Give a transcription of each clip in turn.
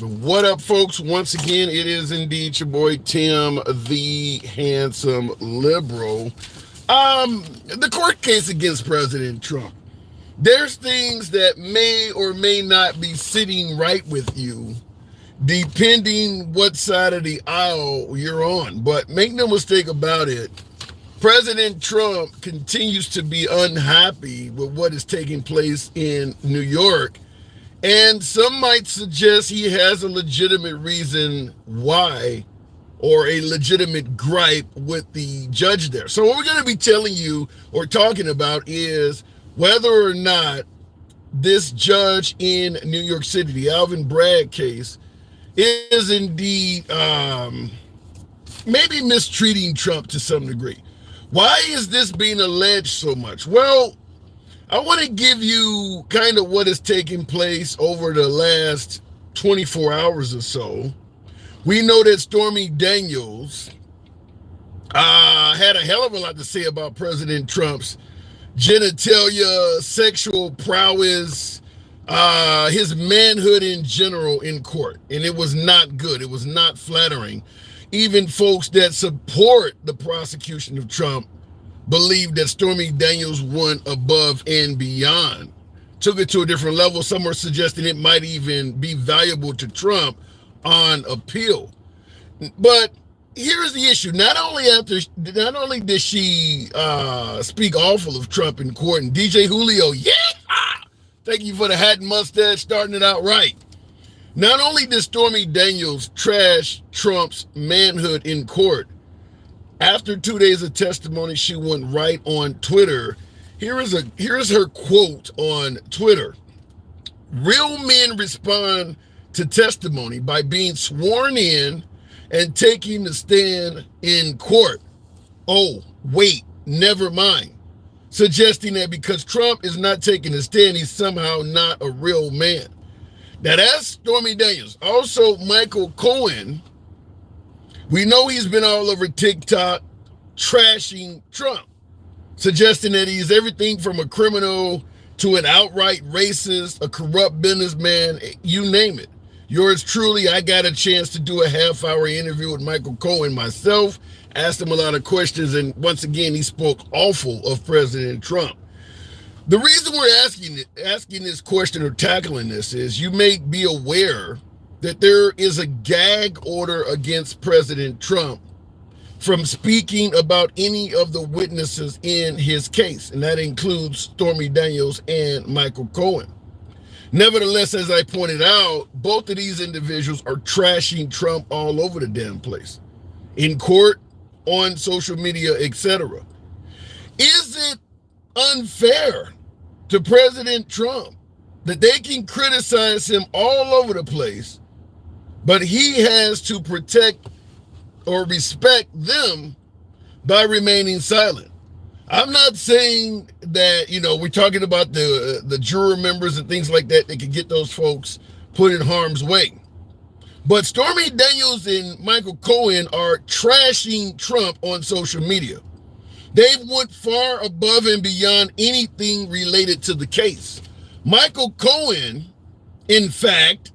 What up, folks? Once again, it is indeed your boy Tim, the handsome liberal. The court case against President Trump. There's things that may or may not be sitting right with you, depending what side of the aisle you're on. But make no mistake about it, President Trump continues to be unhappy with what is taking place in New York. And some might suggest he has a legitimate reason why, or a legitimate gripe with the judge there. So what we're going to be telling you or talking about is whether or not this judge in New York City, the Alvin Bragg case, is indeed maybe mistreating Trump to some degree. Why is this being alleged so much? Well, I want to give you kind of what has taken place over the last 24 hours or so. We know that Stormy Daniels had a hell of a lot to say about President Trump's genitalia, sexual prowess, his manhood in general in court. And it was not good. It was not flattering. Even folks that support the prosecution of Trump believe that Stormy Daniels went above and beyond, took it to a different level. Some are suggesting it might even be valuable to Trump on appeal. But here's the issue. Not only did she speak awful of Trump in court, and DJ Julio, yeah, thank you for the hat and mustache, starting it out right. Not only did Stormy Daniels trash Trump's manhood in court, after 2 days of testimony, she went right on Twitter. Here's her quote on Twitter. Real men respond to testimony by being sworn in and taking the stand in court. Oh, wait, never mind. Suggesting that because Trump is not taking a stand, he's somehow not a real man. Now that's Stormy Daniels. Also, Michael Cohen. We know he's been all over TikTok trashing Trump, suggesting that he's everything from a criminal to an outright racist, a corrupt businessman, you name it. Yours truly, I got a chance to do a half-hour interview with Michael Cohen myself, asked him a lot of questions, and once again, he spoke awful of President Trump. The reason we're asking this question or tackling this is you may be aware that there is a gag order against President Trump from speaking about any of the witnesses in his case, and that includes Stormy Daniels and Michael Cohen. Nevertheless, as I pointed out, both of these individuals are trashing Trump all over the damn place, in court, on social media, etc. Is it unfair to President Trump that they can criticize him all over the place, but he has to protect or respect them by remaining silent? I'm not saying that, we're talking about the juror members and things like that could get those folks put in harm's way. But Stormy Daniels and Michael Cohen are trashing Trump on social media. They've went far above and beyond anything related to the case. Michael Cohen, in fact,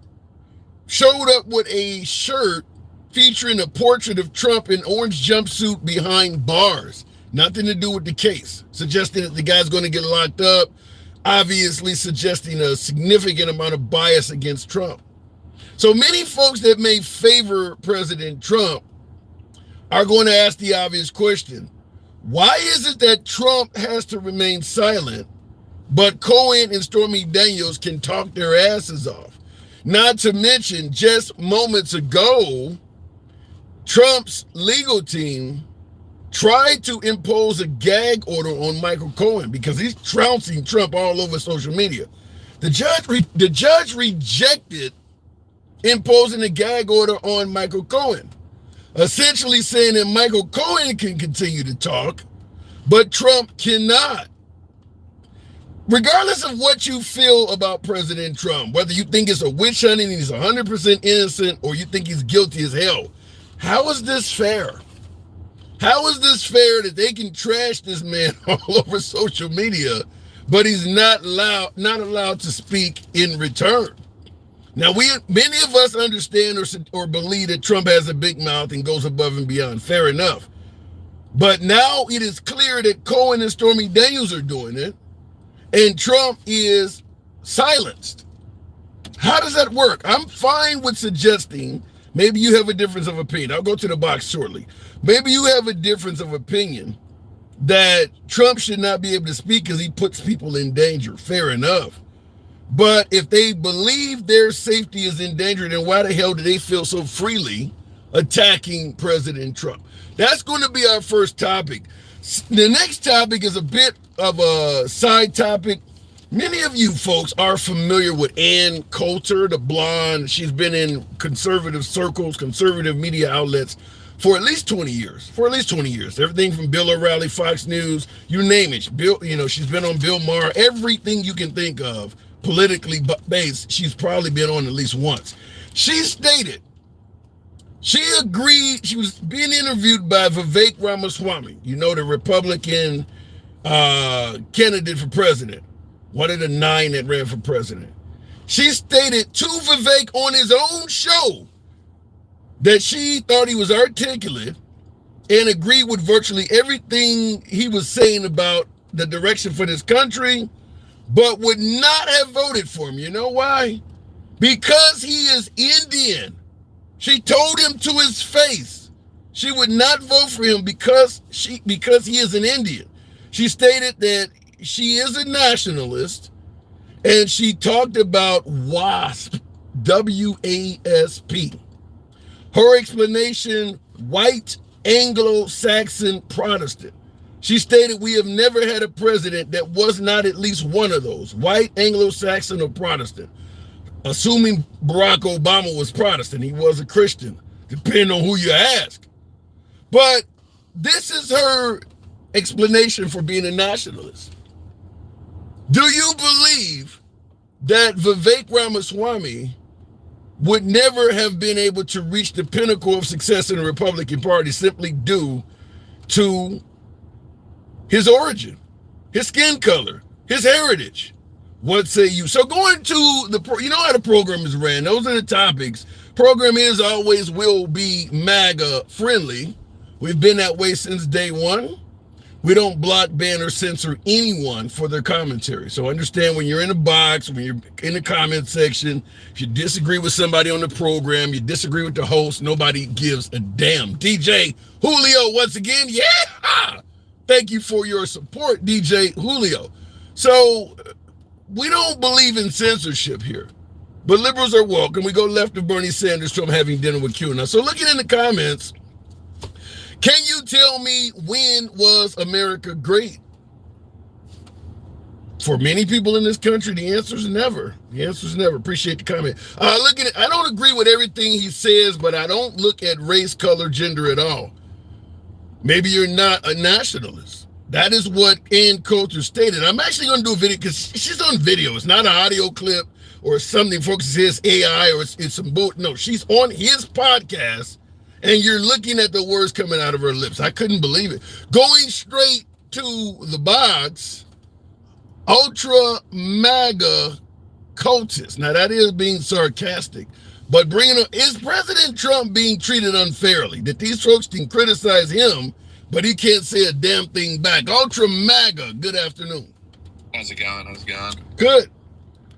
showed up with a shirt featuring a portrait of Trump in orange jumpsuit behind bars. Nothing to do with the case, suggesting that the guy's going to get locked up, obviously suggesting a significant amount of bias against Trump. So many folks that may favor President Trump are going to ask the obvious question. Why is it that Trump has to remain silent, but Cohen and Stormy Daniels can talk their asses off? Not to mention, just moments ago, Trump's legal team tried to impose a gag order on Michael Cohen because he's trouncing Trump all over social media. The judge rejected imposing a gag order on Michael Cohen, essentially saying that Michael Cohen can continue to talk, but Trump cannot. Regardless of what you feel about President Trump, whether you think it's a witch hunt and he's 100% innocent or you think he's guilty as hell, how is this fair? How is this fair that they can trash this man all over social media, but he's not allowed to speak in return? Now, many of us understand or believe that Trump has a big mouth and goes above and beyond. Fair enough. But now it is clear that Cohen and Stormy Daniels are doing it, and Trump is silenced. How does that work? I'm fine with suggesting maybe you have a difference of opinion. I'll go to the box shortly. Maybe you have a difference of opinion that Trump should not be able to speak because he puts people in danger. Fair enough. But if they believe their safety is in danger, then why the hell do they feel so freely attacking President Trump? That's going to be our first topic. The next topic is a bit of a side topic. Many of you folks are familiar with Ann Coulter, the blonde. She's been in conservative circles, conservative media outlets for at least 20 years. Everything from Bill O'Reilly, Fox News, you name it. She's been on Bill Maher, everything you can think of politically based, she's probably been on at least once. She stated, she agreed, she was being interviewed by Vivek Ramaswamy, the Republican candidate for president, one of the 9 that ran for president. She stated to Vivek on his own show that she thought he was articulate and agreed with virtually everything he was saying about the direction for this country, but would not have voted for him. You know why? Because he is Indian. She told him to his face she would not vote for him because he is an Indian. She stated that she is a nationalist, and she talked about WASP, W-A-S-P. Her explanation, white Anglo-Saxon Protestant. She stated, we have never had a president that was not at least one of those, white, Anglo-Saxon, or Protestant. Assuming Barack Obama was Protestant, he was a Christian, depending on who you ask. But this is her explanation for being a nationalist. Do you believe that Vivek Ramaswamy would never have been able to reach the pinnacle of success in the Republican Party simply due to his origin, his skin color, his heritage? What say you? So going to how the program is ran. Those are the topics. Program is always will be MAGA friendly. We've been that way since day one. We don't block, ban, or censor anyone for their commentary. So understand, when you're in a box, when you're in the comment section, if you disagree with somebody on the program, you disagree with the host, nobody gives a damn. DJ Julio, once again, yeah! Thank you for your support, DJ Julio. So we don't believe in censorship here, but liberals are welcome. We go left of Bernie Sanders, Trump having dinner with Q. Now, so looking in the comments, can you tell me, when was America great? For many people in this country, the answer is never. The answer is never. Appreciate the comment. Look at it. I don't agree with everything he says, but I don't look at race, color, gender at all. Maybe you're not a nationalist. That is what Ann Coulter stated. I'm actually going to do a video because she's on video. It's not an audio clip or something focuses his AI or it's some boat. No, she's on his podcast, and you're looking at the words coming out of her lips. I couldn't believe it. Going straight to the box, ultra MAGA cultist. Now, that is being sarcastic, but bringing up, is President Trump being treated unfairly? That these folks can criticize him, but he can't say a damn thing back. Ultra MAGA, good afternoon. How's it going? Good.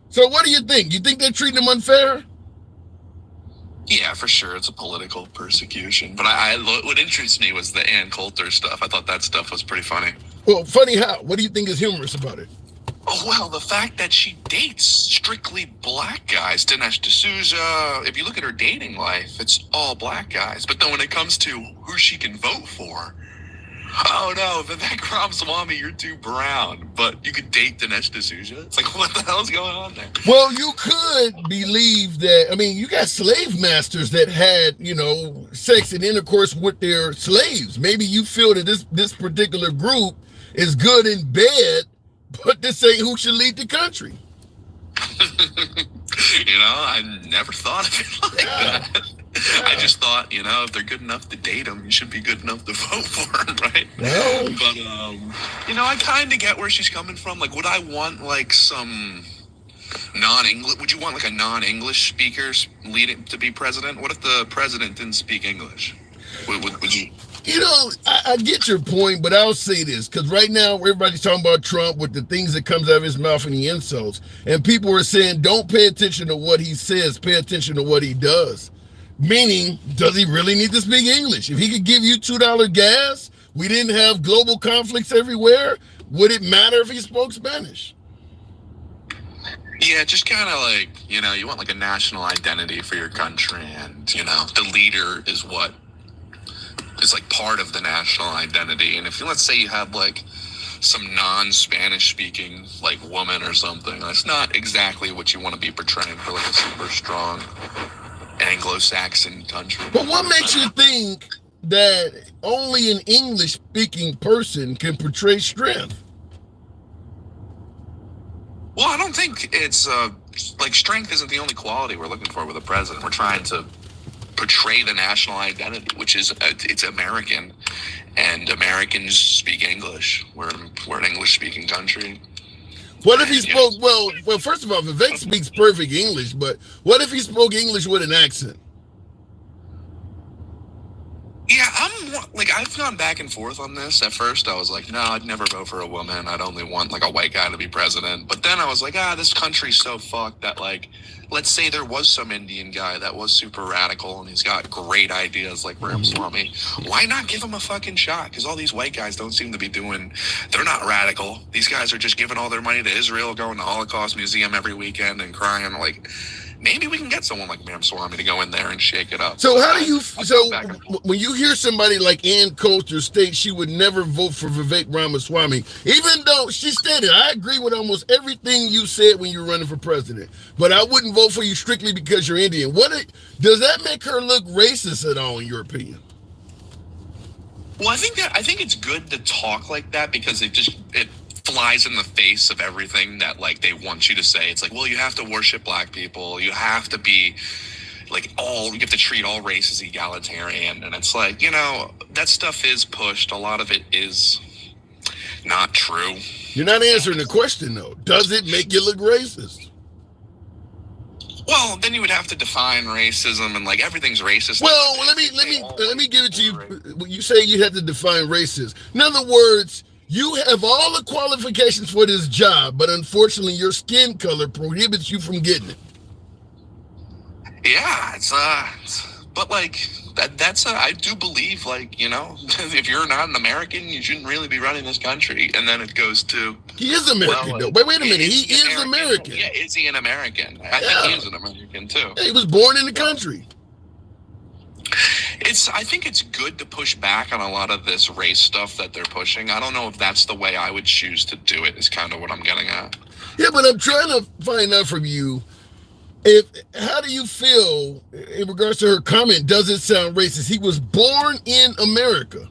So what do you think? You think they're treating him unfair? Yeah, for sure. It's a political persecution. But what interests me was the Ann Coulter stuff. I thought that stuff was pretty funny. Well, funny how? What do you think is humorous about it? Oh, well, the fact that she dates strictly black guys. Dinesh D'Souza, if you look at her dating life, it's all black guys. But then when it comes to who she can vote for, oh no, Vivek Ramaswamy, you're too brown, but you could date Dinesh D'Souza? It's like, what the hell's going on there? Well, you could believe that. I mean, you got slave masters that had, sex and intercourse with their slaves. Maybe you feel that this particular group is good in bed, but this ain't who should lead the country. I never thought of it like that. I just thought, if they're good enough to date them, you should be good enough to vote for them, right? No. But, I kind of get where she's coming from. Like, would I want, like, some non-English? Would you want like a non-English speaker leading to be president? What if the president didn't speak English? Would you? You know, I get your point, but I'll say this, because right now everybody's talking about Trump with the things that comes out of his mouth and the insults, and people are saying, don't pay attention to what he says, pay attention to what he does. Meaning, does he really need to speak English? If he could give you $2 gas, we didn't have global conflicts everywhere, would it matter if he spoke Spanish? Yeah, just kind of like, you know, you want like a national identity for your country, and, you know, the leader is what is like part of the national identity. And if you, let's say you have like some non-Spanish speaking like woman or something, that's not exactly what you want to be portraying for like a super strong Anglo-Saxon country. But what makes you think that only an English-speaking person can portray strength? Well, I don't think it's like strength isn't the only quality we're looking for with a president. We're trying to portray the national identity, which is it's American, and Americans speak English. We're an English-speaking country. What if he spoke, well, first of all, Vivek speaks perfect English, but what if he spoke English with an accent? Yeah, I've gone back and forth on this. At first, I was like, no, I'd never vote for a woman. I'd only want like a white guy to be president. But then I was like, this country's so fucked that like, let's say there was some Indian guy that was super radical and he's got great ideas like Ramaswamy. Why not give him a fucking shot? Because all these white guys don't seem to be they're not radical. These guys are just giving all their money to Israel, going to the Holocaust Museum every weekend and crying like, maybe we can get someone like Ramaswamy to go in there and shake it up. So how do you, when you hear somebody like Ann Coulter state she would never vote for Vivek Ramaswamy, even though she stated, I agree with almost everything you said when you were running for president, but I wouldn't vote for you strictly because you're Indian. Does that make her look racist at all in your opinion? Well, I think it's good to talk like that because it flies in the face of everything that like they want you to say. It's like, well, you have to worship black people. You have to be like you have to treat all races egalitarian. And it's like, you know, that stuff is pushed. A lot of it is not true. You're not answering the question though. Does it make you look racist? Well, then you would have to define racism and like everything's racist. Well, let me give it to you. You say you have to define racism. In other words, you have all the qualifications for this job, but unfortunately your skin color prohibits you from getting it. Yeah, but like I do believe, like, you know, if you're not an American, you shouldn't really be running this country. And then it goes to, he is American though. Wait a minute, he is American. Yeah, is he an American? I think he is an American too. Yeah, he was born in the country. I think it's good to push back on a lot of this race stuff that they're pushing. I don't know if that's the way I would choose to do it, is kind of what I'm getting at. Yeah, but I'm trying to find out from you, how do you feel in regards to her comment? Does it sound racist? He was born in America.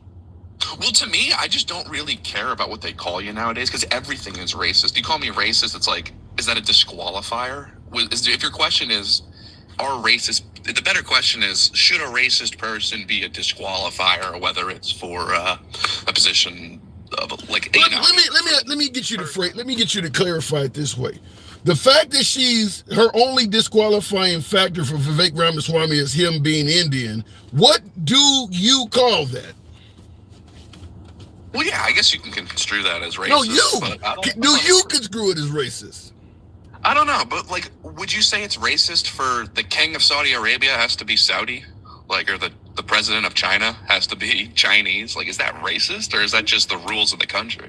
Well, to me, I just don't really care about what they call you nowadays because everything is racist. You call me racist, it's like, is that a disqualifier? If your question is, are racist, the better question is, should a racist person be a disqualifier, whether it's for a position of like, you know. Let me get you to clarify it this way. The fact that her only disqualifying factor for Vivek Ramaswamy is him being Indian, what do you call that? Well, yeah, I guess you can construe that as racist. No, you construe it as racist? I don't know, but like, would you say it's racist for the king of Saudi Arabia has to be Saudi? Like, or the president of China has to be Chinese? Like, is that racist, or is that just the rules of the country?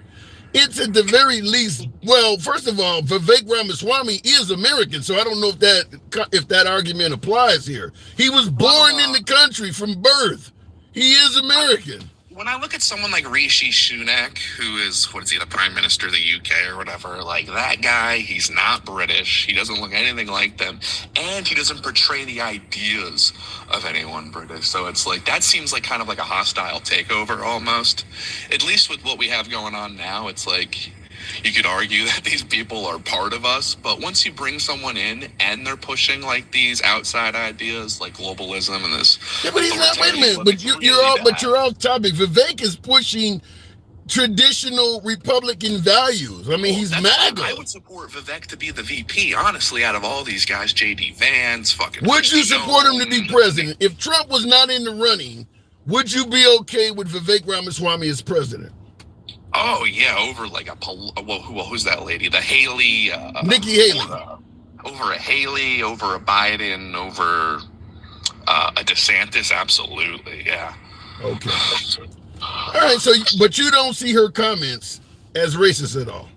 It's at the very least, well, first of all, Vivek Ramaswamy is American, so I don't know if that argument applies here. He was born in the country from birth. He is American. When I look at someone like Rishi Sunak, who is, the Prime Minister of the UK or whatever, like that guy, he's not British. He doesn't look anything like them. And he doesn't portray the ideas of anyone British. So it's like, that seems like kind of like a hostile takeover almost. At least with what we have going on now, it's like, you could argue that these people are part of us, but once you bring someone in and they're pushing like these outside ideas like globalism and this, yeah, but he's not. Wait a minute, but you're off topic. Vivek is pushing traditional Republican values. I mean, he's MAGA. I would support Vivek to be the VP, honestly, out of all these guys. J.D. Vance, fucking. Would you support him to be president? If Trump was not in the running, would you be okay with Vivek Ramaswamy as president? Oh, yeah, over like who's that lady? The Haley. Nikki Haley. Over a Haley, over a Biden, over a DeSantis, absolutely, yeah. Okay. All right, so, but you don't see her comments as racist at all?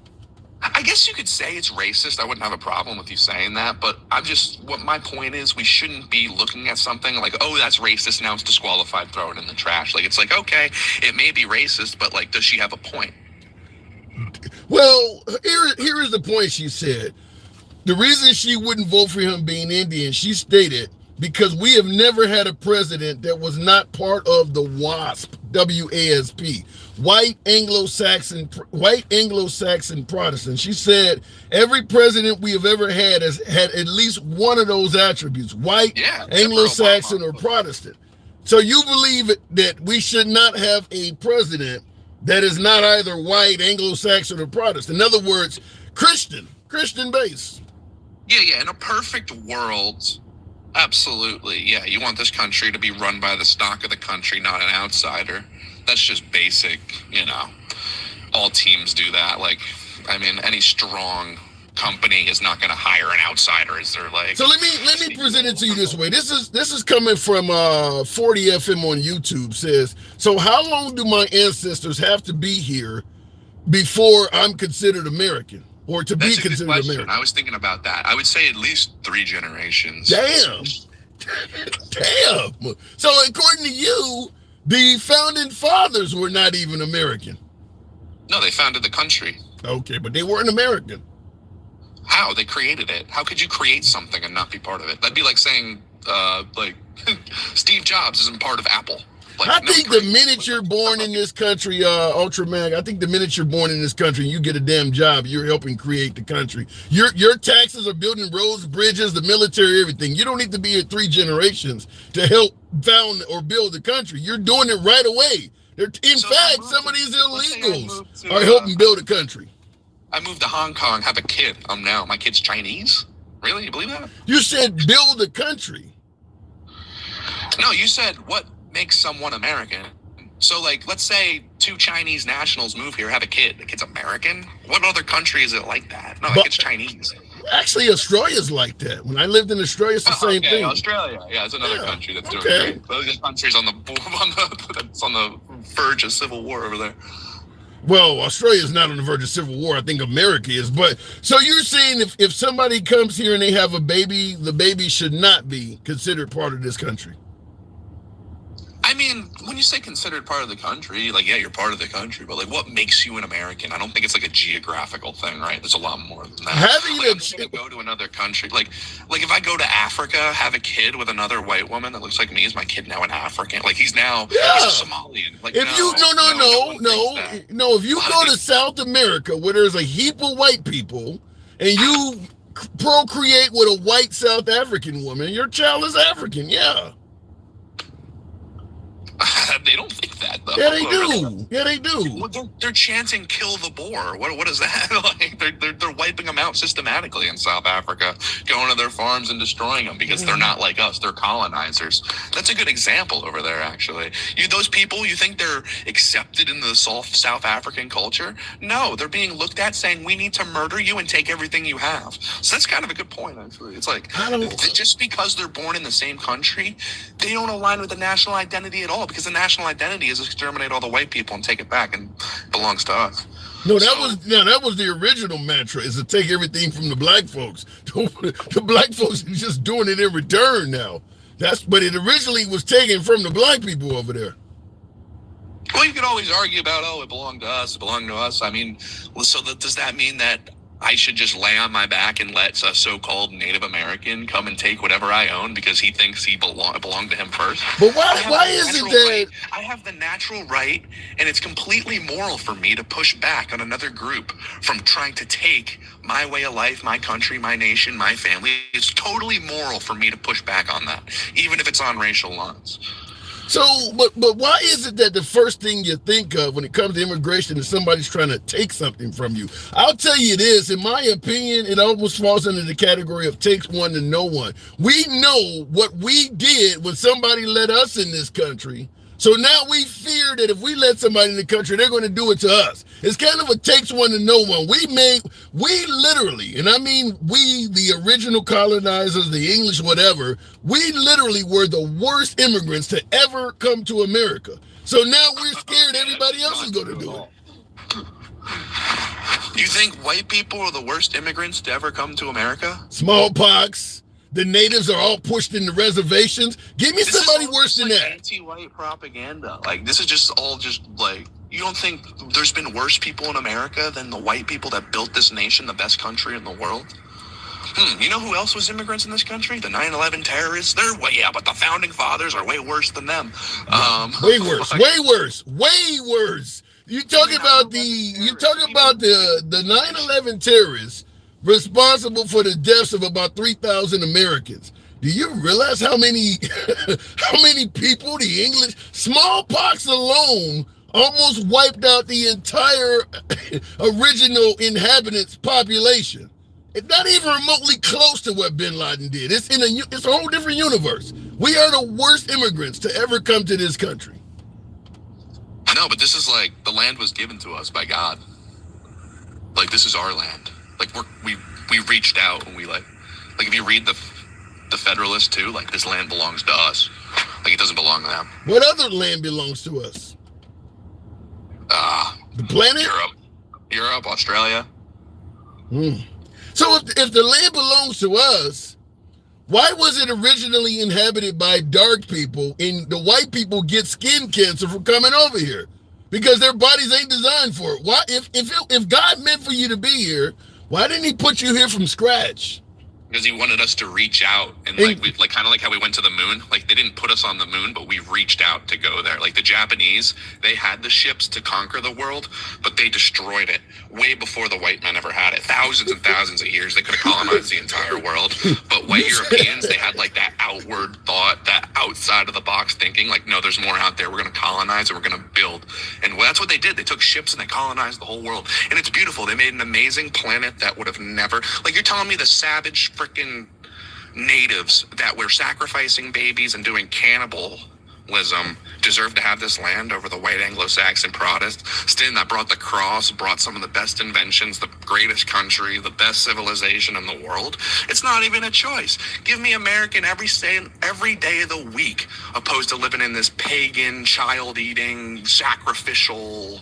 I guess you could say it's racist. I wouldn't have a problem with you saying that, but what my point is, we shouldn't be looking at something like, oh, that's racist, now it's disqualified, throw it in the trash. Like, it's like, okay, it may be racist, but like, does she have a point? Well, here is the point she said. The reason she wouldn't vote for him being Indian, she stated, because we have never had a president that was not part of the WASP, W-A-S-P, white Anglo-Saxon Protestant. She said every president we have ever had has had at least one of those attributes, white, Anglo-Saxon, or Protestant. So you believe that we should not have a president that is not either white, Anglo-Saxon, or Protestant. In other words, Christian base. Yeah. In a perfect world, absolutely. Yeah, you want this country to be run by the stock of the country, not an outsider. That's just basic, all teams do that. Like, I mean, any strong company is not going to hire an outsider. Is there like? So let me present it to you this way. This is coming from 40 FM on YouTube. Says, so how long do my ancestors have to be here before I'm considered American? Or to be considered American? I was thinking about that. I would say at least 3 generations. Damn. So according to you, the founding fathers were not even American. No, they founded the country. Okay, but they weren't American. How? They created it. How could you create something and not be part of it? That'd be like saying, Steve Jobs isn't part of Apple. I think the minute you're born in this country, Ultra Mag, I think the minute you're born in this country and you get a damn job, you're helping create the country. Your taxes are building roads, bridges, the military, everything. You don't need to be here 3 generations to help found or build the country. You're doing it right away. In fact, some of these illegals are helping build a country. I moved to Hong Kong, have a kid. My kid's Chinese? Really? You believe that? You said build a country. No, you said what makes someone American. So, like, let's say 2 Chinese nationals move here, have a kid. The kid's American? What other country is it like that? No, the kid's Chinese. Actually, Australia's like that. When I lived in Australia, it's the same thing. Australia, it's another country that's doing great. Those countries on the verge of civil war over there. Well, Australia's not on the verge of civil war. I think America is. But so you're saying if somebody comes here and they have a baby, the baby should not be considered part of this country? I mean, when you say considered part of the country, like, yeah, you're part of the country, but like, what makes you an American? I don't think it's like a geographical thing, right? There's a lot more than that. I'm going to go to another country, like if I go to Africa, have a kid with another white woman that looks like me, is my kid now an African? Like, he's a Somalian. Like, if if you go to South America where there's a heap of white people and you procreate with a white South African woman, your child is African, yeah. They don't think that, though. Yeah, they do. Yeah, they do. Well, they're chanting "kill the boar." What is that? Like, they're wiping them out systematically in South Africa, going to their farms and destroying them because they're not like us. They're colonizers. That's a good example over there, actually. Those people, you think they're accepted in the South African culture? No, they're being looked at saying, we need to murder you and take everything you have. So that's kind of a good point, actually. It's like, just because they're born in the same country, they don't align with the national identity at all, because the national identity is exterminate all the white people and take it back, and it belongs to us. No, that was the original mantra, is to take everything from the black folks. The black folks are just doing it in return now. But it originally was taken from the black people over there. Well, you could always argue about, it belonged to us, I mean, so does that mean that I should just lay on my back and let a so-called Native American come and take whatever I own because he thinks it belonged to him first? But why is it that I have the natural right, and it's completely moral for me to push back on another group from trying to take my way of life, my country, my nation, my family? It's totally moral for me to push back on that, even if it's on racial lines. So, but why is it that the first thing you think of when it comes to immigration is somebody's trying to take something from you? I'll tell you this, in my opinion, it almost falls under the category of takes one to know one. We know what we did when somebody let us in this country. So now we fear that if we let somebody in the country, they're going to do it to us. It's kind of a takes one to know one. We literally, and I mean we, the original colonizers, the English, whatever, we literally were the worst immigrants to ever come to America. So now we're scared everybody else is going to do it. You think white people are the worst immigrants to ever come to America? Smallpox. The natives are all pushed into reservations. Give me somebody worse than that. Anti-white propaganda. Like, this is just all just like, you don't think there's been worse people in America than the white people that built this nation, the best country in the world? You know who else was immigrants in this country? The 9/11 terrorists. They're but the founding fathers are way worse than them. Way worse. Way worse. Way worse. You talking about the 9/11 terrorists responsible for the deaths of about 3,000 Americans. Do you realize how many people the English, smallpox alone almost wiped out the entire original inhabitants population? It's not even remotely close to what bin Laden did. It's a whole different universe. We are the worst immigrants to ever come to this country. No, but this is like, the land was given to us by God. Like, this is our land. Like, we reached out and we like if you read the Federalist too, like, this land belongs to us. Like, it doesn't belong to them. What other land belongs to us? The planet? Europe, Australia. So if the land belongs to us, why was it originally inhabited by dark people and the white people get skin cancer from coming over here? Because their bodies ain't designed for it. Why, if God meant for you to be here, why didn't he put you here from scratch? Because he wanted us to reach out and like kind of like how we went to the moon. Like, they didn't put us on the moon, but we reached out to go there. Like, the Japanese, they had the ships to conquer the world, but they destroyed it way before the white men ever had it. Thousands and thousands of years, they could have colonized the entire world. But white Europeans, they had like that outward thought, that outside of the box thinking, like, no, there's more out there. We're going to colonize and we're going to build. And that's what they did. They took ships and they colonized the whole world. And it's beautiful. They made an amazing planet that would have never, like, you're telling me the savage freaking natives that were sacrificing babies and doing cannibalism deserve to have this land over the white Anglo-Saxon Protestant that brought the cross, brought some of the best inventions, the greatest country, the best civilization in the world? It's not even a choice. Give me American every day of the week, opposed to living in this pagan, child-eating, sacrificial.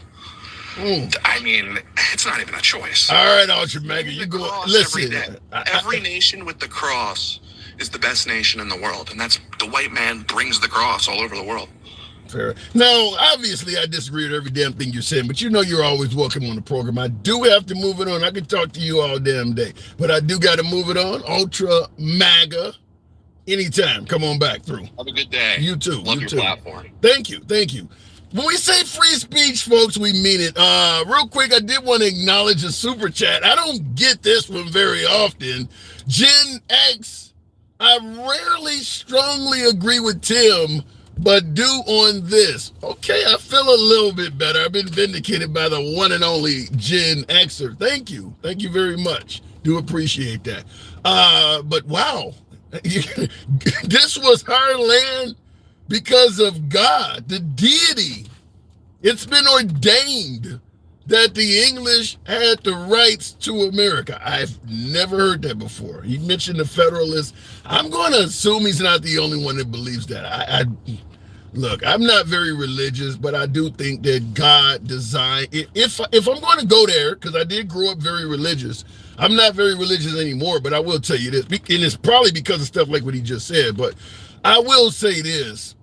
I mean, it's not even a choice. All right, Ultra Mega, you go. Listen, every nation with the cross is the best nation in the world, and that's the white man brings the cross all over the world. Fair. Now, obviously, I disagree with every damn thing you're saying, but you know you're always welcome on the program. I do have to move it on. I can talk to you all damn day, but I do got to move it on. Ultra MAGA, anytime. Come on back through. Have a good day. You too. Love your platform. Thank you. When we say free speech, folks, we mean it. Real quick, I did want to acknowledge a super chat. I don't get this one very often. Gen X, I rarely strongly agree with Tim, but do on this. Okay, I feel a little bit better. I've been vindicated by the one and only Gen Xer. Thank you. Thank you very much. Do appreciate that. But wow, this was our land because of God, the deity. It's been ordained that the English had the rights to America. I've never heard that before. He mentioned the Federalists. I'm going to assume he's not the only one that believes that. Look, I'm not very religious, but I do think that God designed, if I'm going to go there, because I did grow up very religious, I'm not very religious anymore, but I will tell you this, and it's probably because of stuff like what he just said, but I will say this.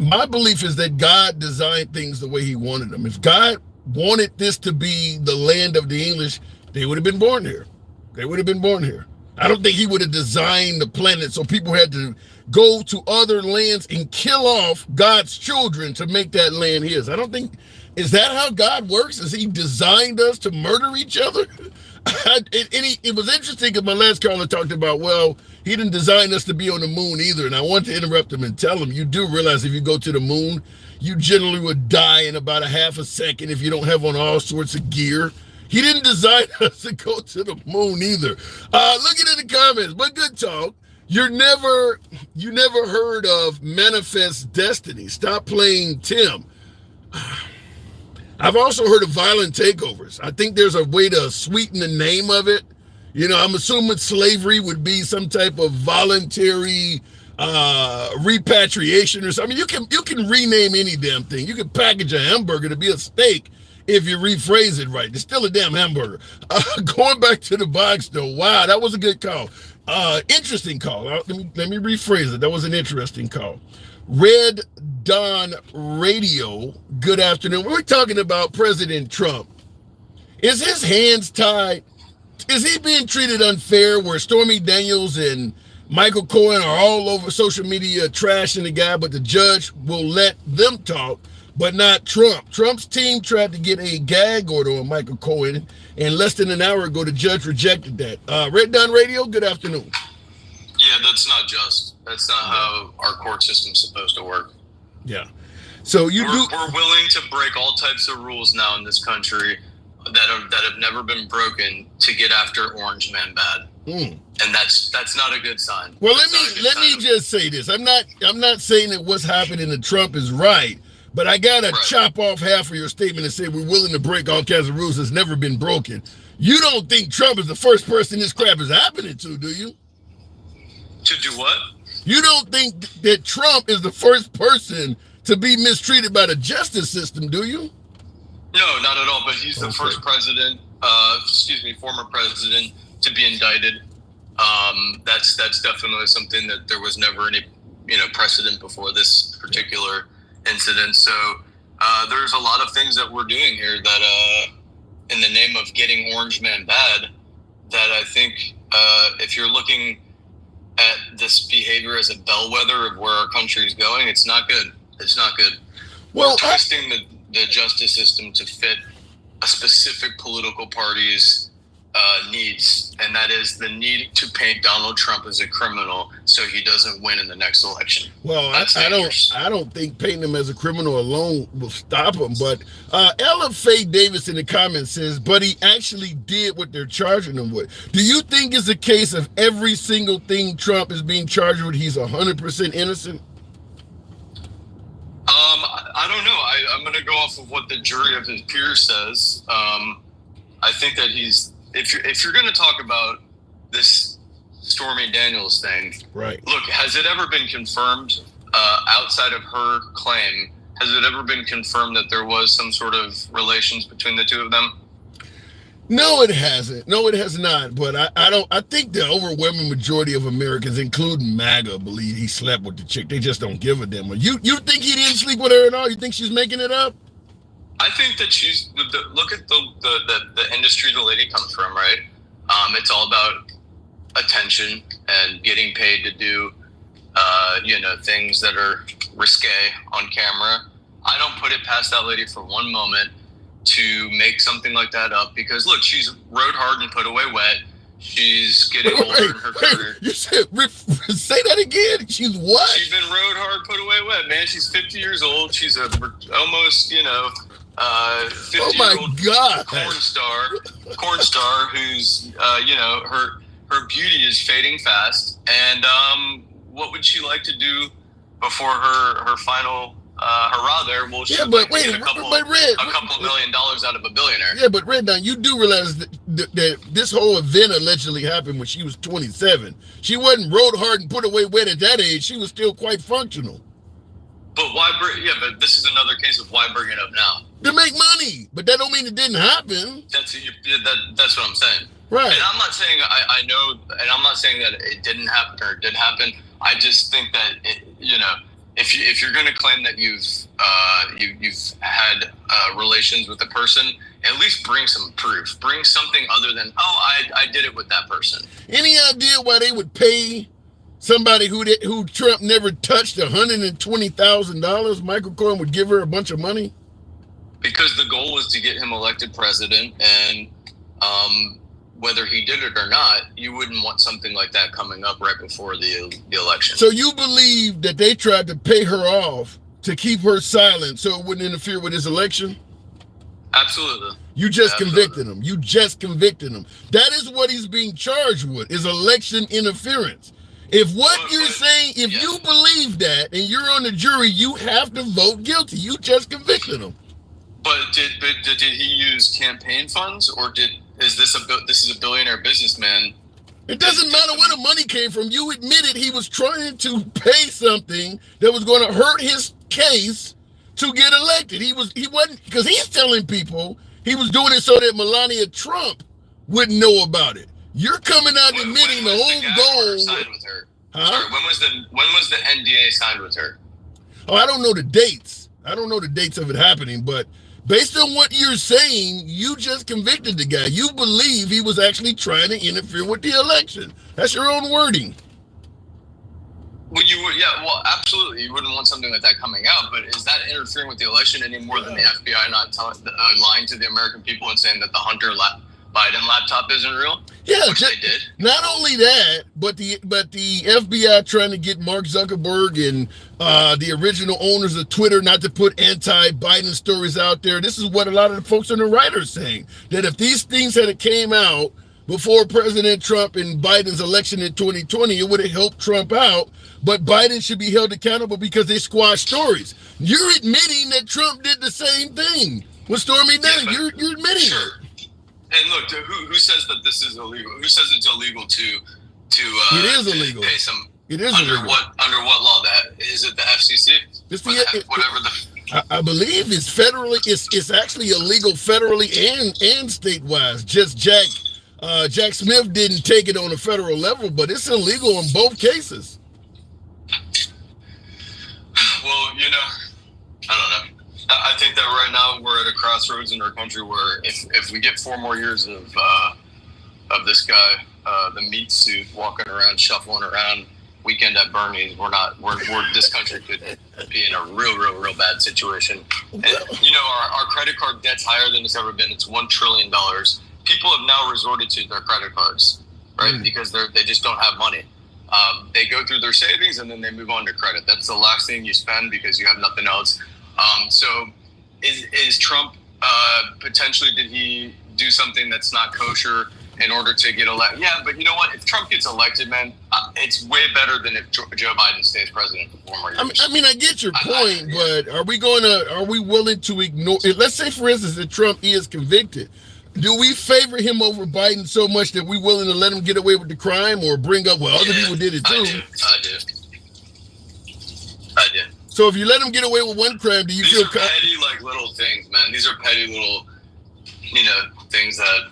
My belief is that God designed things the way he wanted them. If God wanted this to be the land of the English, they would have been born here. I don't think he would have designed the planet so people had to go to other lands and kill off God's children to make that land his. I don't think, is that how God works? Is he designed us to murder each other? It was interesting because my last caller talked about, well, he didn't design us to be on the moon either. And I want to interrupt him and tell him, you do realize if you go to the moon, you generally would die in about a half a second if you don't have on all sorts of gear. He didn't design us to go to the moon either. Looking at the comments, but good talk. You never heard of Manifest Destiny. Stop playing Tim. I've also heard of violent takeovers. I think there's a way to sweeten the name of it. I'm assuming slavery would be some type of voluntary repatriation or something. You can rename any damn thing. You can package a hamburger to be a steak if you rephrase it right. It's still a damn hamburger. Going back to the box though, wow, that was a good call. Interesting call. Let me rephrase it. That was an interesting call. Red Dawn Radio, good afternoon. We're talking about President Trump. Is his hands tied? Is he being treated unfair where Stormy Daniels and Michael Cohen are all over social media trashing the guy, but the judge will let them talk, but not Trump? Trump's team tried to get a gag order on Michael Cohen, and less than an hour ago, the judge rejected that. Red Dawn Radio, good afternoon. Yeah, that's not just. That's not how our court system's supposed to work. Yeah. So we're willing to break all types of rules now in this country that have never been broken to get after Orange Man bad. And that's not a good sign. Well, let me just say this. I'm not saying that what's happening to Trump is right, but I gotta chop off half of your statement and say we're willing to break all kinds of rules that's never been broken. You don't think Trump is the first person this crap is happening to, do you? To do what? You don't think that Trump is the first person to be mistreated by the justice system, do you? No, not at all. But he's the first president, former president to be indicted. That's definitely something that there was never any, precedent before this particular incident. So there's a lot of things that we're doing here that, in the name of getting Orange Man bad, that I think if you're looking at this behavior as a bellwether of where our country is going, it's not good. It's not good. Well, we're twisting the justice system to fit a specific political party's needs, and that is the need to paint Donald Trump as a criminal so he doesn't win in the next election. Well, I don't think painting him as a criminal alone will stop him. But Ella Faye Davis in the comments says, but he actually did what they're charging him with. Do you think it's a case of every single thing Trump is being charged with, he's 100% innocent? I don't know. I'm going to go off of what the jury of his peers says. I think that if you're going to talk about this Stormy Daniels thing, right? Look, has it ever been confirmed outside of her claim? Has it ever been confirmed that there was some sort of relations between the two of them? No, it hasn't. No, it has not. But I think the overwhelming majority of Americans, including MAGA, believe he slept with the chick. They just don't give a damn. You think he didn't sleep with her at all? You think she's making it up? I think that she's look at the industry the lady comes from, right? It's all about attention and getting paid to do things that are risque on camera. I don't put it past that lady for one moment to make something like that up, because look, she's rode hard and put away wet. She's getting older in her career. You said, say that again. She's what? She's been rode hard, put away wet, man. She's 50 years old. She's almost 50-year-old God. corn star who's her beauty is fading fast. And what would she like to do before her final hurrah there? Well, she get a couple $1 million out of a billionaire. Yeah, but Red, now you do realize that this whole event allegedly happened when she was 27. She wasn't rode hard and put away wet at that age. She was still quite functional. But why bring? Yeah, but this is another case of why bring it up now? To make money, but that don't mean it didn't happen. That's what I'm saying. Right. And I'm not saying I know, and I'm not saying that it didn't happen or it did happen. I just think that if you're going to claim that you've had relations with a person, at least bring some proof. Bring something other than I did it with that person. Any idea why they would pay somebody who Trump never touched $120,000? Michael Cohen would give her a bunch of money? Because the goal was to get him elected president, and whether he did it or not, you wouldn't want something like that coming up right before the election. So you believe that they tried to pay her off to keep her silent so it wouldn't interfere with his election? Absolutely. You just convicted him. You just convicted him. That is what he's being charged with, is election interference. If what you're saying, if you believe that and you're on the jury, you have to vote guilty. You just convicted him. But did he use campaign funds, or is this a billionaire businessman? It doesn't matter where the money came from. You admitted he was trying to pay something that was going to hurt his case to get elected. He wasn't, because he's telling people he was doing it so that Melania Trump wouldn't know about it. You're coming out admitting the whole goal. Signed with her? Huh? Sorry, when was the NDA signed with her? Oh, I don't know the dates. I don't know the dates of it happening, but based on what you're saying, you just convicted the guy. You believe he was actually trying to interfere with the election. That's your own wording. Well, well, absolutely. You wouldn't want something like that coming out, but is that interfering with the election any more than the FBI not lying to the American people and saying that the Hunter Biden laptop isn't real? Yeah, which they did. Not only that, but the FBI trying to get Mark Zuckerberg and the original owners of Twitter not to put anti-Biden stories out there. This is what a lot of the folks on the right are saying, that if these things had came out before President Trump and Biden's election in 2020, it would have helped Trump out. But Biden should be held accountable because they squash stories. You're admitting that Trump did the same thing with Stormy Daniels. You're admitting it. And look, who says that this is illegal? Who says it's illegal to it is illegal. Pay some? It is under illegal. Under what law? That is it? The FCC? It's Whatever the. I believe it's federally. It's actually illegal federally and statewide. Just Jack Smith didn't take it on a federal level, but it's illegal in both cases. Well, I don't know. I think that right now we're at a crossroads in our country where if we get 4 more years of this guy, the meat suit, walking around, shuffling around, weekend at Bernie's, this country could be in a real bad situation. And, our credit card debt's higher than it's ever been. It's $1 trillion. People have now resorted to their credit cards, right? Because they just don't have money. They go through their savings and then they move on to credit. That's the last thing you spend because you have nothing else. So is Trump potentially, did he do something that's not kosher in order to get elected? Yeah, but you know what? If Trump gets elected, man, it's way better than if Joe Biden stays president for 4 more years. I mean, I get your point, but are we willing to ignore it? Let's say, for instance, that Trump is convicted. Do we favor him over Biden so much that we're willing to let him get away with the crime or bring up, well, other people did it too? I do. So if you let him get away with one crime, do you feel... These are petty, little things, man. These are petty little, things that,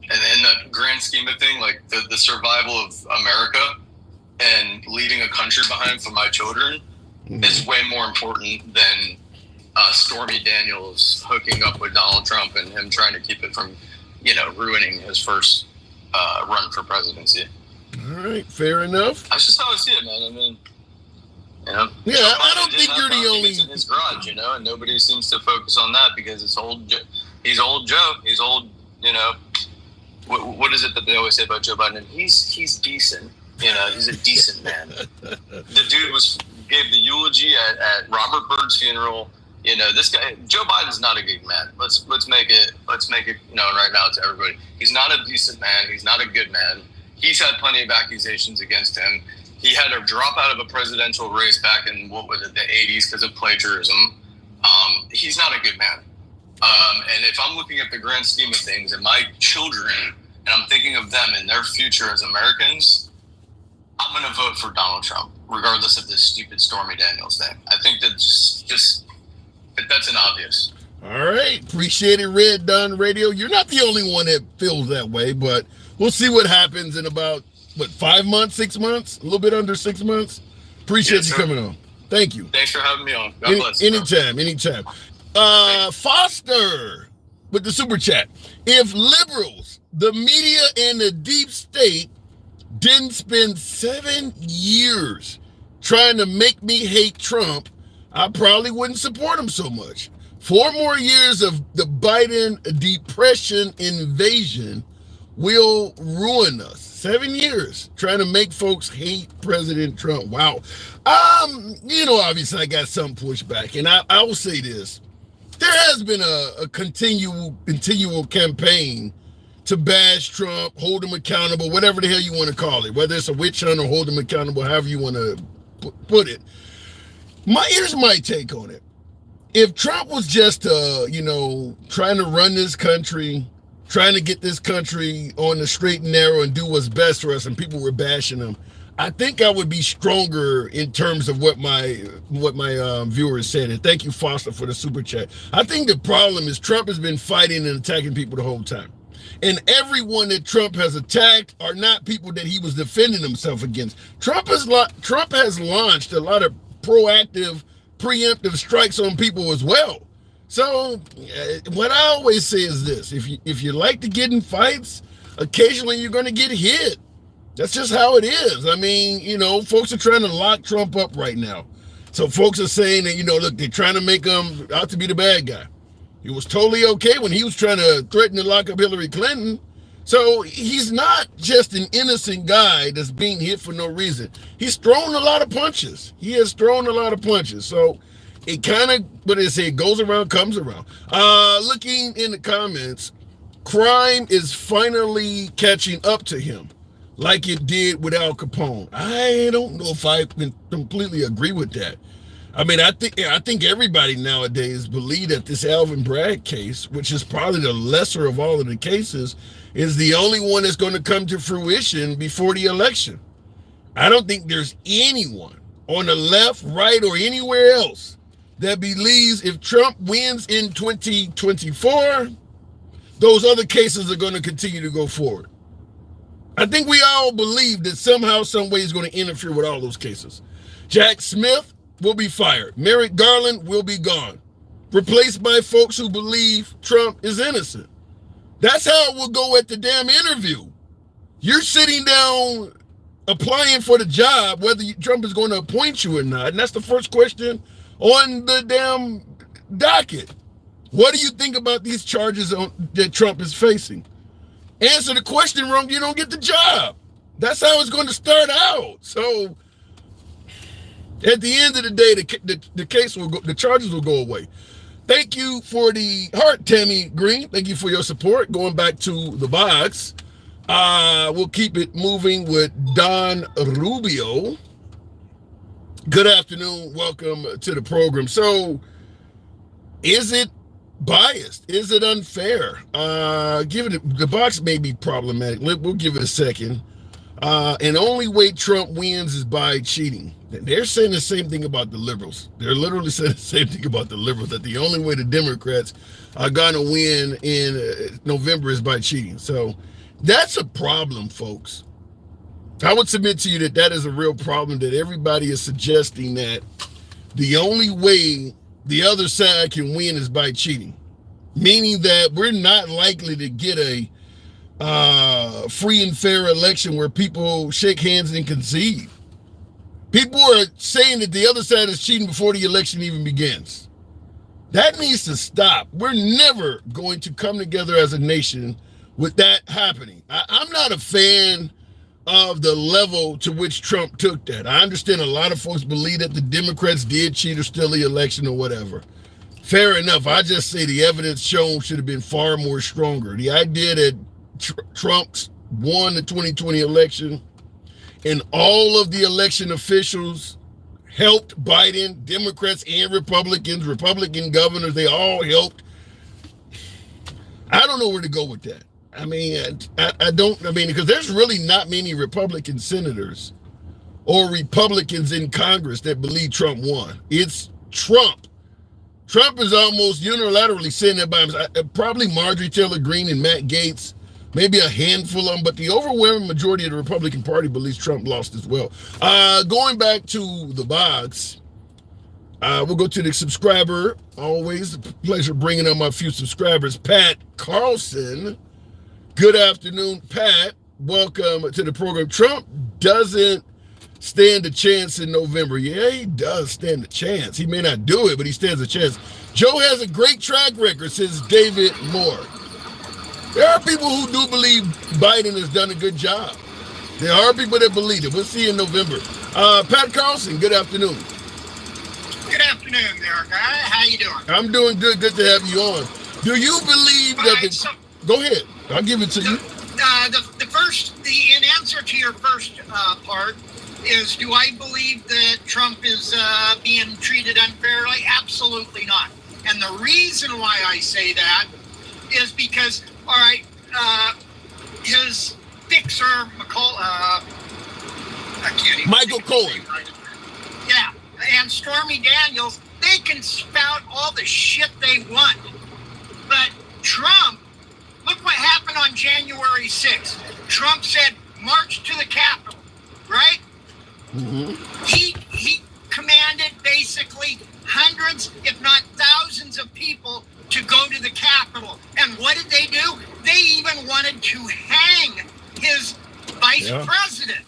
and in the grand scheme of thing, the survival of America and leaving a country behind for my children is way more important than Stormy Daniels hooking up with Donald Trump and him trying to keep it from, ruining his first run for presidency. All right, fair enough. That's just how I see it, man. I mean, yeah, I don't think you're the only. In his garage, and nobody seems to focus on that because it's old. He's old Joe. He's old. What is it that they always say about Joe Biden? He's decent. He's a decent man. The dude gave the eulogy at Robert Byrd's funeral. This guy, Joe Biden's not a good man. Let's make it known right now to everybody. He's not a decent man. He's not a good man. He's had plenty of accusations against him. He had to drop out of a presidential race back in, the 80s because of plagiarism. He's not a good man. And if I'm looking at the grand scheme of things and my children, and I'm thinking of them and their future as Americans, I'm going to vote for Donald Trump, regardless of this stupid Stormy Daniels thing. I think that's an obvious. All right. Appreciate it, Red Don Radio. You're not the only one that feels that way, but we'll see what happens in about, 5 months, 6 months? A little bit under 6 months? Appreciate you coming on. Thank you. Thanks for having me on. God bless. Anytime. Foster with the super chat. If liberals, the media, and the deep state didn't spend 7 years trying to make me hate Trump, I probably wouldn't support him so much. 4 more years of the Biden depression invasion will ruin us. 7 years trying to make folks hate President Trump. Wow. Obviously I got some pushback, and I will say this. There has been a continual campaign to bash Trump, hold him accountable, whatever the hell you want to call it, whether it's a witch hunt or hold him accountable, however you want to put it. Here's my take on it. If Trump was just, trying to run this country, trying to get this country on the straight and narrow and do what's best for us, and people were bashing him, I think I would be stronger in terms of what my viewers said. And thank you, Foster, for the super chat. I think the problem is Trump has been fighting and attacking people the whole time. And everyone that Trump has attacked are not people that he was defending himself against. Trump has launched a lot of proactive, preemptive strikes on people as well. So what I always say is this: if you like to get in fights, occasionally you're going to get hit. That's just how it is. I mean, folks are trying to lock Trump up right now. So folks are saying that, look, they're trying to make him out to be the bad guy. He was totally okay when he was trying to threaten to lock up Hillary Clinton. So he's not just an innocent guy that's being hit for no reason. He's thrown a lot of punches. He has thrown a lot of punches. So it kind of, what they say, goes around, comes around. Looking in the comments, crime is finally catching up to him, like it did with Al Capone. I don't know if I can completely agree with that. I mean, I think everybody nowadays believe that this Alvin Bragg case, which is probably the lesser of all of the cases, is the only one that's going to come to fruition before the election. I don't think there's anyone on the left, right, or anywhere else that believes if Trump wins in 2024, those other cases are going to continue to go forward. I think we all believe that somehow, some way he's going to interfere with all those cases. Jack Smith will be fired. Merrick Garland will be gone, replaced by folks who believe Trump is innocent. That's how it will go at the damn interview. You're sitting down applying for the job, whether Trump is going to appoint you or not. And that's the first question on the damn docket. What do you think about these charges that Trump is facing? Answer the question wrong, you don't get the job. That's how it's going to start out. So at the end of the day, the case will go, the charges will go away. Thank you for the heart, Tammy Green. Thank you for your support. Going back to the box, we'll keep it moving with Don Rubio. Good afternoon. Welcome to the program. So, is it biased? Is it unfair? The box may be problematic. We'll give it a second. And the only way Trump wins is by cheating. They're saying the same thing about the liberals. They're literally saying the same thing about the liberals, that the only way the Democrats are going to win in November is by cheating. So that's a problem, folks. I would submit to you that is a real problem, that everybody is suggesting that the only way the other side can win is by cheating, meaning that we're not likely to get a free and fair election where people shake hands and concede. People are saying that the other side is cheating before the election even begins. That needs to stop. We're never going to come together as a nation with that happening. I'm not a fan of the level to which Trump took that. I understand a lot of folks believe that the Democrats did cheat or steal the election or whatever. Fair enough. I just say the evidence shown should have been far more stronger. The idea that Trump won the 2020 election and all of the election officials helped Biden, Democrats and Republicans, Republican governors, they all helped. I don't know where to go with that. I mean, because there's really not many Republican senators or Republicans in Congress that believe Trump won. It's Trump. Trump is almost unilaterally saying that by himself. Probably Marjorie Taylor Greene and Matt Gaetz, maybe a handful of them, but the overwhelming majority of the Republican Party believes Trump lost as well. Going back to the box, we'll go to the subscriber. Always a pleasure bringing up my few subscribers. Pat Carlson. Good afternoon, Pat. Welcome to the program. Trump doesn't stand a chance in November. Yeah, he does stand a chance. He may not do it, but he stands a chance. Joe has a great track record, says David Moore. There are people who do believe Biden has done a good job. There are people that believe it. We'll see in November. Pat Carlson, good afternoon. Good afternoon there, guy. How you doing? I'm doing good. Good to have you on. Do you believe that go ahead. I'll give it to you. In answer to your first part is, do I believe that Trump is being treated unfairly? Absolutely not. And the reason why I say that is because, all right, his fixer, Michael Cohen. Yeah, and Stormy Daniels, they can spout all the shit they want. But Trump, look what happened on January 6th. Trump said, march to the Capitol, right? Mm-hmm. He commanded basically hundreds, if not thousands of people to go to the Capitol. And what did they do? They even wanted to hang his vice president,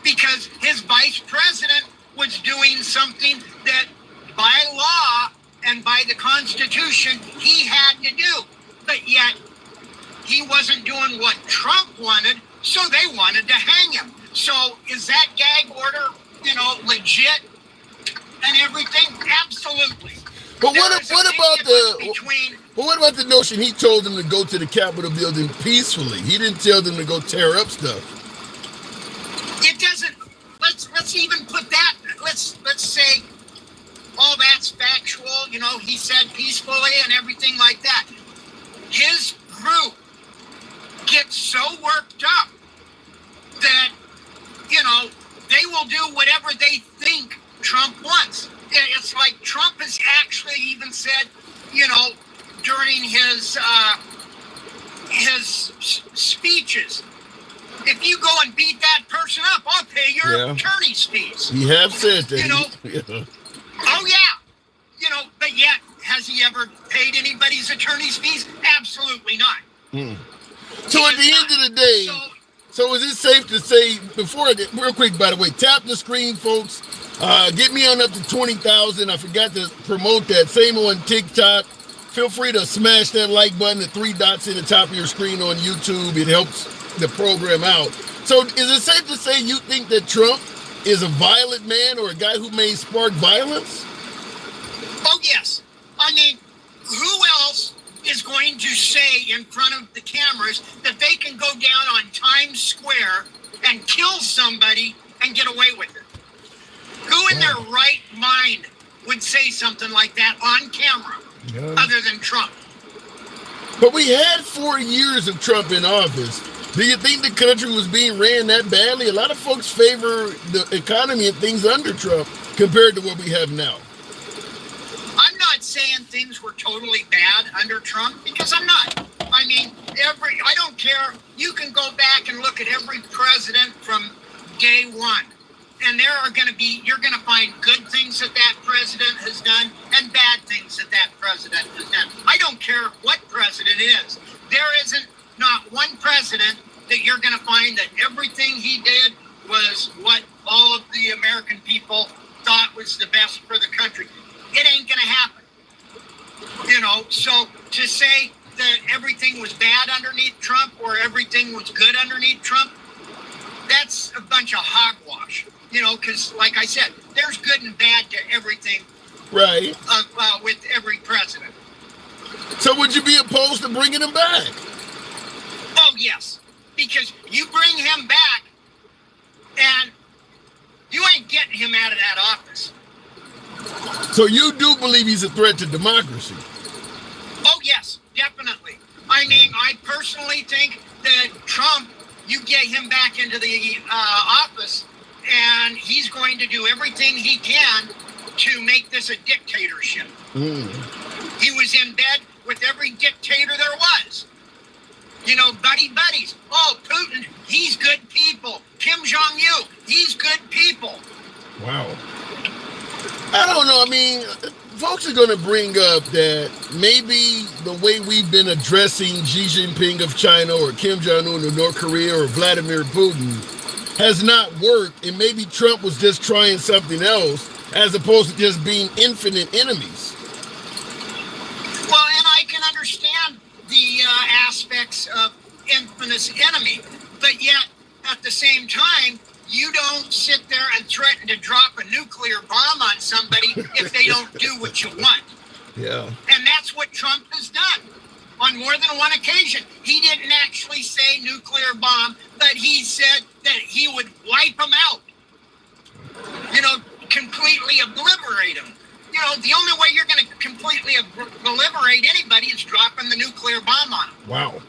because his vice president was doing something that by law and by the Constitution he had to do. But yet he wasn't doing what Trump wanted, so they wanted to hang him. So is that gag order, legit and everything? Absolutely. But what about the notion he told them to go to the Capitol building peacefully? He didn't tell them to go tear up stuff. It doesn't. Let's even put that. Let's say all that's factual. He said peacefully and everything like that. His group gets so worked up that they will do whatever they think Trump wants. It's like Trump has actually even said, during his speeches, if you go and beat that person up, I'll pay your attorney's fees. He have said that. Oh yeah. But yet, has he ever paid anybody's attorney's fees? Absolutely not. So at the end of the day, so is it safe to say, real quick, by the way, tap the screen, folks. Get me on up to 20,000. I forgot to promote that. Same on TikTok. Feel free to smash that like button, the 3 dots in the top of your screen on YouTube. It helps the program out. So is it safe to say you think that Trump is a violent man or a guy who may spark violence? Oh, yes. I mean, who else is going to say in front of the cameras that they can go down on Times Square and kill somebody and get away with it? Who in their right mind would say something like that on camera other than Trump? But we had 4 years of Trump in office. Do you think the country was being ran that badly? A lot of folks favor the economy and things under Trump compared to what we have now. I'm not saying things were totally bad under Trump, because I'm not. I mean, I don't care. You can go back and look at every president from day one. And you're going to find good things that president has done and bad things that president has done. I don't care what president is. There isn't not one president that you're going to find that everything he did was what all of the American people thought was the best for the country. It ain't going to happen. So to say that everything was bad underneath Trump or everything was good underneath Trump, that's a bunch of hogwash. Because like I said, there's good and bad to everything. Right. With every president. So would you be opposed to bringing him back? Oh, yes. Because you bring him back and you ain't getting him out of that office. So you do believe he's a threat to democracy? Oh, yes, definitely. I mean, I personally think that Trump, you get him back into the office, and he's going to do everything he can to make this a dictatorship. He was in bed with every dictator there was. Buddies. Oh, Putin, he's good people. Kim Jong-un, he's good people. Wow. I don't know. I mean, folks are going to bring up that maybe the way we've been addressing Xi Jinping of China or Kim Jong-un of North Korea or Vladimir Putin has not worked, and maybe Trump was just trying something else as opposed to just being infinite enemies. Well, and I can understand the aspects of infamous enemy. But yet, at the same time, you don't sit there and threaten to drop a nuclear bomb on somebody if they don't do what you want. Yeah. And that's what Trump has done on more than one occasion. He didn't actually say nuclear bomb, but he said that he would wipe them out. You know, completely obliterate them. You know, the only way you're going to completely obliterate anybody is dropping the nuclear bomb on them. Wow.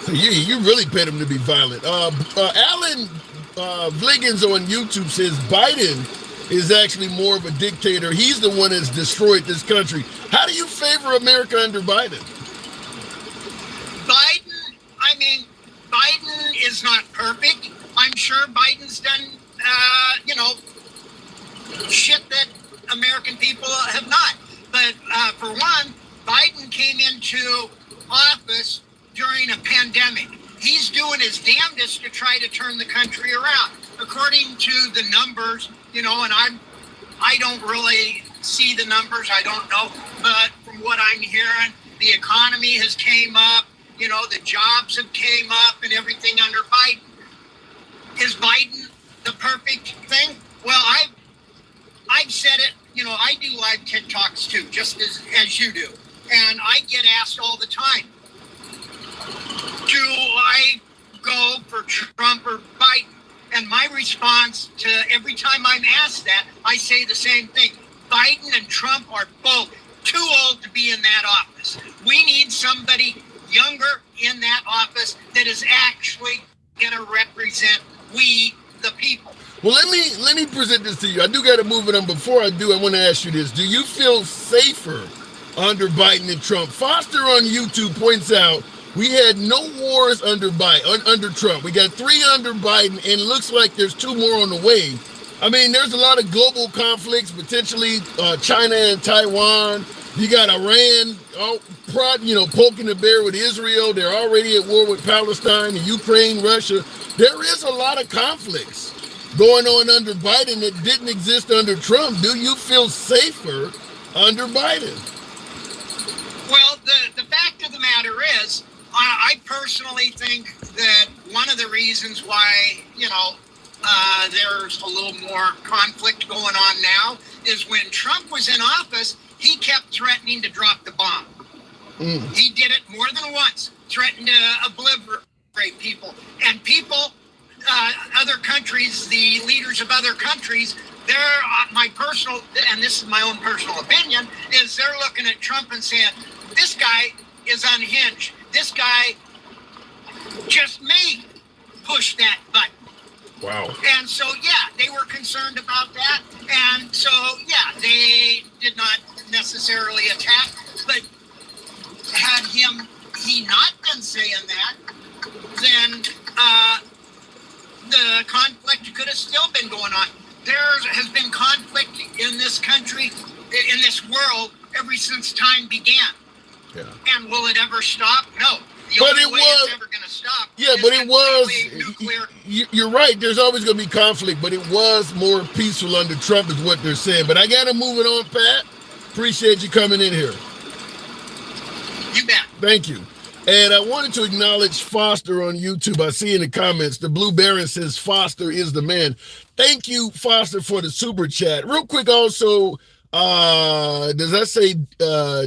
So you really paid him to be violent. Alan Vliggins on YouTube says Biden is actually more of a dictator. He's the one that's destroyed this country. How do you favor America under Biden? Biden is not perfect. I'm sure Biden's done, shit that American people have not. But for one, Biden came into office during a pandemic. He's doing his damnedest to try to turn the country around. According to the numbers, and I don't really see the numbers, I don't know, but from what I'm hearing, the economy has came up, the jobs have came up and everything under Biden. Is Biden the perfect thing? Well, I've said it, I do live TikToks too, just as you do. And I get asked all the time, do I go for Trump or Biden? And my response to every time I'm asked that, I say the same thing. Biden and Trump are both too old to be in that office. We need somebody younger in that office that is actually going to represent we, the people. Well, let me present this to you. I do got to move it on. Before I do, I want to ask you this. Do you feel safer under Biden and Trump? Foster on YouTube points out we had no wars under Trump. We got 3 under Biden, and it looks like there's 2 more on the way. I mean, there's a lot of global conflicts, potentially China and Taiwan. You got Iran, poking the bear with Israel. They're already at war with Palestine and Ukraine, Russia. There is a lot of conflicts going on under Biden that didn't exist under Trump. Do you feel safer under Biden? Well, the fact of the matter is, I personally think that one of the reasons why, there's a little more conflict going on now is when Trump was in office, he kept threatening to drop the bomb. He did it more than once, threatened to obliterate people. And people, other countries, the leaders of other countries, my personal, and this is my own personal opinion, is they're looking at Trump and saying, this guy is unhinged. This guy just may push that button. Wow. And so, they were concerned about that. And so, they did not necessarily attack. But had he not been saying that, then the conflict could have still been going on. There has been conflict in this country, in this world, ever since time began. Yeah. And will it ever stop? No. But it was it's ever going to stop. Yeah, but it was. You're right. There's always going to be conflict, but it was more peaceful under Trump, is what they're saying. But I got to move it on, Pat. Appreciate you coming in here. You bet. Thank you. And I wanted to acknowledge Foster on YouTube. I see in the comments, the Blue Baron says Foster is the man. Thank you, Foster, for the super chat. Real quick, also, does that say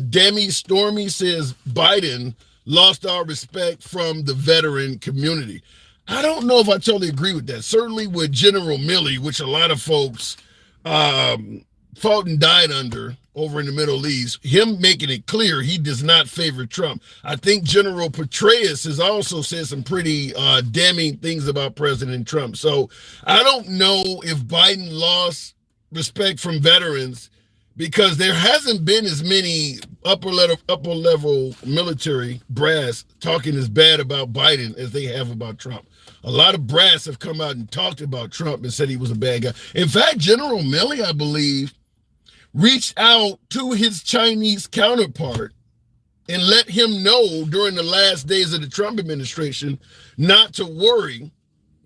Demi Stormy says Biden lost our respect from the veteran community? I don't know if I totally agree with that. Certainly with General Milley, which a lot of folks fought and died under over in the Middle East, him making it clear he does not favor Trump. I think General Petraeus has also said some pretty damning things about President Trump. So I don't know if Biden lost respect from veterans, because there hasn't been as many upper level military brass talking as bad about Biden as they have about Trump. A lot of brass have come out and talked about Trump and said he was a bad guy. In fact, General Milley, I believe, reached out to his Chinese counterpart and let him know during the last days of the Trump administration not to worry,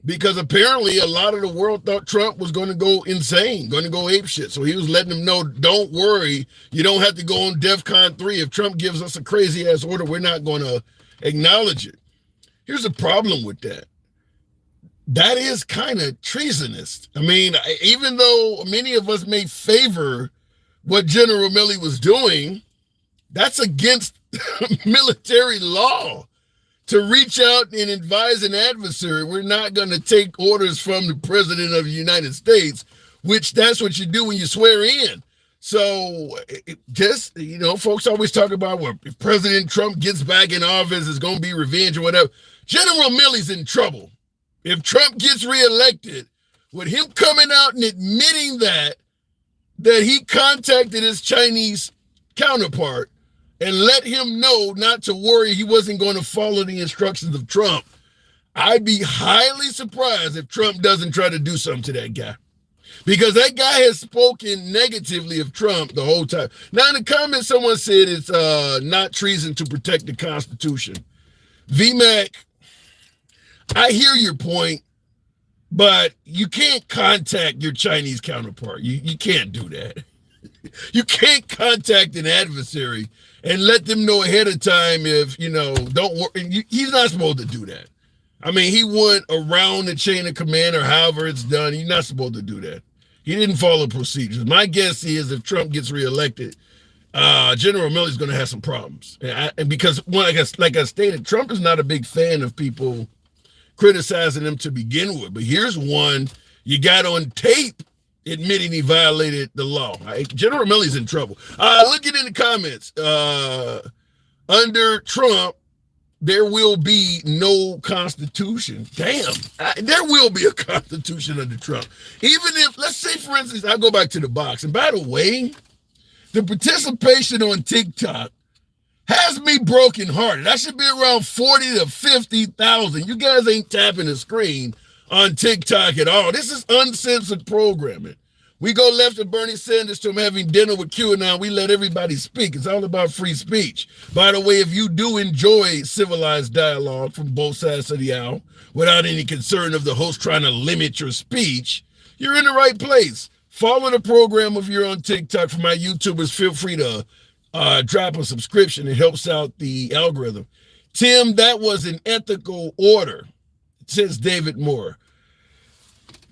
because apparently a lot of the world thought Trump was going to go insane, going to go apeshit. So he was letting them know, don't worry, you don't have to go on DEFCON 3. If Trump gives us a crazy ass order, we're not going to acknowledge it. Here's a problem with that. That is kind of treasonous. I mean, even though many of us may favor what General Milley was doing, that's against military law. To reach out and advise an adversary, we're not going to take orders from the President of the United States, which that's what you do when you swear in. So just, folks always talk about, well, if President Trump gets back in office, it's going to be revenge or whatever. General Milley's in trouble. If Trump gets reelected, with him coming out and admitting that he contacted his Chinese counterpart and let him know not to worry, he wasn't going to follow the instructions of Trump, I'd be highly surprised if Trump doesn't try to do something to that guy. Because that guy has spoken negatively of Trump the whole time. Now, in the comments, someone said it's not treason to protect the Constitution. VMAC, I hear your point, but you can't contact your Chinese counterpart. You can't do that. You can't contact an adversary and let them know ahead of time if, don't worry. He's not supposed to do that. I mean, he went around the chain of command or however it's done. He's not supposed to do that. He didn't follow procedures. My guess is if Trump gets reelected, General Milley's going to have some problems. And because, like I stated, Trump is not a big fan of people criticizing him to begin with. But here's one you got on tape admitting he violated the law. General Milley's in trouble. Looking in the comments, under Trump, there will be no constitution. Damn, there will be a constitution under Trump. Even if, let's say, for instance, I go back to the box. And by the way, the participation on TikTok has me brokenhearted. I should be around 40 to 50,000. You guys ain't tapping the screen on TikTok at all. This is uncensored programming. We go left of Bernie Sanders to him having dinner with QAnon. We let everybody speak. It's all about free speech. By the way, if you do enjoy civilized dialogue from both sides of the aisle without any concern of the host trying to limit your speech, you're in the right place. Follow the program if you're on TikTok. For my YouTubers, feel free to drop a subscription. It helps out the algorithm. Tim, that was an ethical order, says David Moore.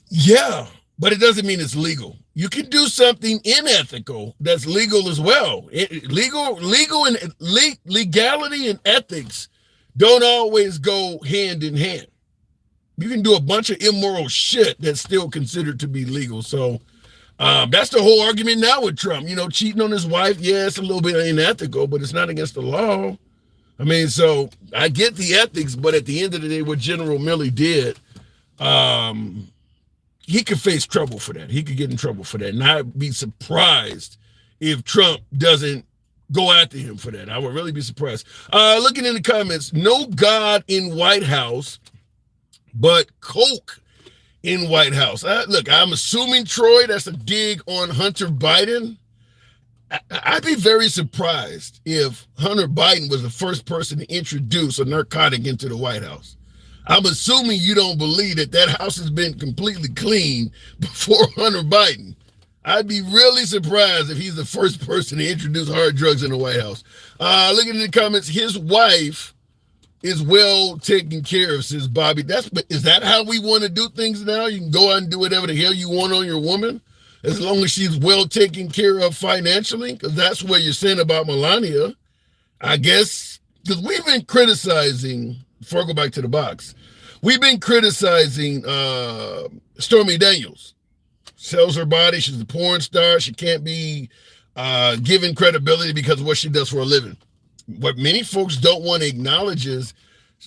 Yeah, but it doesn't mean it's legal. You can do something unethical that's legal as well. Legality and ethics don't always go hand in hand. You can do a bunch of immoral shit that's still considered to be legal. So that's the whole argument now with Trump. Cheating on his wife, yeah, it's a little bit unethical, but it's not against the law. I mean, so I get the ethics, but at the end of the day, what General Milley did, he could face trouble for that. He could get in trouble for that. And I'd be surprised if Trump doesn't go after him for that. I would really be surprised. Looking in the comments, no God in White House, but Coke in White House. Look, I'm assuming, Troy, that's a dig on Hunter Biden. I'd be very surprised if Hunter Biden was the first person to introduce a narcotic into the White House. I'm assuming you don't believe that house has been completely clean before Hunter Biden. I'd be really surprised if he's the first person to introduce hard drugs in the White House. Looking in the comments, his wife is well taken care of, says Bobby. Is that how we want to do things now? You can go out and do whatever the hell you want on your woman, as long as she's well taken care of financially, because that's what you're saying about Melania. I guess, because we've been criticizing, before I go back to the box, we've been criticizing Stormy Daniels. Sells her body. She's a porn star. She can't be given credibility because of what she does for a living. What many folks don't want to acknowledge is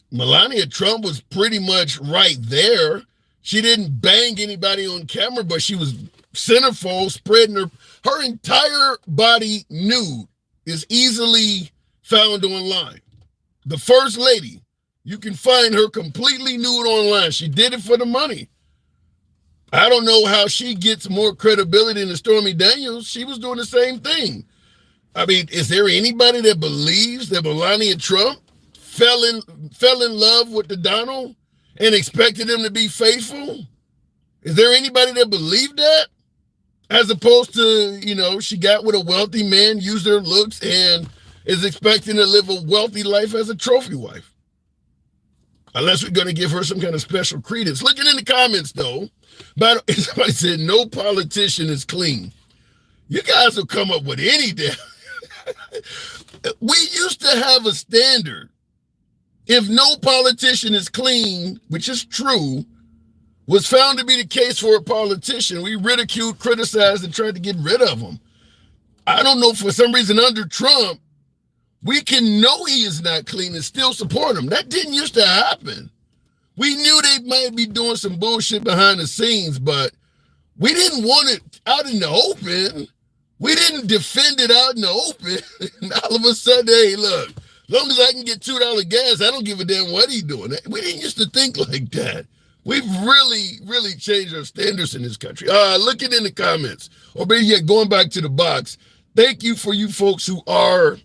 Melania Trump was pretty much right there. She didn't bang anybody on camera, but she was centerfold, spreading her entire body nude is easily found online. The first lady, you can find her completely nude online. She did it for the money. I don't know how she gets more credibility than Stormy Daniels. She was doing the same thing. I mean, is there anybody that believes that Melania Trump fell in love with the Donald and expected him to be faithful? Is there anybody that believed that? As opposed to, she got with a wealthy man, used her looks, and is expecting to live a wealthy life as a trophy wife. Unless we're going to give her some kind of special credence. Looking in the comments, though, somebody said no politician is clean. You guys will come up with any damn. We used to have a standard. If no politician is clean, which is true, was found to be the case for a politician, we ridiculed, criticized, and tried to get rid of him. I don't know, for some reason under Trump, we can know he is not clean and still support him. That didn't used to happen. We knew they might be doing some bullshit behind the scenes, but we didn't want it out in the open. We didn't defend it out in the open. And all of a sudden, hey, look, as long as I can get $2 gas, I don't give a damn what he's doing. We didn't used to think like that. We've really, really changed our standards in this country. Looking in the comments, or maybe yeah, going back to the box, thank you for you folks who are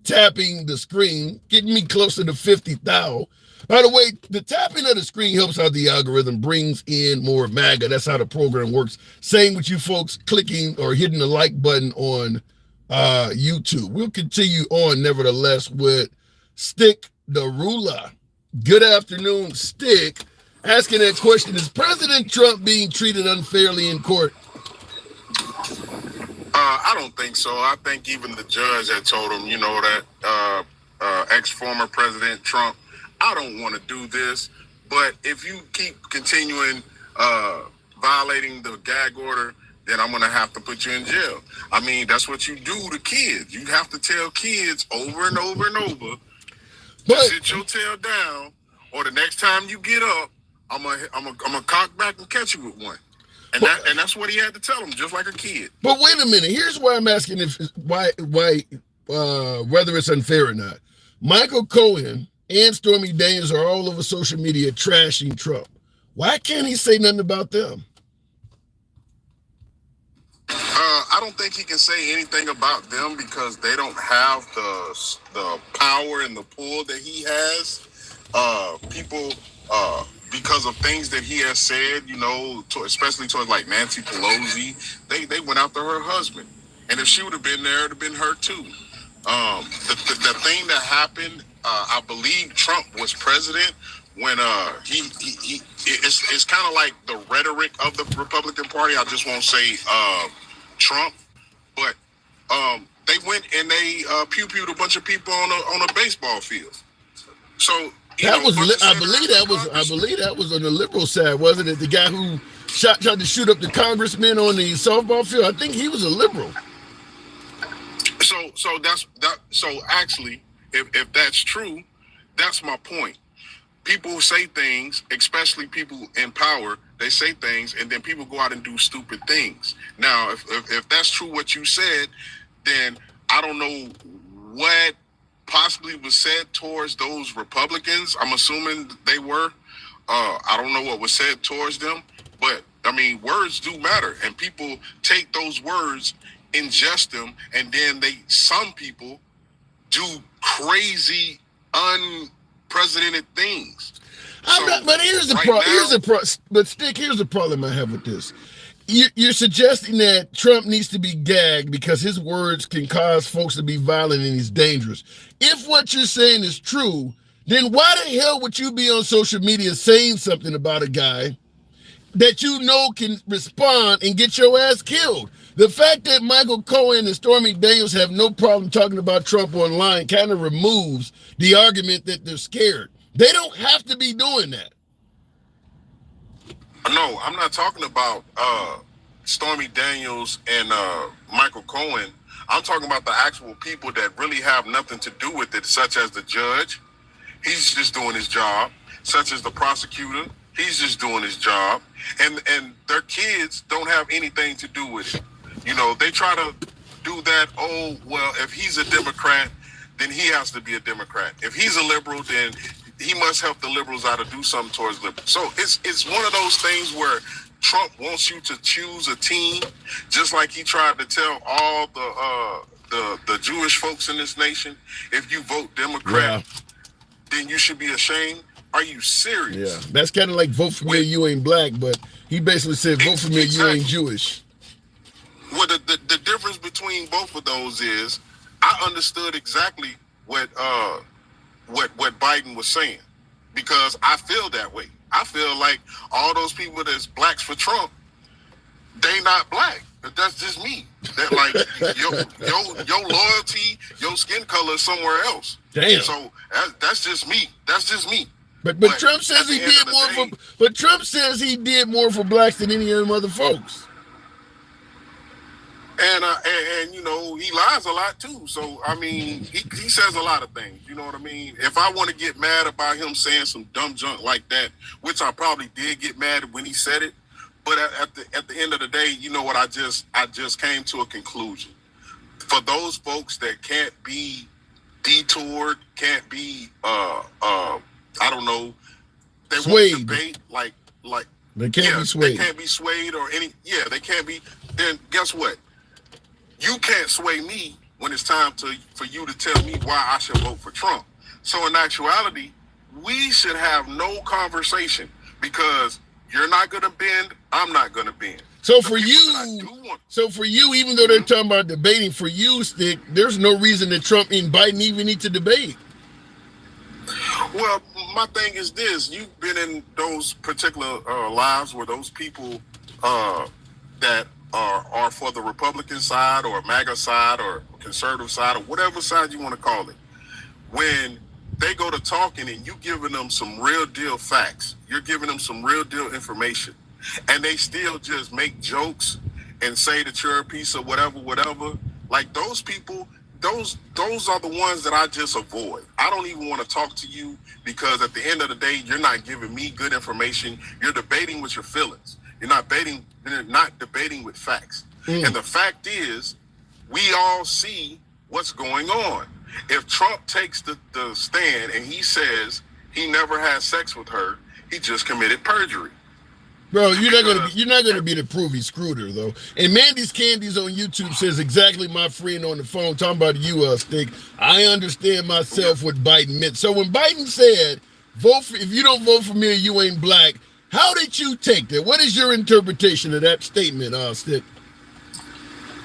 tapping the screen, getting me closer to 50,000. By the way, the tapping of the screen helps out the algorithm, brings in more MAGA. That's how the program works. Same with you folks clicking or hitting the like button on YouTube. We'll continue on, nevertheless, with Stick the Ruler. Good afternoon, Stick. Asking that question, is President Trump being treated unfairly in court? I don't think so. I think even the judge had told him, you know, that ex-former President Trump, I don't want to do this, but if you keep continuing violating the gag order, then I'm going to have to put you in jail. I mean, that's what you do to kids. You have to tell kids over and over and over, to sit your tail down, or the next time you get up, I'm gonna cock back and catch you with one. And that's what he had to tell him, just like a kid. But wait a minute. Here's why I'm asking why whether it's unfair or not. Michael Cohen and Stormy Daniels are all over social media trashing Trump. Why can't he say nothing about them? I don't think he can say anything about them because they don't have the power and the pull that he has. People, because of things that he has said, you know, especially towards like Nancy Pelosi, they went after her husband. And if she would have been there, it would have been her too. The thing that happened, I believe Trump was president when it's kind of like the rhetoric of the Republican Party. I just won't say Trump, but they went and they pew-pewed a bunch of people on a baseball field. So I believe that was on the liberal side, wasn't it? The guy who tried to shoot up the congressman on the softball field. I think he was a liberal. So that's that. So actually, if that's true, that's my point. People say things, especially people in power. They say things, and then people go out and do stupid things. Now, if that's true what you said, then I don't know what possibly was said towards those Republicans. I'm assuming they were. I don't know what was said towards them, but I mean, words do matter, and people take those words, ingest them, and then some people do crazy, unprecedented things. But here's the problem I have with this. You're suggesting that Trump needs to be gagged because his words can cause folks to be violent and he's dangerous. If what you're saying is true, then why the hell would you be on social media saying something about a guy that you know can respond and get your ass killed? The fact that Michael Cohen and Stormy Daniels have no problem talking about Trump online kind of removes the argument that they're scared. They don't have to be doing that. No, I'm not talking about Stormy Daniels and Michael Cohen. I'm talking about the actual people that really have nothing to do with it, such as the judge. He's just doing his job. Such as the prosecutor. He's just doing his job. And their kids don't have anything to do with it. You know, they try to do that, oh, well, if he's a Democrat, then he has to be a Democrat. If he's a liberal, then he must help the liberals out to do something towards liberals. So it's one of those things where Trump wants you to choose a team, just like he tried to tell all the Jewish folks in this nation, if you vote Democrat, then you should be ashamed. Are you serious? Yeah, that's kind of like vote for me or you ain't black, but he basically said vote for me or you ain't Jewish. Well, the difference between both of those is, I understood exactly what Biden was saying, because I feel that way. I feel like all those people that's blacks for Trump, they not black. But that's just me. That like your loyalty, your skin color is somewhere else. Damn. So that's just me. That's just me. But Trump says he did more for. But Trump says he did more for blacks than any of them other folks. And you know, he lies a lot too. So I mean, he says a lot of things. You know what I mean? If I want to get mad about him saying some dumb junk like that, which I probably did get mad when he said it, but at the end of the day, you know what? I just came to a conclusion. For those folks that can't be detoured, can't be I don't know, they swayed. won't debate like They can't be swayed. They can't be swayed or any. Yeah, they can't be. Then guess what? You can't sway me when it's time for you to tell me why I should vote for Trump. So in actuality, we should have no conversation, because you're not going to bend, I'm not going to bend. So for you, even though they're talking about debating, for you, Stick, there's no reason that Trump and Biden even need to debate. Well, my thing is this: you've been in those particular lives where those people that are for the Republican side or MAGA side or conservative side or whatever side you want to call it, when they go to talking and you giving them some real deal facts, you're giving them some real deal information, and they still just make jokes and say that you're a piece of whatever, like those people, those are the ones that I just avoid. I don't even want to talk to you, because at the end of the day, you're not giving me good information. You're debating with your feelings. You're not debating with facts. And the fact is, we all see what's going on. If Trump takes the stand and he says he never had sex with her, he just committed perjury. Bro, you're not gonna be the proof he screwed her though. And Mandy's Candies on YouTube says exactly my friend on the phone talking about you, Stick. I understand myself what Biden meant. So when Biden said, if you don't vote for me, you ain't black. How did you take that? What is your interpretation of that statement, Stick?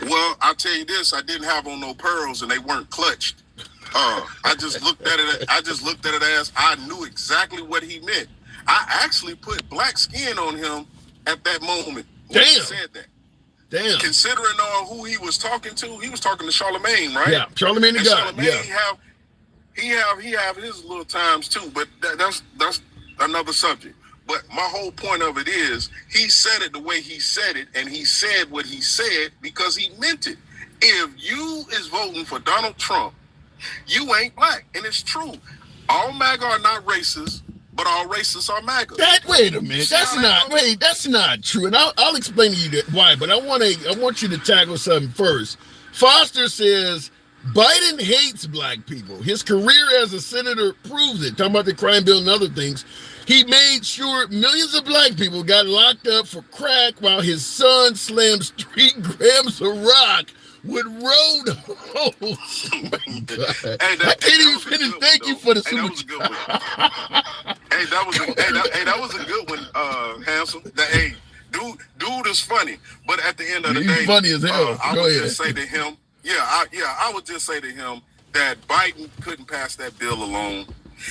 Well, I'll tell you this: I didn't have on no pearls, and they weren't clutched. I just looked at it as I knew exactly what he meant. I actually put black skin on him at that moment when he said that. Damn. Considering who he was talking to, he was talking to Charlemagne, right? Yeah, Charlemagne the God. Charlemagne, he have his little times too, but that's another subject. But my whole point of it is, he said it the way he said it, and he said what he said because he meant it. If you is voting for Donald Trump, you ain't black, and it's true. All MAGA are not racist, but all racists are MAGA. Wait a minute, that's not true, and I'll explain to you why. But I want you to tackle something first. Foster says Biden hates black people. His career as a senator proves it. Talking about the crime bill and other things. He made sure millions of black people got locked up for crack while his son slams 3 grams of rock with road holes. Oh my God. I can't even finish. Thank you for the super. That was a good one. That was a good one, Handsome. Dude is funny, but at the end of the day, funny as hell. I would just say to him, I would just say to him that Biden couldn't pass that bill alone.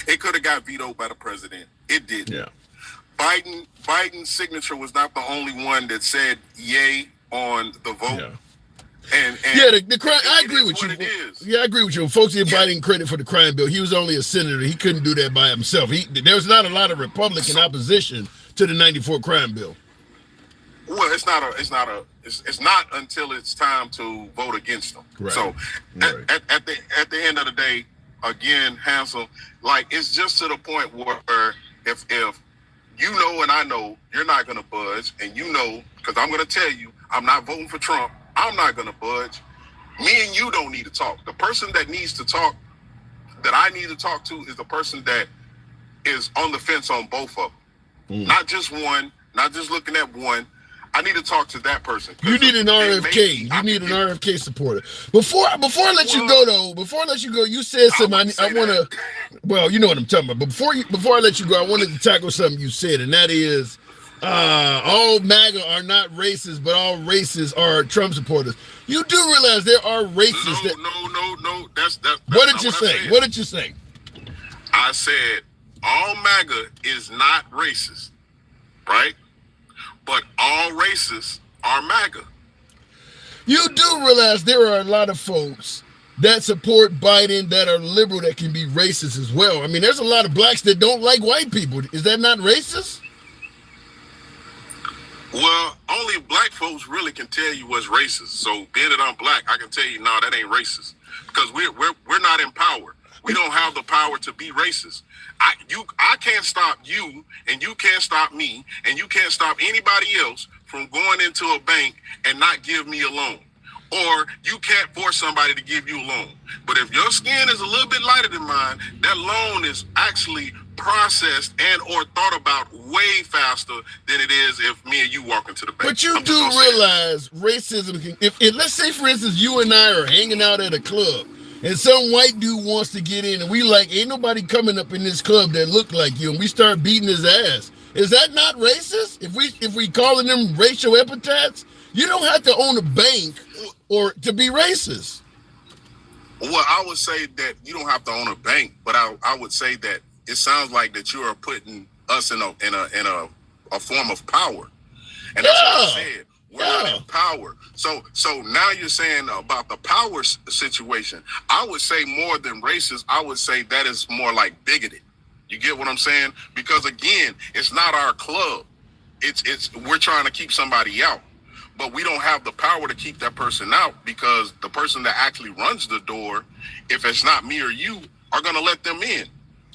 It could have got vetoed by the president. It didn't. Yeah. Biden's signature was not the only one that said yay on the vote. Yeah. And the crime. I agree with you. Yeah, I agree with you. Folks give Biden credit for the crime bill. He was only a senator. He couldn't do that by himself. There's not a lot of Republican opposition to the '94 crime bill. Well, it's not until it's time to vote against them. Right. So at the end of the day, again, Hansel, like, it's just to the point where if you know and I know you're not going to budge, and you know, because I'm going to tell you, I'm not voting for Trump. I'm not going to budge. Me and you don't need to talk. The person that needs to talk, that I need to talk to, is the person that is on the fence on both of them. Not just one, not just looking at one. I need to talk to that person. You need an RFK. You need an RFK supporter. Before I let you go, you said something. I want to. Well, you know what I'm talking about. But before I let you go, I wanted to tackle something you said, and that is, all MAGA are not racist, but all races are Trump supporters. You do realize there are racists. No. That's what did you say? What did you say? I said all MAGA is not racist, right? But all racists are MAGA. You do realize there are a lot of folks that support Biden that are liberal that can be racist as well. I mean, there's a lot of blacks that don't like white people. Is that not racist? Well, only black folks really can tell you what's racist. So being that I'm black, I can tell you, no, that ain't racist because we're not in power. We don't have the power to be racist. I can't stop you, and you can't stop me, and you can't stop anybody else from going into a bank and not give me a loan. Or you can't force somebody to give you a loan. But if your skin is a little bit lighter than mine, that loan is actually processed and or thought about way faster than it is if me and you walk into the bank. But you do realize racism can, if let's say for instance you and I are hanging out at a club and some white dude wants to get in and we like, ain't nobody coming up in this club that look like you, and we start beating his ass. Is that not racist? If we calling them racial epithets? You don't have to own a bank or to be racist. Well, I would say that you don't have to own a bank, but I would say that it sounds like that you are putting us in a form of power, and that's what I said. We're not in power. So now you're saying about the power situation. I would say more than racist. I would say that is more like bigoted. You get what I'm saying? Because again, it's not our club. It's we're trying to keep somebody out. But we don't have the power to keep that person out because the person that actually runs the door, if it's not me or you, are going to let them in.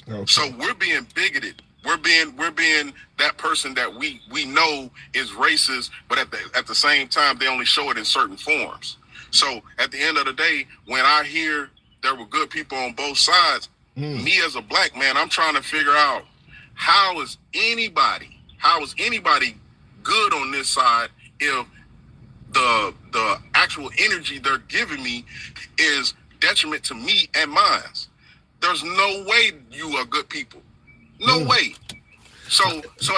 Okay. So we're being bigoted. We're being that person that we know is racist, but at the same time, they only show it in certain forms. So at the end of the day, when I hear there were good people on both sides, me as a black man, I'm trying to figure out how is anybody good on this side if the actual energy they're giving me is detriment to me and mine. There's no way you are good people. No way. So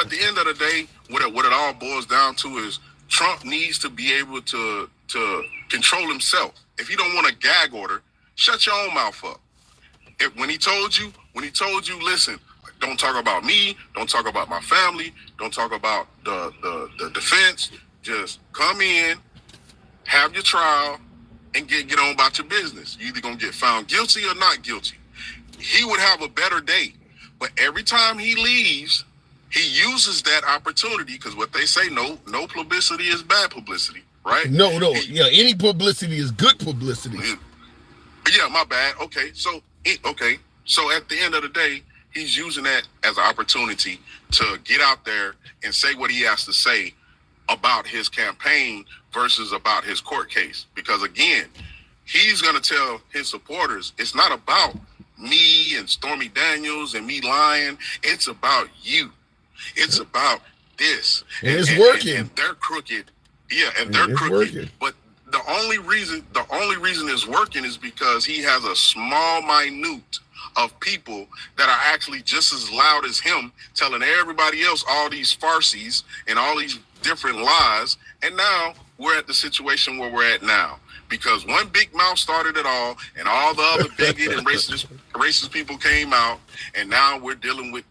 at the end of the day, what it all boils down to is Trump needs to be able to control himself. If you don't want a gag order, shut your own mouth up. When he told you, listen, don't talk about me, don't talk about my family, don't talk about the defense. Just come in, have your trial, and get on about your business. You're either going to get found guilty or not guilty. He would have a better day. But every time he leaves, he uses that opportunity because what they say, no publicity is bad publicity, right? No. Any publicity is good publicity. Yeah, my bad. Okay. So at the end of the day, he's using that as an opportunity to get out there and say what he has to say about his campaign versus about his court case. Because again, he's going to tell his supporters, it's not about me and Stormy Daniels and me lying. It's about you. It's about this. And it's working. And they're crooked. Yeah, and they're crooked. Working. But the only reason it's working is because he has a small minute of people that are actually just as loud as him, telling everybody else all these farces and all these different lies. And now we're at the situation where we're at now because one big mouth started it all, and all the other bigot and racist people came out, and now we're dealing with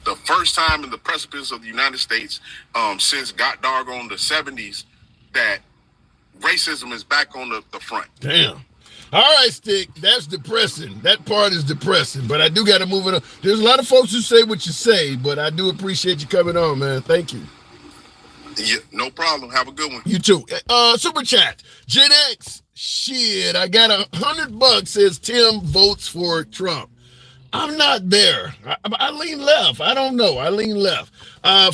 the first time in the precipice of the United States since got doggone the 70s that racism is back on the front. Damn. All right, Stick, that's depressing. That part is depressing, but I do got to move it on. There's a lot of folks who say what you say, but I do appreciate you coming on, man. Thank you. Yeah, no problem. Have a good one. You too. Super chat. Gen X. Shit, I got $100. Says Tim votes for Trump. I'm not there. I lean left. I don't know. I lean left.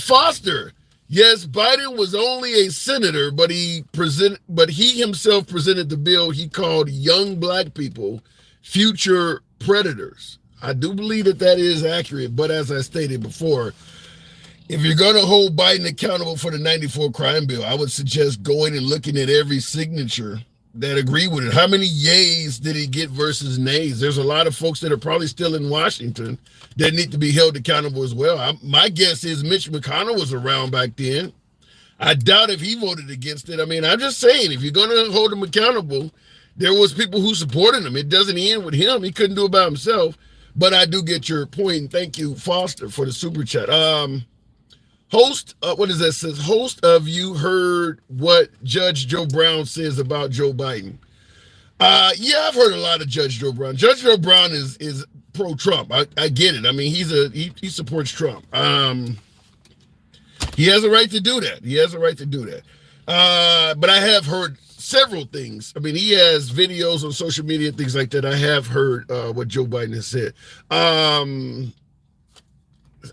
Foster. Yes, Biden was only a senator, but he himself presented the bill he called young black people future predators. I do believe that is accurate, but as I stated before, if you're going to hold Biden accountable for the 94 crime bill, I would suggest going and looking at every signature that agree with it. How many yays did he get versus nays? There's a lot of folks that are probably still in Washington that need to be held accountable as well. My guess is Mitch McConnell was around back then. I doubt if he voted against it. I mean, I'm just saying, if you're going to hold him accountable, there was people who supported him. It doesn't end with him. He couldn't do it by himself. But I do get your point. And thank you, Foster, for the super chat. Host, what is that? Says, host of You Heard What Judge Joe Brown Says About Joe Biden. Yeah, I've heard a lot of Judge Joe Brown. Judge Joe Brown is pro-Trump. I get it. I mean, he supports Trump. He has a right to do that. He has a right to do that. But I have heard several things. I mean, he has videos on social media and things like that. I have heard what Joe Biden has said.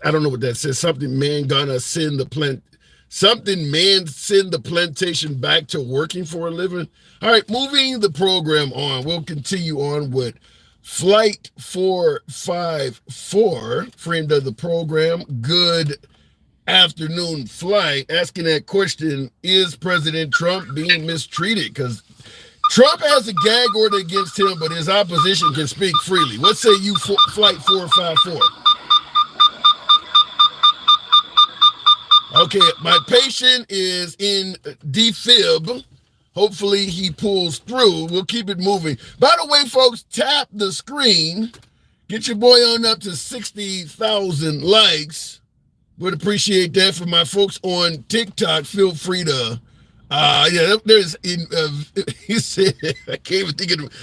I don't know what that says. Something man send the plantation back to working for a living. All right, moving the program on. We'll continue on with Flight 454, friend of the program. Good afternoon, Flight. Asking that question, is President Trump being mistreated? Because Trump has a gag order against him, but his opposition can speak freely. What say you, Flight 454? Okay, my patient is in defib. Hopefully he pulls through. We'll keep it moving. By the way, folks, tap the screen. Get your boy on up to 60,000 likes. Would appreciate that. For my folks on TikTok, feel free to, he said, I can't even think of it.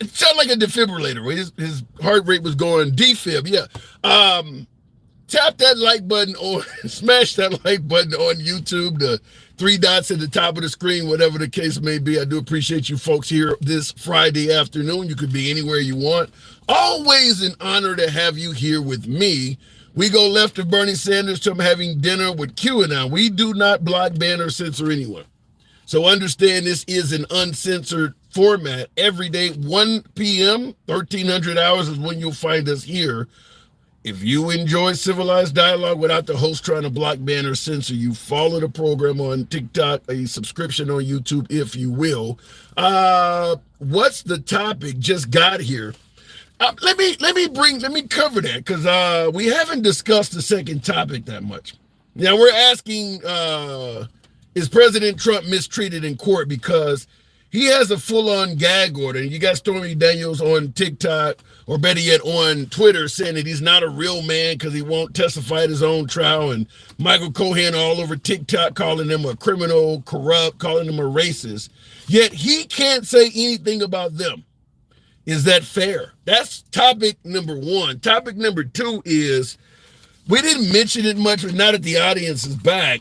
It sounded like a defibrillator. His heart rate was going defib, yeah. Tap that like button or smash that like button on YouTube, the 3 dots at the top of the screen, whatever the case may be. I do appreciate you folks here this Friday afternoon. You could be anywhere you want. Always an honor to have you here with me. We go left of Bernie Sanders to having dinner with QAnon. We do not block, ban, or censor anyone. So understand this is an uncensored format. Every day, 1 p.m., 1300 hours is when you'll find us here. If you enjoy civilized dialogue without the host trying to block, ban, or censor you, follow the program on TikTok, a subscription on YouTube, if you will. What's the topic? Just got here. Let me cover that, because we haven't discussed the second topic that much. Now we're asking, is President Trump mistreated in court? Because he has a full-on gag order. You got Stormy Daniels on TikTok, or better yet on Twitter, saying that he's not a real man because he won't testify at his own trial, and Michael Cohen all over TikTok calling him a criminal, corrupt, calling him a racist. Yet he can't say anything about them. Is that fair? That's topic number one. Topic number two is, we didn't mention it much, but now that the audience is back,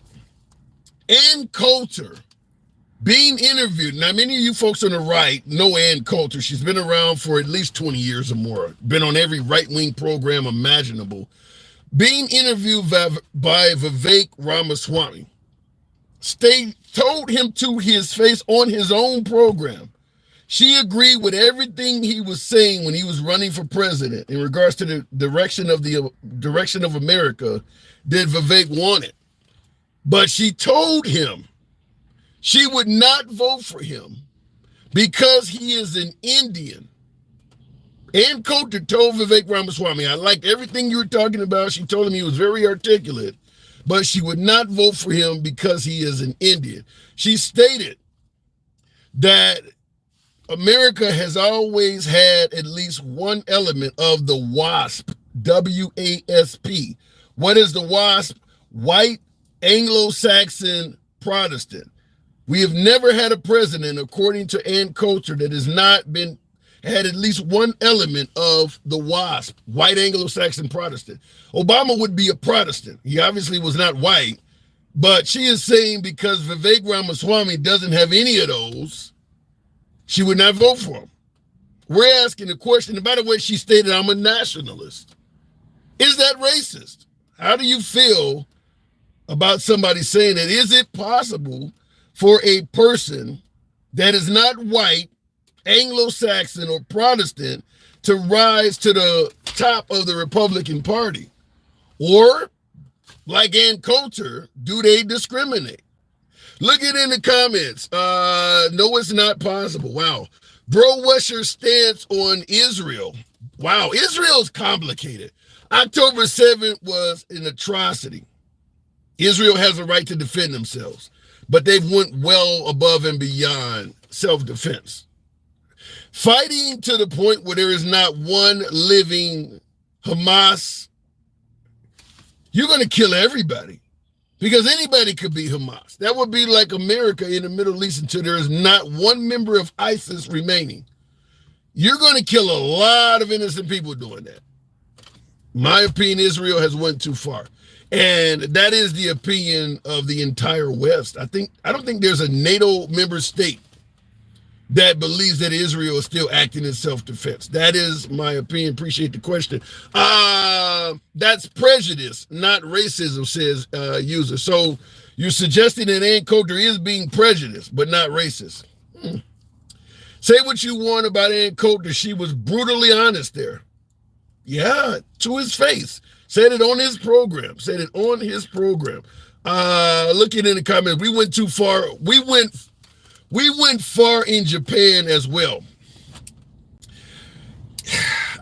Ann Coulter being interviewed. Now, many of you folks on the right know Ann Coulter. She's been around for at least 20 years or more. Been on every right-wing program imaginable. Being interviewed by Vivek Ramaswamy. Told him to his face on his own program. She agreed with everything he was saying when he was running for president in regards to the direction of America that Vivek wanted. But she told him she would not vote for him because he is an Indian. Ann Coulter told Vivek Ramaswamy, I liked everything you were talking about. She told him he was very articulate, but she would not vote for him because he is an Indian. She stated that America has always had at least one element of the WASP, W-A-S-P. What is the WASP? White, Anglo-Saxon, Protestant. We have never had a president, according to Ann Coulter, that has not had at least one element of the WASP, white Anglo-Saxon Protestant. Obama would be a Protestant. He obviously was not white, but she is saying because Vivek Ramaswamy doesn't have any of those, she would not vote for him. We're asking the question, and by the way, she stated, I'm a nationalist. Is that racist? How do you feel about somebody saying that? Is it possible for a person that is not white, Anglo-Saxon, or Protestant to rise to the top of the Republican Party? Or, like Ann Coulter, do they discriminate? Look it in the comments. No, it's not possible. Wow. Bro, what's your stance on Israel? Wow, Israel's complicated. October 7th was an atrocity. Israel has a right to defend themselves, but they've went well above and beyond self-defense. Fighting to the point where there is not one living Hamas, you're going to kill everybody. Because anybody could be Hamas. That would be like America in the Middle East until there is not one member of ISIS remaining. You're going to kill a lot of innocent people doing that. My opinion, Israel has went too far. And that is the opinion of the entire West. I don't think there's a NATO member state that believes that Israel is still acting in self-defense. That is my opinion. Appreciate the question. That's prejudice, not racism, says user. So you're suggesting that Ann Coulter is being prejudiced, but not racist. Say what you want about Ann Coulter. She was brutally honest there. Yeah, to his face. Said it on his program. Looking in the comments, we went too far. We went far in Japan as well.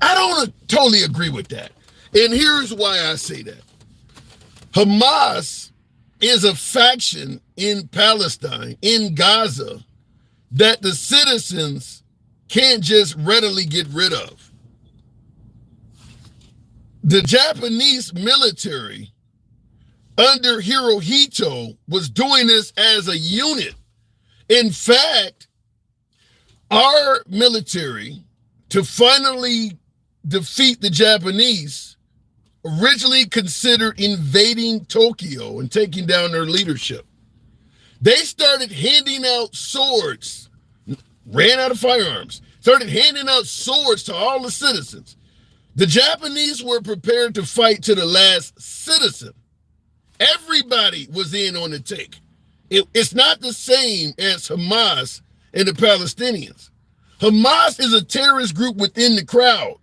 I don't totally agree with that. And here's why I say that. Hamas is a faction in Palestine, in Gaza, that the citizens can't just readily get rid of. The Japanese military under Hirohito was doing this as a unit. In fact, our military, to finally defeat the Japanese, originally considered invading Tokyo and taking down their leadership. They started handing out swords, ran out of firearms, started handing out swords to all the citizens. The Japanese were prepared to fight to the last citizen. Everybody was in on the take. It's not the same as Hamas and the Palestinians. Hamas is a terrorist group within the crowd.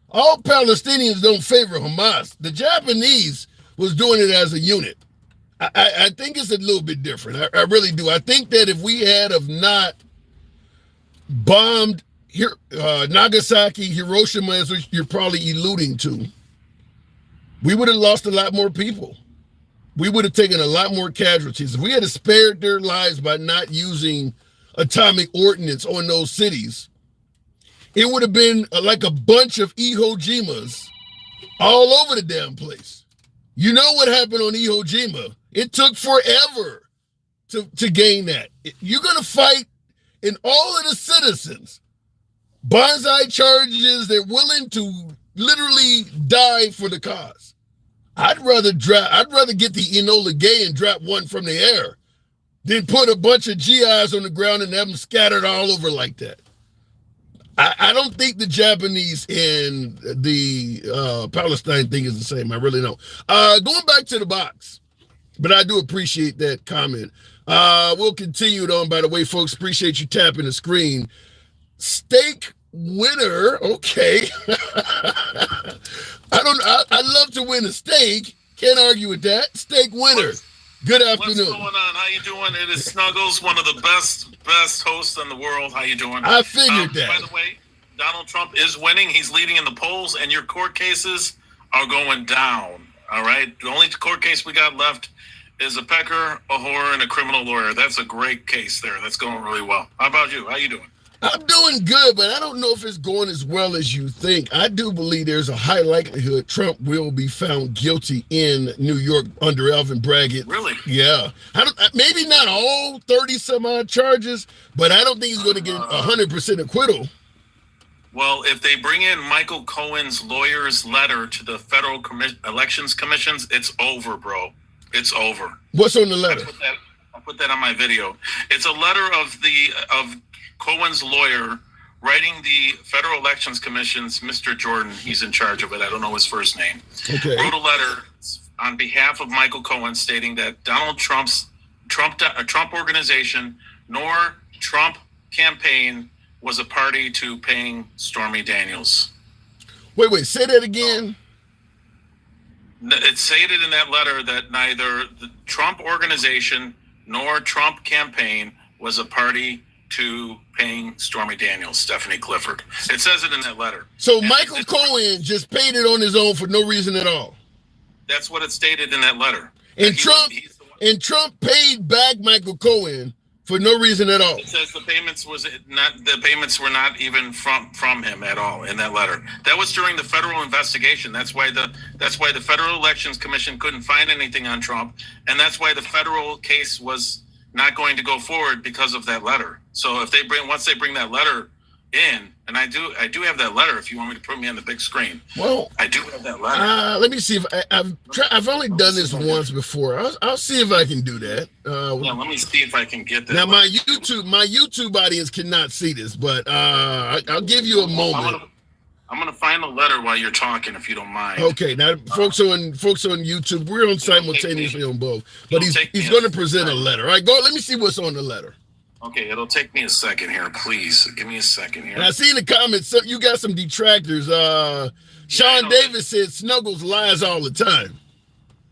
All Palestinians don't favor Hamas. The Japanese was doing it as a unit. I think it's a little bit different. I really do. I think that if we had have not bombed Nagasaki, Hiroshima, as you're probably alluding to, we would have lost a lot more people. We would have taken a lot more casualties. If we had spared their lives by not using atomic ordnance on those cities, it would have been like a bunch of Iwo Jimas all over the damn place. You know what happened on Iwo Jima? It took forever to gain that. You're going to fight in all of the citizens. Banzai charges, they're willing to literally die for the cause. I'd rather get the Enola Gay and drop one from the air than put a bunch of GIs on the ground and have them scattered all over like that. I don't think the Japanese and the Palestine thing is the same. I really don't. Going back to the box, but I do appreciate that comment. We'll continue it on. By the way, folks, appreciate you tapping the screen. Steak winner, okay. I love to win a steak. Can't argue with that. Steak winner. Good afternoon. What's going on? How you doing? It is Snuggles, one of the best hosts in the world. How you doing? I figured that. By the way, Donald Trump is winning. He's leading in the polls, and your court cases are going down. All right? The only court case we got left is a pecker, a whore, and a criminal lawyer. That's a great case there. That's going really well. How about you? How you doing? I'm doing good, but I don't know if it's going as well as you think. I do believe there's a high likelihood Trump will be found guilty in New York under Alvin Bragg. Really? Yeah. Maybe not all 30-some-odd charges, but I don't think he's going to get 100% acquittal. Well, if they bring in Michael Cohen's lawyer's letter to the Federal Elections Commissions, it's over, bro. It's over. What's on the letter? I put that on my video. It's a letter of Cohen's lawyer writing the Federal Elections Commission's Mr. Jordan. He's in charge of it. I don't know his first name. Okay. Wrote a letter on behalf of Michael Cohen stating that Donald Trump's Trump organization nor Trump campaign was a party to paying Stormy Daniels. Wait, say that again. It stated in that letter that neither the Trump organization nor Trump campaign was a party to paying Stormy Daniels, Stephanie Clifford. It says it in that letter. So Michael Cohen just paid it on his own for no reason at all. That's what it stated in that letter. And Trump paid back Michael Cohen for no reason at all. It says the payments were not even from him at all in that letter. That was during the federal investigation. That's why the Federal Elections Commission couldn't find anything on Trump, and that's why the federal case was not going to go forward because of that letter. So if once they bring that letter in, and I do have that letter. If you want me to put me on the big screen, well, I do have that letter. Let me see if I've only done this once before. I'll see if I can do that. Let me see if I can get that. Now my YouTube audience cannot see this, but I'll give you a moment. I'm gonna find the letter while you're talking, if you don't mind. Okay, now folks on YouTube, we're on simultaneously on both, but he's going to present a letter. All right, go. Let me see what's on the letter. Okay, it'll take me a second here, please. Give me a second here. And I see in the comments, so you got some detractors. Sean Davis said Snuggles lies all the time.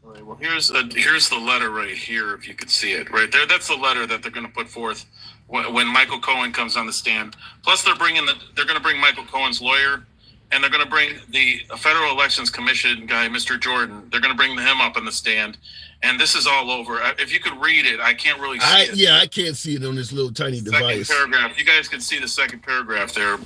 All right, well, here's the letter right here, if you could see it right there. That's the letter that they're going to put forth when Michael Cohen comes on the stand. Plus, they're going to bring Michael Cohen's lawyer, and they're going to bring the Federal Elections Commission guy, Mr. Jordan. They're going to bring him up on the stand. And this is all over. If you could read it, I can't really see it. Yeah, I can't see it on this little tiny device. Second paragraph. You guys can see the second paragraph there.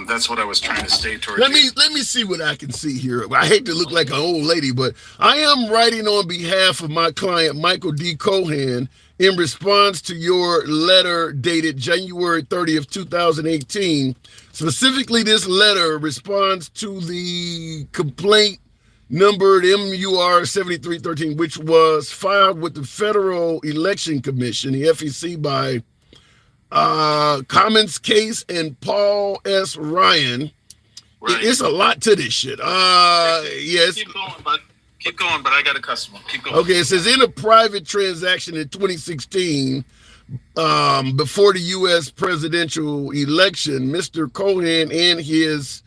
That's what I was trying to state towards Let me see what I can see here. I hate to look like an old lady, but I am writing on behalf of my client, Michael D. Cohen, in response to your letter dated January 30th, 2018. Specifically, this letter responds to the complaint numbered MUR 7313, which was filed with the Federal Election Commission, the FEC, by Commons Case and Paul S. Ryan. Right. It's a lot to this shit. Yes. Keep going, but I got a customer. Keep going. Okay, it says in a private transaction in 2016, before the U.S. presidential election, Mr. Cohen and his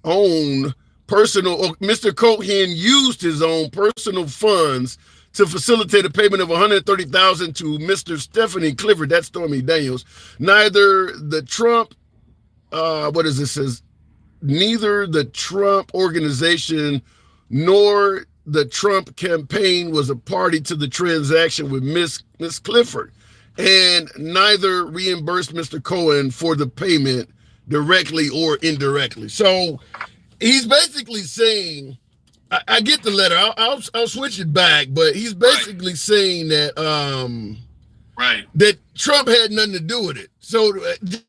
own Mr. Cohen used his own personal funds to facilitate a payment of $130,000 to Mr. Stephanie Clifford, that's Stormy Daniels. Neither the Trump, neither the Trump organization nor the Trump campaign was a party to the transaction with Miss Clifford, and neither reimbursed Mr. Cohen for the payment directly or indirectly. So he's basically saying, I get the letter. I'll switch it back, but he's basically saying that that Trump had nothing to do with it. So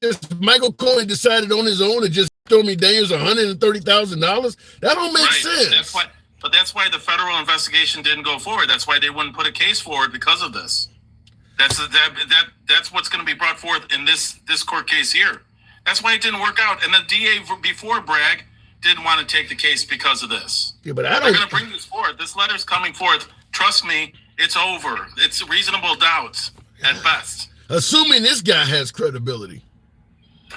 just Michael Cohen decided on his own to just Stormy Daniels $130,000. That don't make sense. That's why the federal investigation didn't go forward. That's why they wouldn't put a case forward because of this. That's what's going to be brought forth in this court case here. That's why it didn't work out. And the DA before Bragg didn't want to take the case because of this. Yeah, but they're going to bring this forward. This letter's coming forth. Trust me, it's over. It's reasonable doubt at best. Assuming this guy has credibility.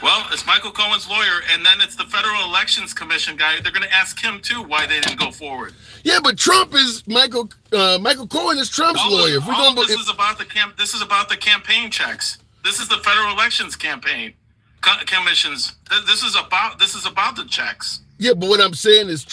Well, it's Michael Cohen's lawyer, and then it's the Federal Elections Commission guy. They're going to ask him too why they didn't go forward. Yeah, but Trump is Michael Cohen is Trump's lawyer. This is about the campaign checks. This is the Federal Elections Campaign Commissions. This is about the checks. Yeah, but what I'm saying is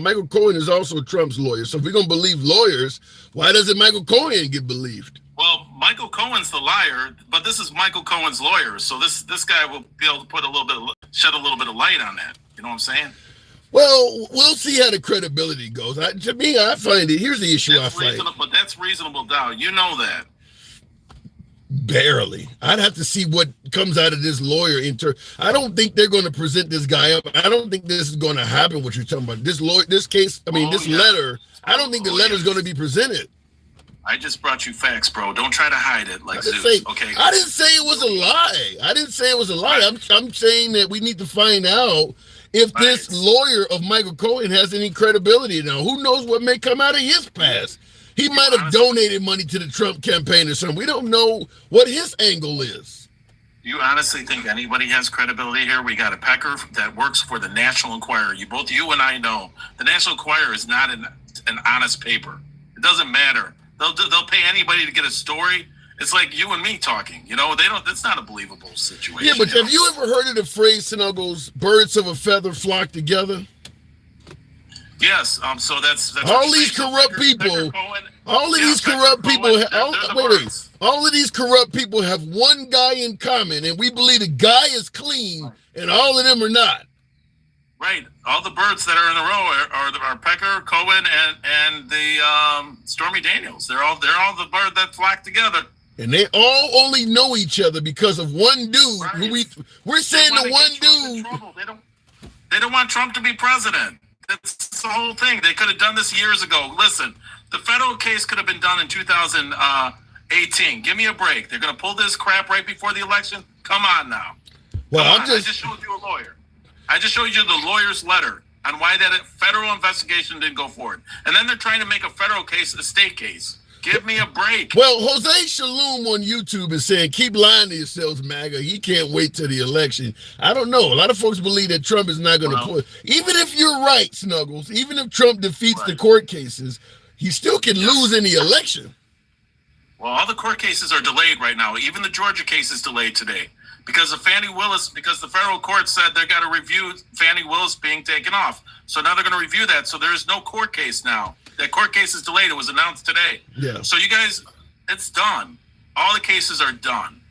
Michael Cohen is also Trump's lawyer. So if we're gonna believe lawyers, why doesn't Michael Cohen get believed? Well, Michael Cohen's the liar, but this is Michael Cohen's lawyer. So this guy will be able to shed a little bit of light on that. You know what I'm saying? Well, we'll see how the credibility goes. To me, I find it. Here's the issue I find. But that's reasonable doubt. You know that. Barely. I'd have to see what comes out of this lawyer. I don't think they're going to present this guy up. I don't think this is going to happen. What you're talking about, this letter. I don't think the letter is going to be presented. I just brought you facts, bro. Don't try to hide it like Zeus. Okay. I didn't say it was a lie. I'm saying that we need to find out if this lawyer of Michael Cohen has any credibility now. Who knows what may come out of his past? He might have donated money to the Trump campaign or something. We don't know what his angle is. Do you honestly think anybody has credibility here? We got a pecker that works for the National Enquirer. You and I know the National Enquirer is not an honest paper. It doesn't matter. They'll pay anybody to get a story. It's like you and me talking. They don't. That's not a believable situation. Yeah, but have you ever heard of the phrase, Snuggles? Birds of a feather flock together. Yes. So that's all these corrupt people. All of these corrupt people. All of these corrupt people have one guy in common, and we believe the guy is clean, and all of them are not. Right. All the birds that are in the row are Pecker, Cohen, and the Stormy Daniels. They're all the bird that flock together. And they all only know each other because of one dude. Right. Who we're saying the one dude. They don't want Trump to be president. That's the whole thing. They could have done this years ago. Listen, the federal case could have been done in 2018. Give me a break. They're going to pull this crap right before the election. Come on now. Well, I just showed you a lawyer. I just showed you the lawyer's letter on why that federal investigation didn't go forward. And then they're trying to make a federal case a state case. Give me a break. Well, Jose Shalom on YouTube is saying, keep lying to yourselves, MAGA. He can't wait till the election. I don't know. A lot of folks believe that Trump is not going to put. Even if you're right, Snuggles, even if Trump defeats the court cases, he still can lose in the election. Well, all the court cases are delayed right now. Even the Georgia case is delayed today because of Fannie Willis, because the federal court said they've got to review Fannie Willis being taken off. So now they're going to review that. So there is no court case now. That court case is delayed. It was announced today. Yeah. So you guys, it's done. All the cases are done,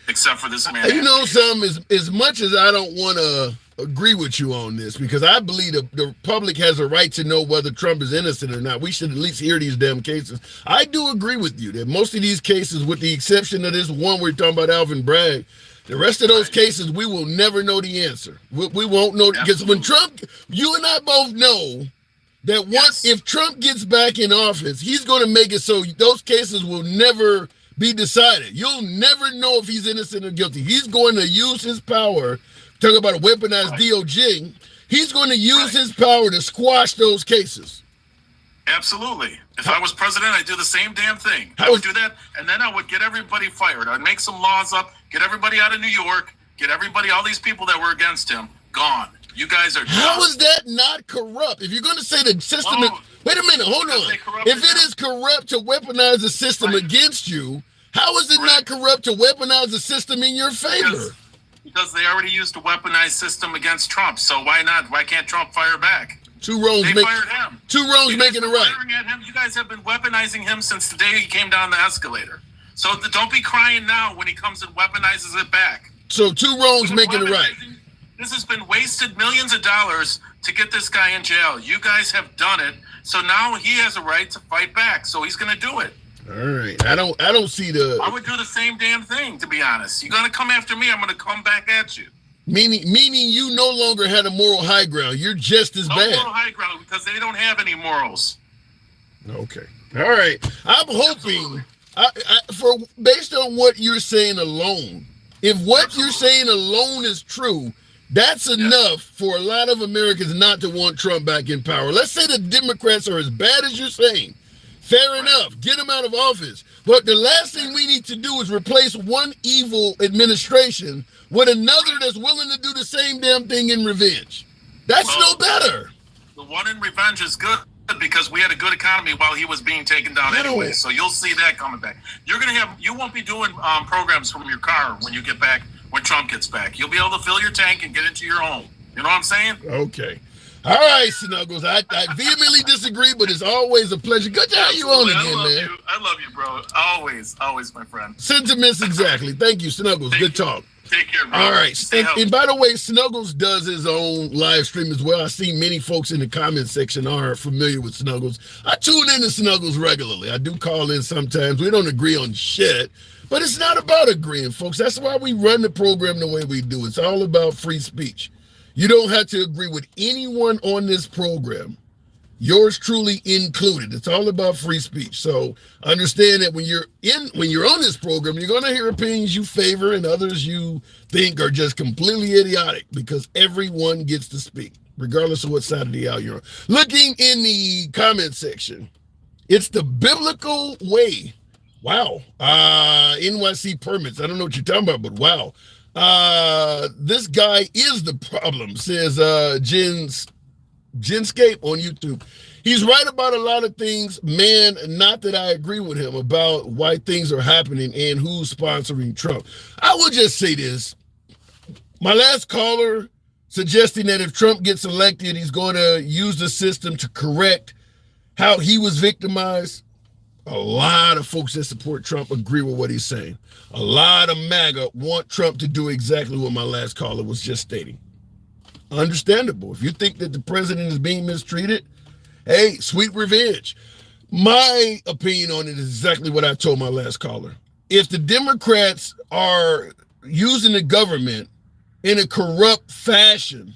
except for this man. You know something? As much as I don't want to agree with you on this, because I believe the public has a right to know whether Trump is innocent or not. We should at least hear these damn cases. I do agree with you that most of these cases, with the exception of this one we're talking about, Alvin Bragg, the rest of those cases, we will never know the answer. We won't know, because when Trump, you and I both know that if Trump gets back in office, he's going to make it so those cases will never be decided. You'll never know if he's innocent or guilty. He's going to use his power, talk about a weaponized DOJ, he's going to use his power to squash those cases. Absolutely. If I was president, I'd do the same damn thing. I would do that, and then I would get everybody fired. I'd make some laws up, get everybody out of New York, get everybody, all these people that were against him, gone. You guys are done. How is that not corrupt? If you're going to say the system is, wait a minute, hold on. If it is corrupt to weaponize the system against you, how is it not corrupt to weaponize the system in your favor? Because they already used a weaponized system against Trump. So why not? Why can't Trump fire back? Two wrongs making it right. You guys have been weaponizing him since the day he came down the escalator. So don't be crying now when he comes and weaponizes it back. So two wrongs making it right. This has been wasted millions of dollars to get this guy in jail. You guys have done it. So now he has a right to fight back. So he's going to do it. All right. I don't see the. I would do the same damn thing, to be honest. You're going to come after me, I'm going to come back at you. Meaning you no longer had a moral high ground. You're just as bad. No moral high ground because they don't have any morals. Okay. All right. I'm hoping, based on what you're saying alone, if what you're saying alone is true, that's enough for a lot of Americans not to want Trump back in power. Let's say the Democrats are as bad as you're saying. Fair enough. Get him out of office. But the last thing we need to do is replace one evil administration with another that's willing to do the same damn thing in revenge. That's no better. The one in revenge is good because we had a good economy while he was being taken down anyway. So you'll see that coming back. You won't be doing programs from your car when you get back. When Trump gets back, you'll be able to fill your tank and get into your home. You know what I'm saying? Okay. All right, Snuggles. I vehemently disagree, but it's always a pleasure. Good to have you on again, man. I love you, bro. Always, my friend. Sentiments, exactly. Thank you, Snuggles. Good talk. Take care, bro. All right. And by the way, Snuggles does his own live stream as well. I see many folks in the comment section are familiar with Snuggles. I tune into Snuggles regularly. I do call in sometimes. We don't agree on shit. But it's not about agreeing, folks. That's why we run the program the way we do. It's all about free speech. You don't have to agree with anyone on this program, yours truly included. It's all about free speech. So understand that when you're on this program, you're going to hear opinions you favor and others you think are just completely idiotic, because everyone gets to speak, regardless of what side of the aisle you're on. Looking in the comment section, it's the biblical way. Wow. NYC permits. I don't know what you're talking about, but wow. This guy is the problem, says Jen Genscape on YouTube. He's right about a lot of things, man, not that I agree with him about why things are happening and who's sponsoring Trump. I will just say this. My last caller suggesting that if Trump gets elected, he's going to use the system to correct how he was victimized. A lot of folks that support Trump agree with what he's saying. A lot of MAGA want Trump to do exactly what my last caller was just stating. Understandable. If you think that the president is being mistreated, hey, sweet revenge. My opinion on it is exactly what I told my last caller. If the Democrats are using the government in a corrupt fashion,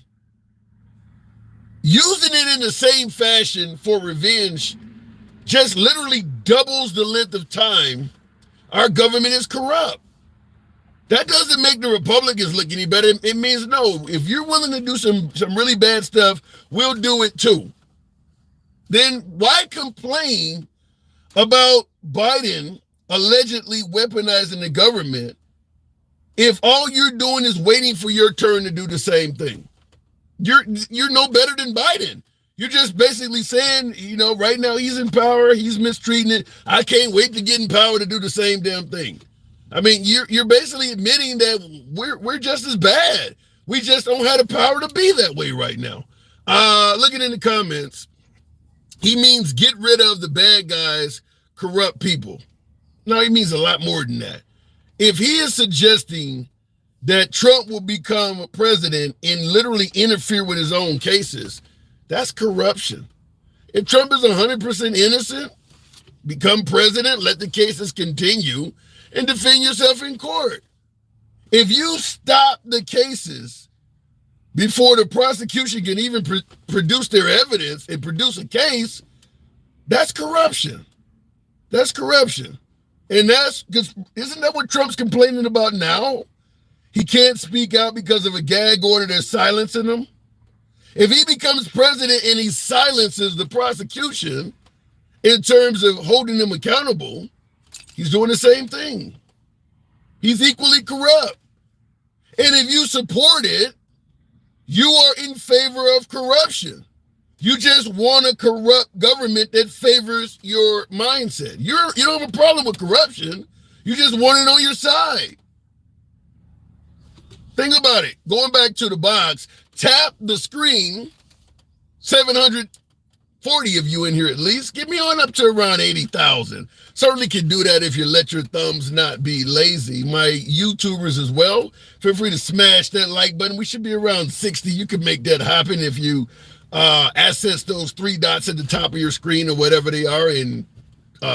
using it in the same fashion for revenge just literally doubles the length of time our government is corrupt. That doesn't make the Republicans look any better. It means, no, if you're willing to do some really bad stuff, we'll do it too. Then why complain about Biden allegedly weaponizing the government if all you're doing is waiting for your turn to do the same thing? You're no better than Biden. You're just basically saying, right now he's in power, he's mistreating it. I can't wait to get in power to do the same damn thing. I mean, you're basically admitting that we're just as bad. We just don't have the power to be that way right now. Looking in the comments, he means get rid of the bad guys, corrupt people. No, he means a lot more than that. If he is suggesting that Trump will become president and literally interfere with his own cases, that's corruption. If Trump is 100% innocent, become president, let the cases continue, and defend yourself in court. If you stop the cases before the prosecution can even produce their evidence and produce a case, that's corruption. That's corruption. And isn't that what Trump's complaining about now? He can't speak out because of a gag order that's silencing him. If he becomes president and he silences the prosecution in terms of holding them accountable, he's doing the same thing. He's equally corrupt. And if you support it, you are in favor of corruption. You just want a corrupt government that favors your mindset. You don't have a problem with corruption. You just want it on your side. Think about it. Going back to the box, tap the screen. 740 of you in here at least. Get me on up to around 80,000. Certainly can do that if you let your thumbs not be lazy. My YouTubers as well, feel free to smash that like button. We should be around 60. You can make that happen if you access those three dots at the top of your screen or whatever they are and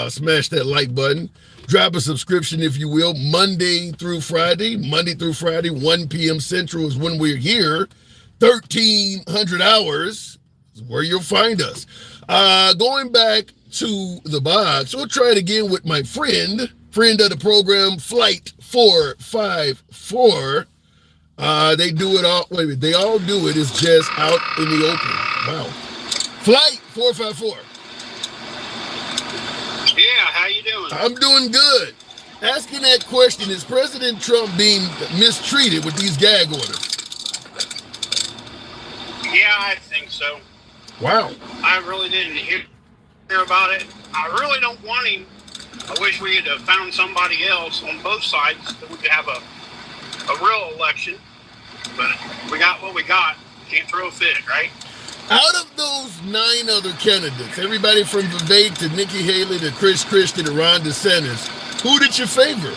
smash that like button. Drop a subscription, if you will, Monday through Friday, 1 p.m. Central is when we're here. 1,300 hours is where you'll find us. Going back to the box, we'll try it again with my friend of the program, Flight 454. They do it all. Wait a minute, they all do it. It's just out in the open. Wow. Flight 454. Yeah, how you doing? I'm doing good. Asking that question, is President Trump being mistreated with these gag orders? Yeah, I think so. Wow. I really didn't hear about it. I really don't want him. I wish we had found somebody else on both sides that we could have a real election. But we got what we got. Can't throw a fit, right? Out of those 9 other candidates, everybody from Vivek to Nikki Haley to Chris Christie to Ron DeSantis, who did you favor?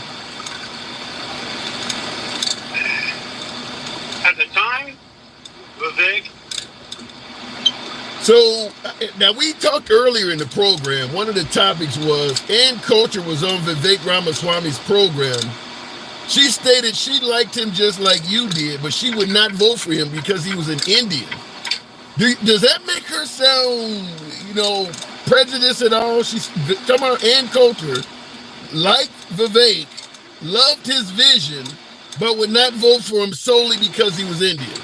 At the time, Vivek. So, now we talked earlier in the program, one of the topics was, and Coulter was on Vivek Ramaswamy's program. She stated she liked him just like you did, but she would not vote for him because he was an Indian. Does that make her sound, prejudiced at all? She's talking about Ann Coulter, liked Vivek, loved his vision, but would not vote for him solely because he was Indian.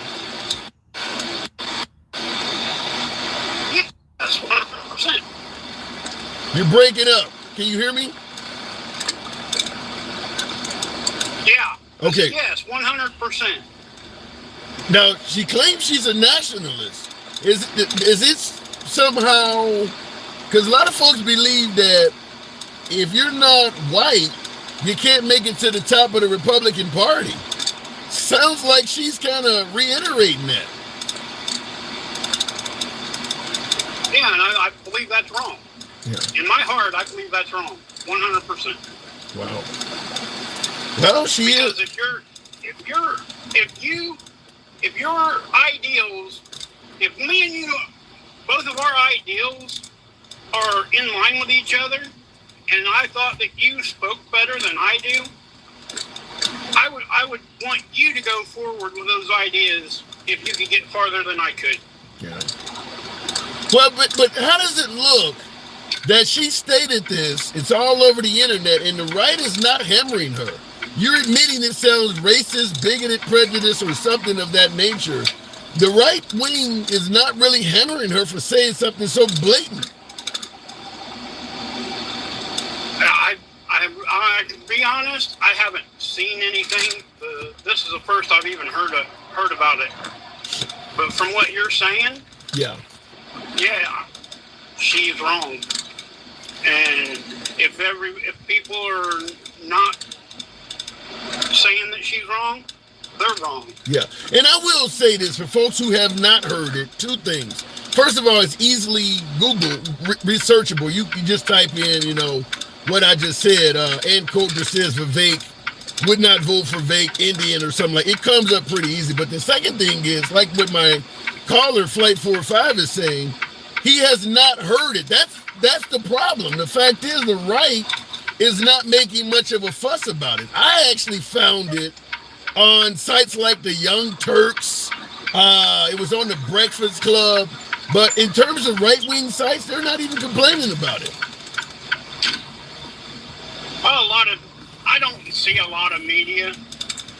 Yeah, that's 100%. You're breaking up. Can you hear me? Yeah. Okay. Yes, 100%. Now, she claims she's a nationalist. Is it somehow, because a lot of folks believe that if you're not white, you can't make it to the top of the Republican Party. Sounds like she's kind of reiterating that. Yeah, and I believe that's wrong. Yeah. In my heart, I believe that's wrong, 100%. Wow. Well, she because is. If your ideals, if me and you, both of our ideals are in line with each other, and I thought that you spoke better than I do, I would want you to go forward with those ideas if you could get farther than I could. Yeah. Well, but how does it look that she stated this? It's all over the internet, and the right is not hammering her. You're admitting it sounds racist, bigoted, prejudiced, or something of that nature. The right wing is not really hammering her for saying something so blatant. I to be honest, I haven't seen anything. This is the first I've even heard about it. But from what you're saying, yeah, she's wrong. And if people are not saying that she's wrong, they're wrong. Yeah, and I will say this for folks who have not heard it, two things. First of all, it's easily Google researchable. You just type in, what I just said, and Coulter says Vivek would not vote for Vivek Indian or something like it. Comes up pretty easy. But the second thing is, like what my caller, Flight 45, is saying, he has not heard it. That's the problem. The fact is, the right is not making much of a fuss about it. I actually found it on sites like the Young Turks. It was on the Breakfast Club. But in terms of right-wing sites, they're not even complaining about it. Well, I don't see a lot of media.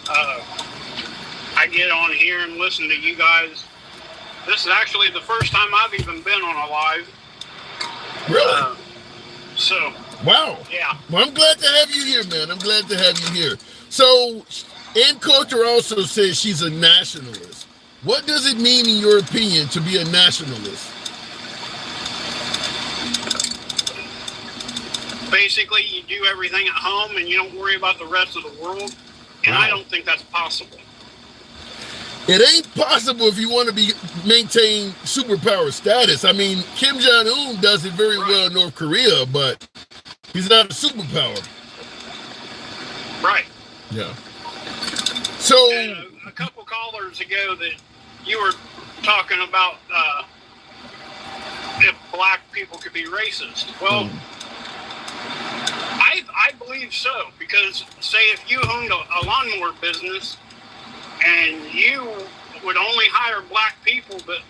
I get on here and listen to you guys. This is actually the first time I've even been on a live. Really? So. Wow. Yeah. Well, I'm glad to have you here, man. I'm glad to have you here. So, Ann Coulter also says she's a nationalist. What does it mean, in your opinion, to be a nationalist? Basically, you do everything at home and you don't worry about the rest of the world. And I don't think that's possible. It ain't possible if you want to maintain superpower status. I mean, Kim Jong-un does it very well in North Korea, but he's not a superpower. Right. Yeah. So a couple callers ago that you were talking about if black people could be racist. Well, I believe so, because say if you owned a lawnmower business and you would only hire black people, but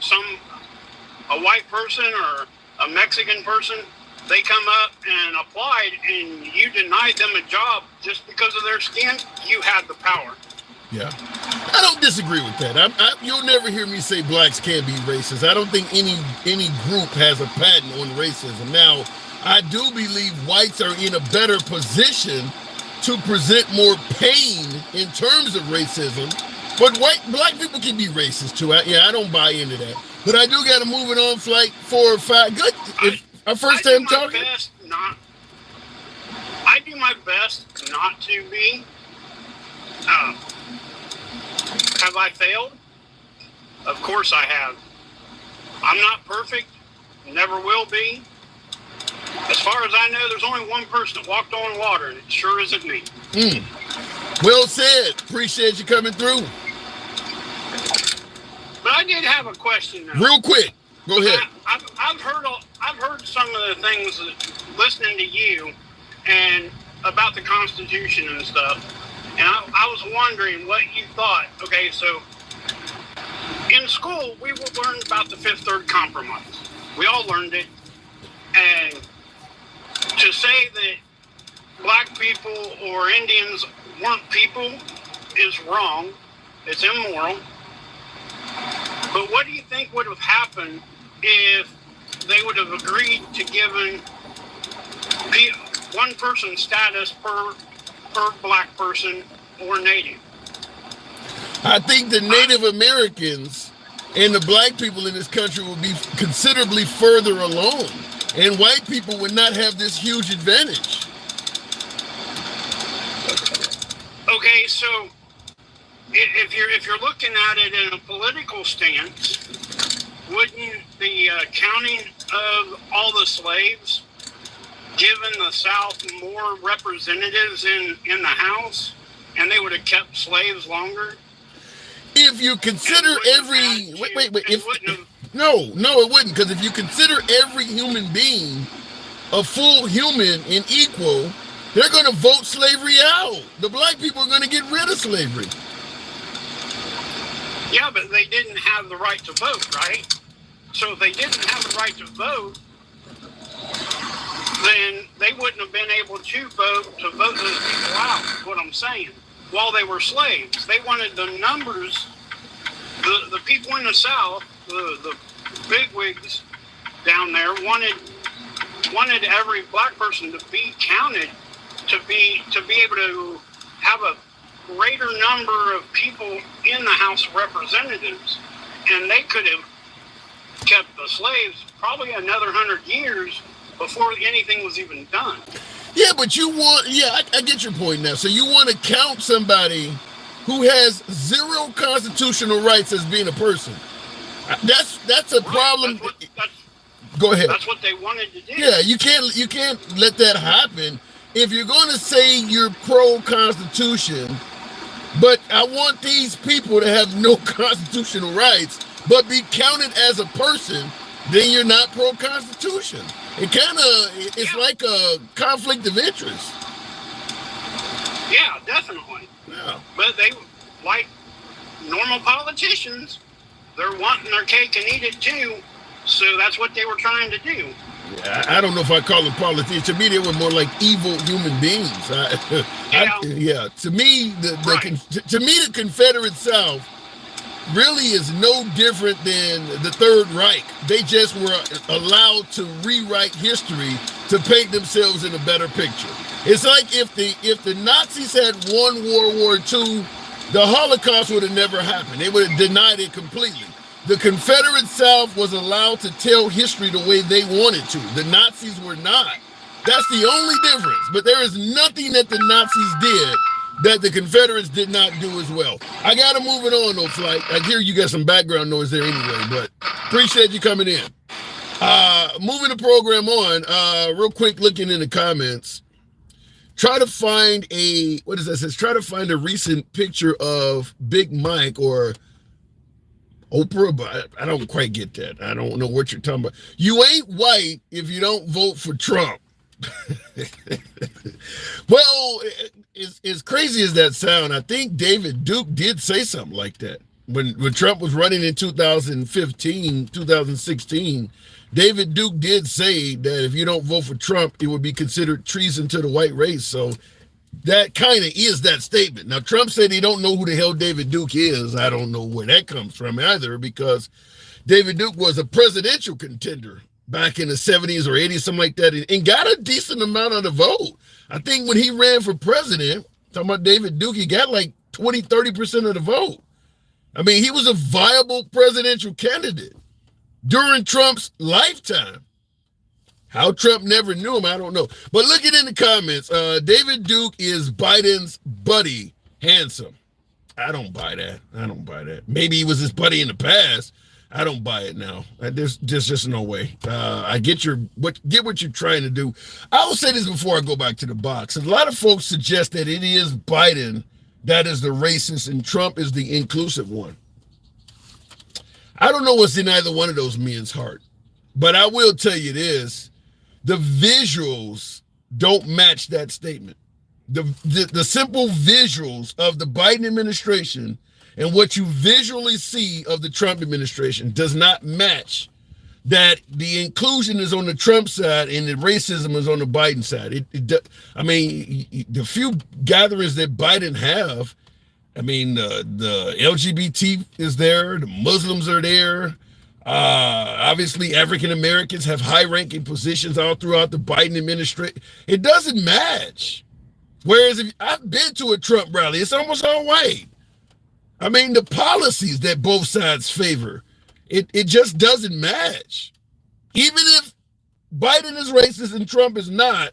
a white person or a Mexican person, they come up and applied and you denied them a job just because of their skin, you had the power. Yeah. I don't disagree with that. You'll never hear me say blacks can't be racist. I don't think any group has a patent on racism. Now, I do believe whites are in a better position to present more pain in terms of racism. But black people can be racist too. I don't buy into that. But I do got to move it on, Flight 4 or 5. Good. Our first time talking. I do my best not to be. Have I failed? Of course I have. I'm not perfect. Never will be. As far as I know, there's only one person that walked on water, and it sure isn't me. Well said. Appreciate you coming through. But I did have a question, though. Real quick. Go ahead. I've heard some of the things listening to you and about the Constitution and stuff, and I was wondering what you thought. Okay, so in school we learned about the Fifth Third Compromise. We all learned it, and to say that black people or Indians weren't people is wrong. It's immoral. But what do you think would have happened if they would have agreed to giving one person status per black person or native? I think the Native Americans and the black people in this country will be considerably further along, and white people would not have this huge advantage. Okay, so if you're looking at it in a political stance, wouldn't the counting of all the slaves given the South more representatives in the House, and they would have kept slaves longer? If you consider every no, it wouldn't, because if you consider every human being a full human and equal, they're going to vote slavery out. The black people are going to get rid of slavery. Yeah, but they didn't have the right to vote, right? So if they didn't have the right to vote, then they wouldn't have been able to vote those people out, is what I'm saying. While they were slaves, they wanted the numbers, the people in the South, the bigwigs down there wanted every black person to be counted, to be able to have a greater number of people in the House of Representatives, and they could have kept the slaves probably another 100 years before anything was even done. Yeah, but I get your point now. So you want to count somebody who has zero constitutional rights as being a person. That's a problem. Go ahead. That's what they wanted to do. Yeah, you can't let that happen. If you're going to say you're pro-Constitution, but I want these people to have no constitutional rights, but be counted as a person, then you're not pro-Constitution. It's like a conflict of interest. Yeah, definitely. Yeah. But they, like normal politicians, they're wanting their cake and eat it too. So that's what they were trying to do. Yeah, I don't know if I call them politicians. To me, they were more like evil human beings. To me, the Confederate South really is no different than the Third Reich. They just were allowed to rewrite history to paint themselves in a better picture. It's like if the Nazis had won World War II, the Holocaust would have never happened. They would have denied it completely. The Confederate South was allowed to tell history the way they wanted to. The Nazis were not. That's the only difference. But there is nothing that the Nazis did that the Confederates did not do as well. I got to move it on, though, Flight. I hear you got some background noise there anyway, but appreciate you coming in. Moving the program on, real quick, looking in the comments. Try to find try to find a recent picture of Big Mike or Oprah, but I don't quite get that. I don't know what you're talking about. You ain't white if you don't vote for Trump. Well, as crazy as that sound, I think David Duke did say something like that. When Trump was running in 2015, 2016, David Duke did say that if you don't vote for Trump, it would be considered treason to the white race. So that kind of is that statement. Now, Trump said he don't know who the hell David Duke is. I don't know where that comes from either, because David Duke was a presidential contender back in the 70s or 80s, something like that, and got a decent amount of the vote. I think when he ran for president, talking about David Duke, he got like 20-30% of the vote. I mean, he was a viable presidential candidate during Trump's lifetime. How Trump never knew him, I don't know. But look at in the comments. David Duke is Biden's buddy. Handsome. I don't buy that. Maybe he was his buddy in the past. I don't buy it now. There's just no way. I get what you're trying to do. I will say this before I go back to the box. A lot of folks suggest that it is Biden that is the racist and Trump is the inclusive one. I don't know what's in either one of those men's heart, but I will tell you this. The visuals don't match that statement. The simple visuals of the Biden administration and what you visually see of the Trump administration does not match that the inclusion is on the Trump side and the racism is on the Biden side. I mean, the few gatherings that Biden have, I mean, the LGBT is there, the Muslims are there. Obviously, African Americans have high-ranking positions all throughout the Biden administration. It doesn't match. Whereas if I've been to a Trump rally, it's almost all white. I mean, the policies that both sides favor It just doesn't match. Even if Biden is racist and Trump is not,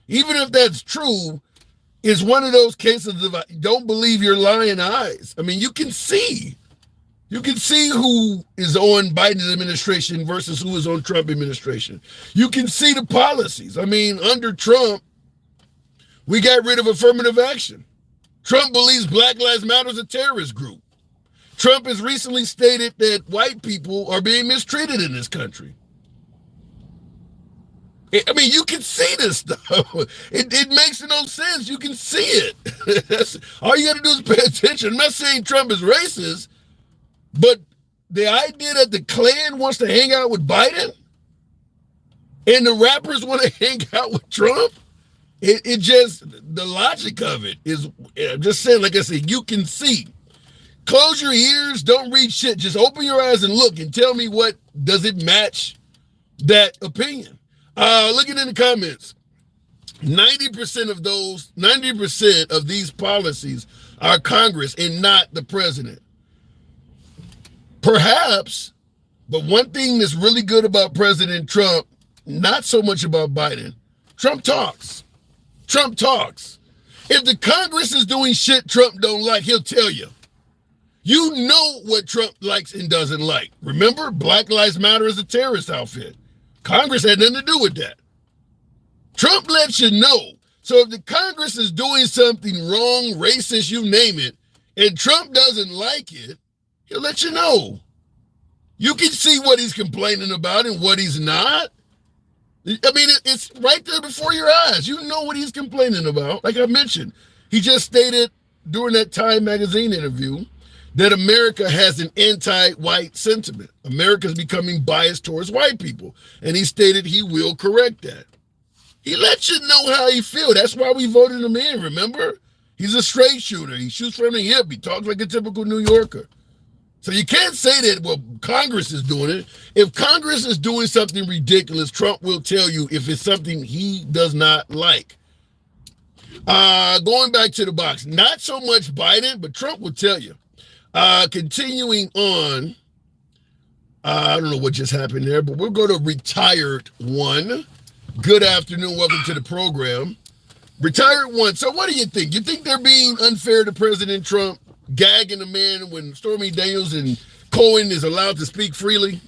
even if that's true, it's one of those cases of don't believe your lying eyes. I mean, you can see who is on Biden's administration versus who is on Trump administration. You can see the policies. I mean, under Trump, we got rid of affirmative action. Trump believes Black Lives Matter is a terrorist group. Trump has recently stated that white people are being mistreated in this country. I mean, you can see this stuff. It makes no sense. You can see it. All you got to do is pay attention. I'm not saying Trump is racist, but the idea that the Klan wants to hang out with Biden and the rappers want to hang out with Trump, it just, the logic of it is, I'm just saying, like I said, you can see. Close your ears, don't read shit. Just open your eyes and look and tell me what, does it match that opinion? Looking in the comments, 90% of these policies are Congress and not the president. Perhaps, but one thing that's really good about President Trump, not so much about Biden, Trump talks. Trump talks. If the Congress is doing shit Trump don't like, he'll tell you. You know what Trump likes and doesn't like. Remember, Black Lives Matter is a terrorist outfit. Congress had nothing to do with that. Trump lets you know. So if the Congress is doing something wrong, racist, you name it, and Trump doesn't like it, he'll let you know. You can see what he's complaining about and what he's not. I mean, it's right there before your eyes. You know what he's complaining about. Like I mentioned, he just stated during that Time magazine interview that America has an anti-white sentiment. America's becoming biased towards white people. And he stated he will correct that. He lets you know how he feels. That's why we voted him in, remember? He's a straight shooter. He shoots from the hip. He talks like a typical New Yorker. So you can't say that, well, Congress is doing it. If Congress is doing something ridiculous, Trump will tell you if it's something he does not like. Going back to the box, not so much Biden, but Trump will tell you. Continuing on, I don't know what just happened there, but we'll go to retired one. Good afternoon. Welcome to the program. Retired one. So what do you think? You think they're being unfair to President Trump, gagging the man when Stormy Daniels and Cohen is allowed to speak freely?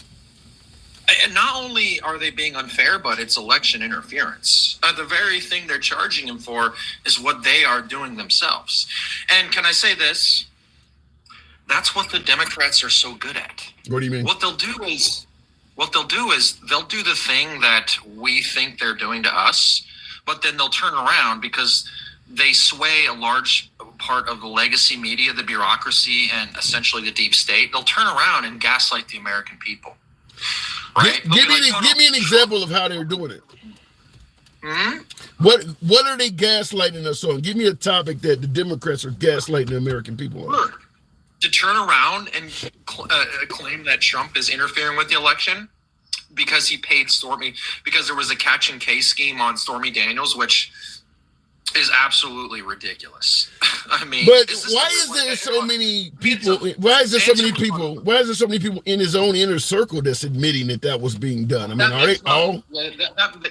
And not only are they being unfair, but it's election interference. The very thing they're charging him for is what they are doing themselves. And can I say this? That's what the Democrats are so good at. What do you mean? What they'll do is they'll do the thing that we think they're doing to us, but then they'll turn around because they sway a large part of the legacy media, the bureaucracy, and essentially the deep state. They'll turn around and gaslight the American people. Right? Give me an example of how they're doing it. Hmm? What are they gaslighting us on? Give me a topic that the Democrats are gaslighting the American people on. Sure. To turn around and claim that Trump is interfering with the election because he paid Stormy, because there was a catch and case scheme on Stormy Daniels, which is absolutely ridiculous. I mean, but why is there so many people? Why is there so many people? Why is there so many people in his own inner circle that's admitting that was being done? I mean, are they all?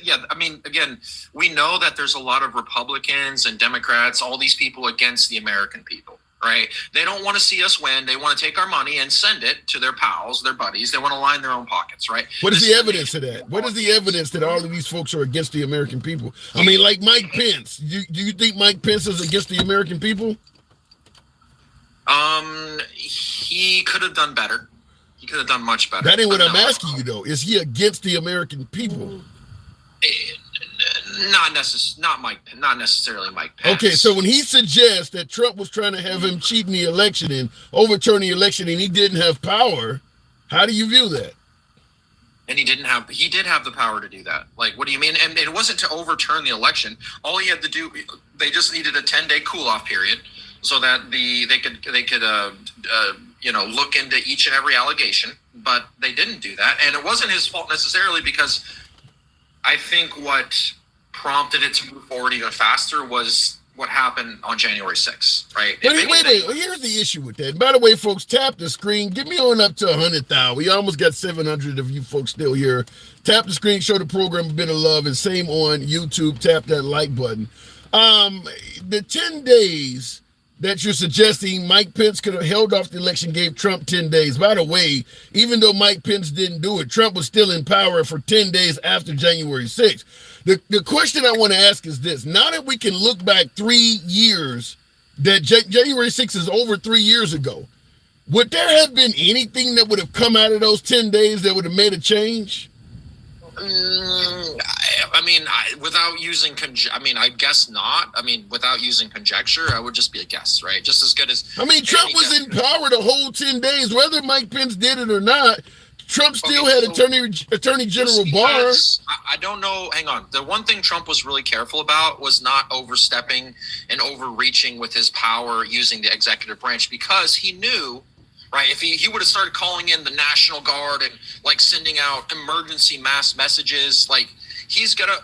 Yeah, I mean, again, we know that there's a lot of Republicans and Democrats, all these people against the American people. Right? They don't want to see us win. They want to take our money and send it to their pals, their buddies. They want to line their own pockets, right? What is the evidence of that? What is the evidence that all of these folks are against the American people? I mean, like Mike Pence. Do you think Mike Pence is against the American people? He could have done better. He could have done much better. That ain't what I'm asking you, though. Is he against the American people? Not necessarily Mike Pence. Okay, so when he suggests that Trump was trying to have him cheat in the election and overturn the election and he didn't have power, how do you view that? And he did have the power to do that. Like, what do you mean? And it wasn't to overturn the election. All he had to do, they just needed a 10-day cool-off period so that they could look into each and every allegation. But they didn't do that, and it wasn't his fault necessarily, because I think what prompted it to move forward even faster was what happened on January 6th, right? Wait. Here's the issue with that. By the way, folks, tap the screen. Get me on up to 100,000. We almost got 700 of you folks still here. Tap the screen, show the program a bit of love, and same on YouTube. Tap that like button. The 10 days that you're suggesting Mike Pence could have held off the election gave Trump 10 days. By the way, even though Mike Pence didn't do it, Trump was still in power for 10 days after January 6th. The question I want to ask is this. Now that we can look back 3 years, that January 6th is over 3 years ago, would there have been anything that would have come out of those 10 days that would have made a change? I mean, without using I guess not. I mean, without using conjecture, I would just be a guess, right? Just as good as. I mean, Trump was in power the whole 10 days, whether Mike Pence did it or not. Trump still had Attorney General Barr. I don't know. Hang on. The one thing Trump was really careful about was not overstepping and overreaching with his power using the executive branch, because he knew. Right, if he would have started calling in the National Guard and like sending out emergency mass messages, like he's gonna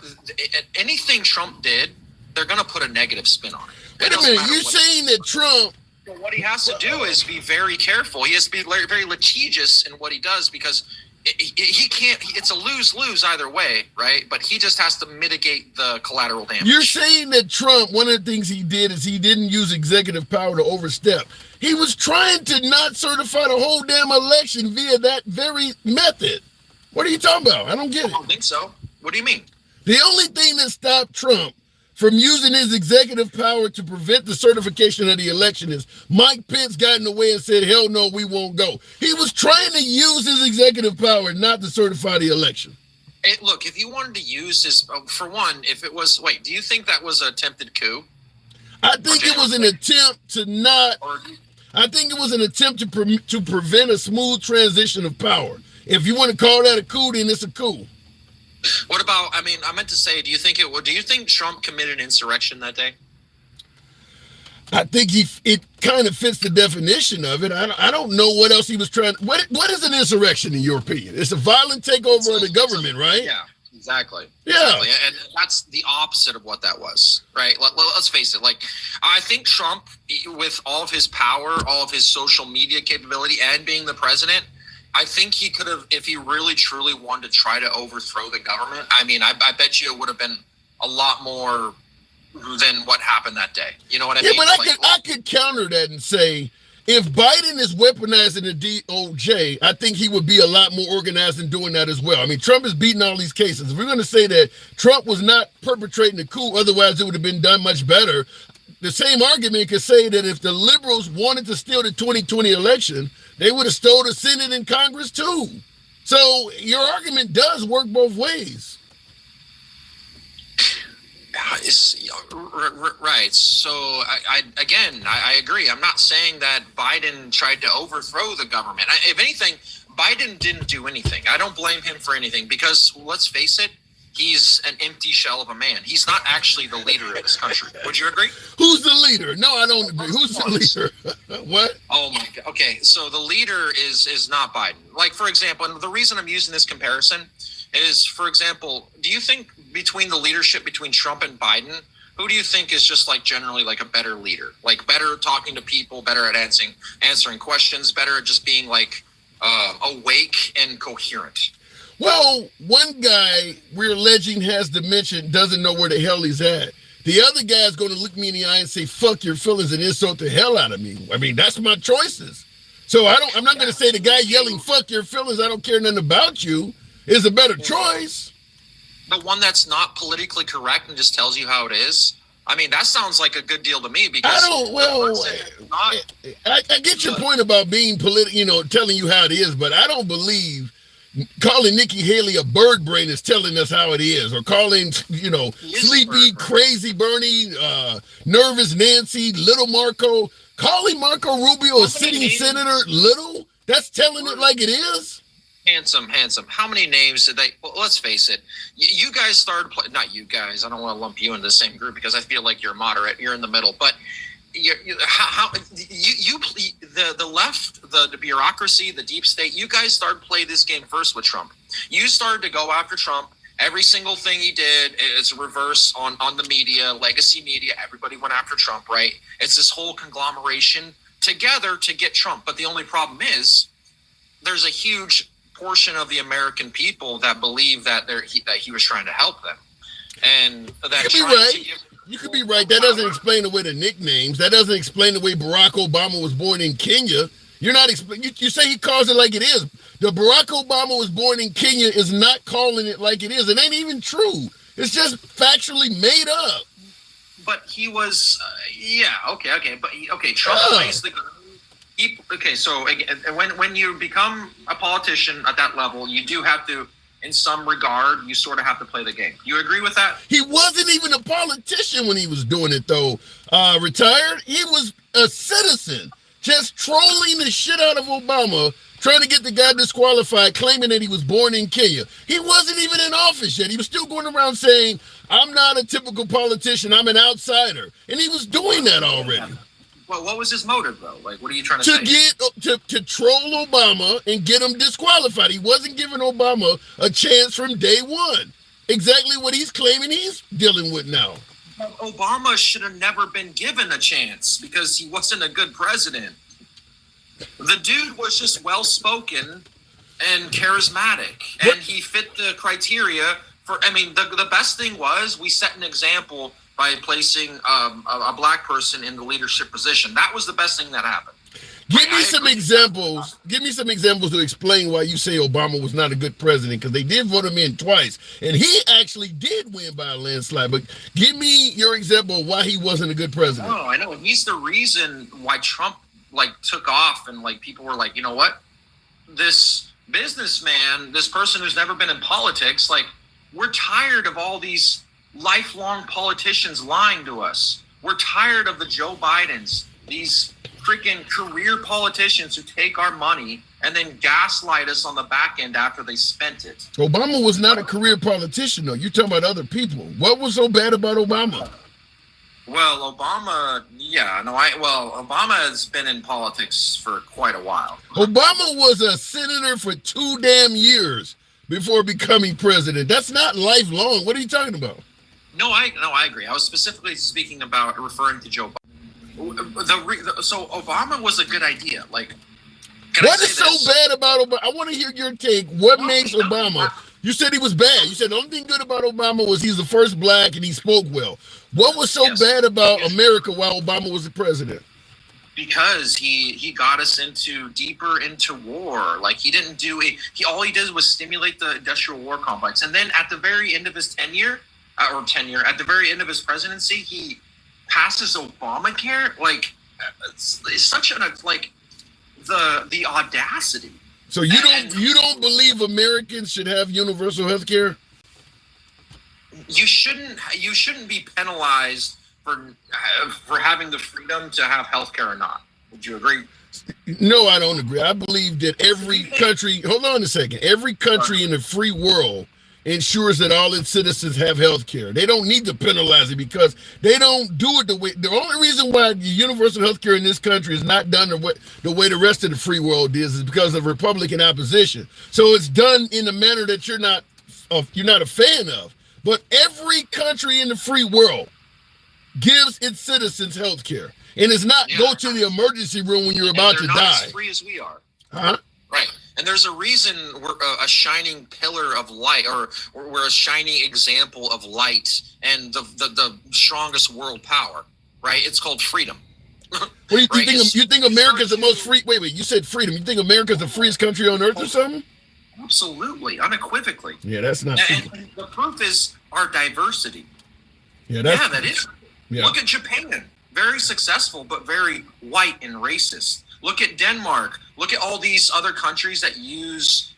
anything Trump did, they're gonna put a negative spin on it. Wait a minute, you're saying that Trump? What he has to do is be very careful. He has to be very litigious in what he does, because he can't. It's a lose-lose either way, right? But he just has to mitigate the collateral damage. You're saying that Trump, one of the things he did is he didn't use executive power to overstep. He was trying to not certify the whole damn election via that very method. What are you talking about? I don't get it. I don't think so. What do you mean? The only thing that stopped Trump from using his executive power to prevent the certification of the election is Mike Pence got in the way and said, hell no, we won't go. He was trying to use his executive power not to certify the election. Look, if you wanted to use his, for one, if it was, do you think that was an attempted coup? I think it was an attempt to not, I think it was an attempt to prevent a smooth transition of power. If you want to call that a coup, then it's a coup. What about, I meant to say, do you think Trump committed insurrection that day? I think it kind of fits the definition of it. I don't know what else he was trying. What is an insurrection in your opinion? It's a violent takeover of the government, right? Yeah, exactly. Yeah. Exactly. And that's the opposite of what that was, right? Let's face it. I think Trump, with all of his power, all of his social media capability, and being the president, I think he could have, if he really truly wanted to try to overthrow the government. I bet you it would have been a lot more than what happened that day. You know what I mean? Yeah, but I could counter that and say, if Biden is weaponizing the DOJ, I think he would be a lot more organized in doing that as well. Trump is beating all these cases. If we're going to say that Trump was not perpetrating the coup, otherwise it would have been done much better, the same argument could say that if the liberals wanted to steal the 2020 election, they would have stole the Senate and Congress too. So your argument does work both ways. Right. So I agree. I'm not saying that Biden tried to overthrow the government. If anything, Biden didn't do anything. I don't blame him for anything, because let's face it, he's an empty shell of a man. He's not actually the leader of this country. Would you agree? Who's the leader? No, I don't agree. Who's the leader? What? Oh my God. Okay, so the leader is not Biden. For example, and the reason I'm using this comparison is, for example, do you think between the leadership between Trump and Biden, who do you think is just generally a better leader? Better talking to people, better at answering questions, better at just being awake and coherent? Well, one guy we're alleging has dementia, doesn't know where the hell he's at. The other guy's going to look me in the eye and say, fuck your feelings, and insult the hell out of me. That's my choices. So I'm not going to say the guy yelling, fuck your feelings, I don't care nothing about you, is a better choice. The one that's not politically correct and just tells you how it is. That sounds like a good deal to me, because I get your point about being political, telling you how it is, but I don't believe calling Nikki Haley a bird brain is telling us how it is, or calling, sleepy, crazy Bernie, nervous Nancy, little Marco, calling Marco Rubio a sitting senator little, that's telling it like it is. Handsome. How many names did they? Well, let's face it. You guys started not you guys. I don't want to lump you into the same group, because I feel like you're moderate. You're in the middle. But the left, the bureaucracy, the deep state. You guys started playing this game first with Trump. You started to go after Trump Every single thing he did is a reverse on the media, legacy media. Everybody went after Trump, right? It's this whole conglomeration together to get Trump. But the only problem is there's a huge portion of the American people that believe that he was trying to help them. And that you could be right. That doesn't explain away the nicknames. That doesn't explain the way Barack Obama was born in Kenya. You're not you say he calls it like it is. The Barack Obama was born in Kenya is not calling it like it is. It ain't even true. It's just factually made up. But he was, Trump plays the game. So when you become a politician at that level, you do have to, in some regard, you sort of have to play the game. You agree with that? He wasn't even a politician when he was doing it, though. Retired, he was a citizen, just trolling the shit out of Obama, trying to get the guy disqualified, claiming that he was born in Kenya. He wasn't even in office yet. He was still going around saying, I'm not a typical politician, I'm an outsider. And he was doing that already. Well, what was his motive, though? Like, what are you trying to say? To troll Obama and get him disqualified. He wasn't giving Obama a chance from day one. Exactly what he's claiming he's dealing with now. Obama should have never been given a chance because he wasn't a good president. The dude was just well-spoken and charismatic, and he fit the criteria for, the best thing was we set an example by placing a black person in the leadership position. That was the best thing that happened. Give me some examples. Give me some examples to explain why you say Obama was not a good president, because they did vote him in twice, and he actually did win by a landslide. But give me your example of why he wasn't a good president. Oh, I know. He's the reason why Trump took off, and people were like, you know what? This businessman, this person who's never been in politics, we're tired of all these lifelong politicians lying to us. We're tired of the Joe Bidens, these freaking career politicians who take our money and then gaslight us on the back end after they spent it. Obama was not a career politician, though. You're talking about other people. What was so bad about Obama? Well, Obama has been in politics for quite a while. Obama was a senator for 2 damn years before becoming president. That's not lifelong. What are you talking about? No, I agree. I was specifically referring to Joe Biden. So Obama was a good idea. What is so bad about Obama? I want to hear your take. What makes Obama? You said he was bad. You said the only thing good about Obama was he's the first black and he spoke well. What was so bad about America while Obama was the president? Because he got us deeper into war. He didn't do it. All he did was stimulate the industrial war complex. And then at the very end of his at the very end of his presidency, he passes Obamacare. It's such the audacity. So you don't believe Americans should have universal health care? You shouldn't be penalized for having the freedom to have health care or not. Would you agree? No, I don't agree. I believe that every country, hold on a second, every country in the free world ensures that all its citizens have health care. They don't need to penalize it because they don't do it the way. The only reason why the universal health care in this country is not done the way the rest of the free world is because of Republican opposition. So it's done in a manner that you're not a fan of. But every country in the free world gives its citizens health care. And it's not go to the emergency room when you're about to die. They're not as free as we are. Huh? Right. And there's a reason we're a shining pillar of light, or we're a shining example of light and the strongest world power, right? It's called freedom. What do you think? You think America's the most free? Wait, you said freedom. You think America's the freest country on earth or something? Absolutely, unequivocally. Yeah, that's not true. And the proof is our diversity. Yeah, that is. Yeah. Look at Japan. Very successful, but very white and racist. Look at Denmark. Look at all these other countries that use,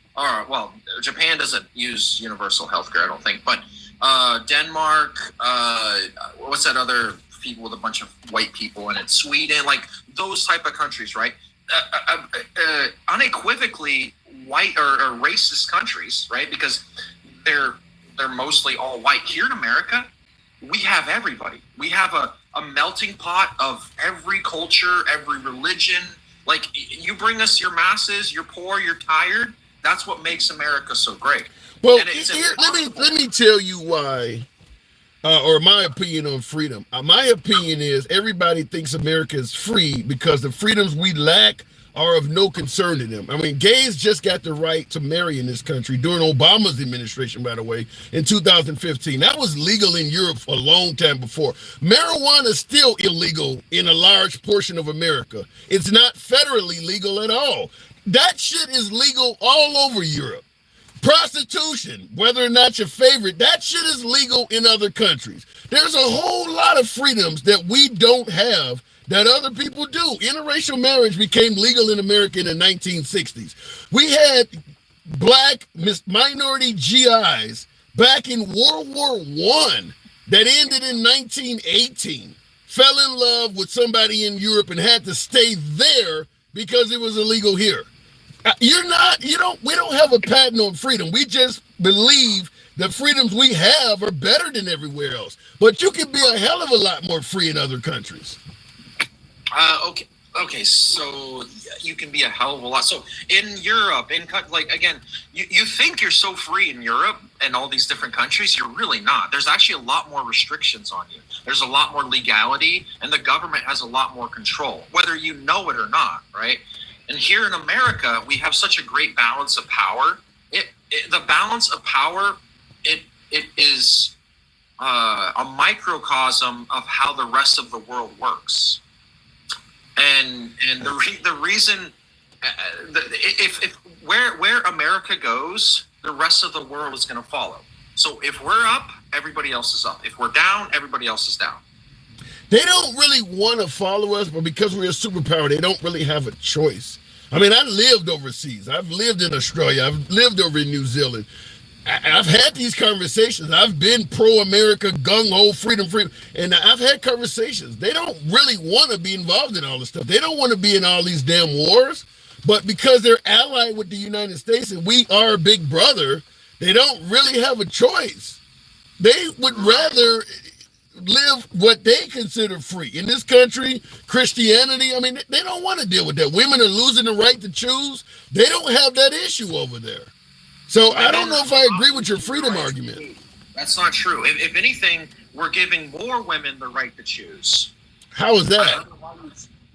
Japan doesn't use universal health care, I don't think, but Denmark, what's that other people with a bunch of white people in it? Sweden, those type of countries, right? Unequivocally white or racist countries, right? Because they're mostly all white. Here in America, we have everybody. We have a melting pot of every culture, every religion. You bring us your masses, you're poor, you're tired. That's what makes America so great. Well, And it's let me tell you why, or my opinion on freedom. My opinion is everybody thinks America is free because the freedoms we lack are of no concern to them. I mean, gays just got the right to marry in this country during Obama's administration, by the way, in 2015. That was legal in Europe a long time before. Marijuana is still illegal in a large portion of America. It's not federally legal at all. That shit is legal all over Europe. Prostitution, whether or not your favorite, that shit is legal in other countries. There's a whole lot of freedoms that we don't have that other people do. Interracial marriage became legal in America in the 1960s. We had black minority GIs back in World War I that ended in 1918, fell in love with somebody in Europe and had to stay there because it was illegal here. We don't have a patent on freedom. We just believe the freedoms we have are better than everywhere else. But you can be a hell of a lot more free in other countries. Okay, so you can be a hell of a lot. So in Europe, again, you think you're so free in Europe and all these different countries, you're really not. There's actually a lot more restrictions on you. There's a lot more legality, and the government has a lot more control, whether you know it or not, right? And here in America, we have such a great balance of power. The balance of power, it is a microcosm of how the rest of the world works. And the reason, if where America goes, the rest of the world is going to follow. So if we're up, everybody else is up. If we're down, everybody else is down. They don't really want to follow us, but because we're a superpower, they don't really have a choice. I mean, I lived overseas. I've lived in Australia. I've lived over in New Zealand. I've had these conversations. I've been pro-America, gung-ho, freedom, and I've had conversations. They don't really want to be involved in all this stuff. They don't want to be in all these damn wars, but because they're allied with the United States and we are a big brother, they don't really have a choice. They would rather live what they consider free. In this country, Christianity, I mean, they don't want to deal with that. Women are losing the right to choose. They don't have that issue over there. So I don't know if I agree with your freedom argument. That's not true. If anything, we're giving more women the right to choose. How is that?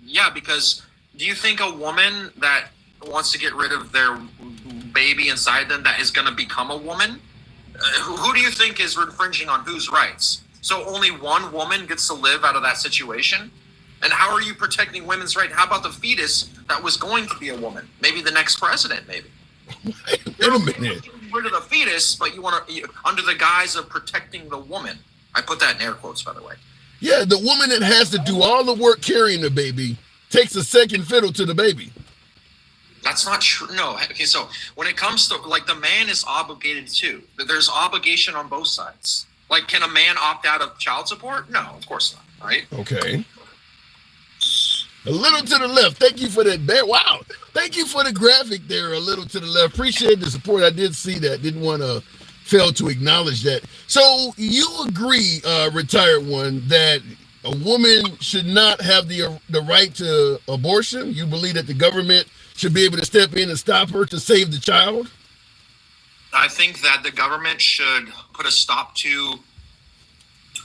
Yeah, because do you think a woman that wants to get rid of their baby inside them that is going to become a woman? Who do you think is infringing on whose rights? So only one woman gets to live out of that situation? And how are you protecting women's rights? How about the fetus that was going to be a woman? Maybe the next president, maybe. Wait a minute. Get rid of the fetus, but you want to, under the guise of protecting the woman. I put that in air quotes, by the way. Yeah, the woman that has to do all the work carrying the baby takes a second fiddle to the baby. That's not true. No. Okay, so when it comes to, like, the man is obligated too. There's obligation on both sides. Like, can a man opt out of child support? No, of course not, right? Okay. A little to the left. Thank you for that. Wow. Thank you for the graphic there, a little to the left. Appreciate the support. I did see that. Didn't want to fail to acknowledge that. So you agree, retired one, that a woman should not have the right to abortion? You believe that the government should be able to step in and stop her to save the child? I think that the government should put a stop to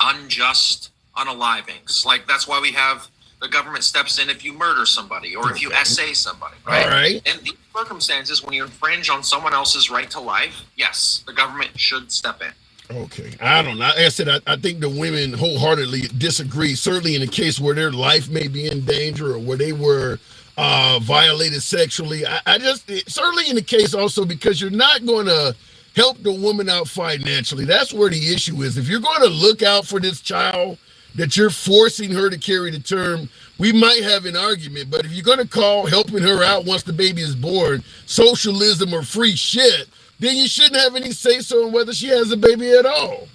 unjust unalivings. Like, that's why we have the government steps in if you murder somebody or if you essay somebody, right? All right. In these circumstances, when you infringe on someone else's right to life, yes, the government should step in. Okay. I don't know. Like I said, I think the women wholeheartedly disagree, certainly in a case where their life may be in danger or where they were violated sexually. I just, certainly in the case also because you're not going to help the woman out financially. That's where the issue is. If you're going to look out for this child that you're forcing her to carry to term, we might have an argument. But if you're going to call helping her out once the baby is born socialism or free shit, then you shouldn't have any say-so on whether she has a baby at all.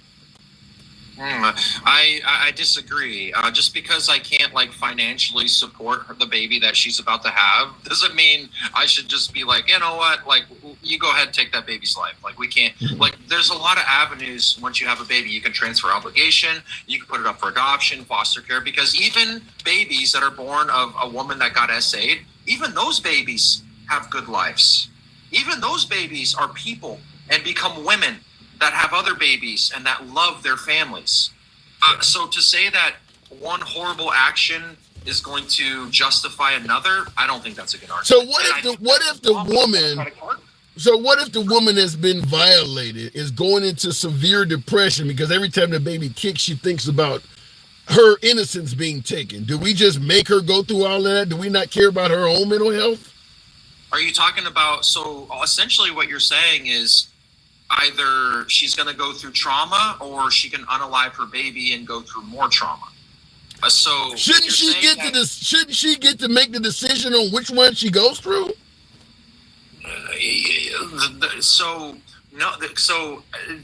I disagree. Just because I can't, like, financially support the baby that she's about to have doesn't mean I should just be like, you know what, like, you go ahead and take that baby's life. Like, we can't, like, there's a lot of avenues once you have a baby. You can transfer obligation, you can put it up for adoption, foster care, because even babies that are born of a woman that got SA'd, even those babies have good lives. Even those babies are people and become women that have other babies and that love their families. So to say that one horrible action is going to justify another, I don't think that's a good argument. So what if the woman has been violated, is going into severe depression because every time the baby kicks, she thinks about her innocence being taken? Do we just make her go through all of that? Do we not care about her own mental health? Are you talking about, so essentially what you're saying is either she's going to go through trauma or she can unalive her baby and go through more trauma. So shouldn't she get to make the decision on which one she goes through? So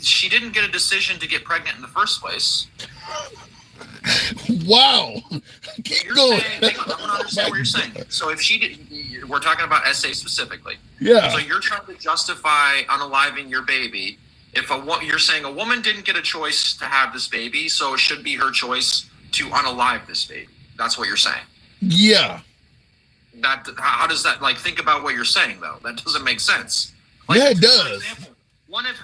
she didn't get a decision to get pregnant in the first place. Wow. Keep going. I don't understand what you're saying. So if she did, we're talking about SA specifically. Yeah. So you're trying to justify unaliving your baby. You're saying a woman didn't get a choice to have this baby, so it should be her choice to unalive this baby. That's what you're saying. Yeah. How does that, like, think about what you're saying though? That doesn't make sense. Like, yeah, it does.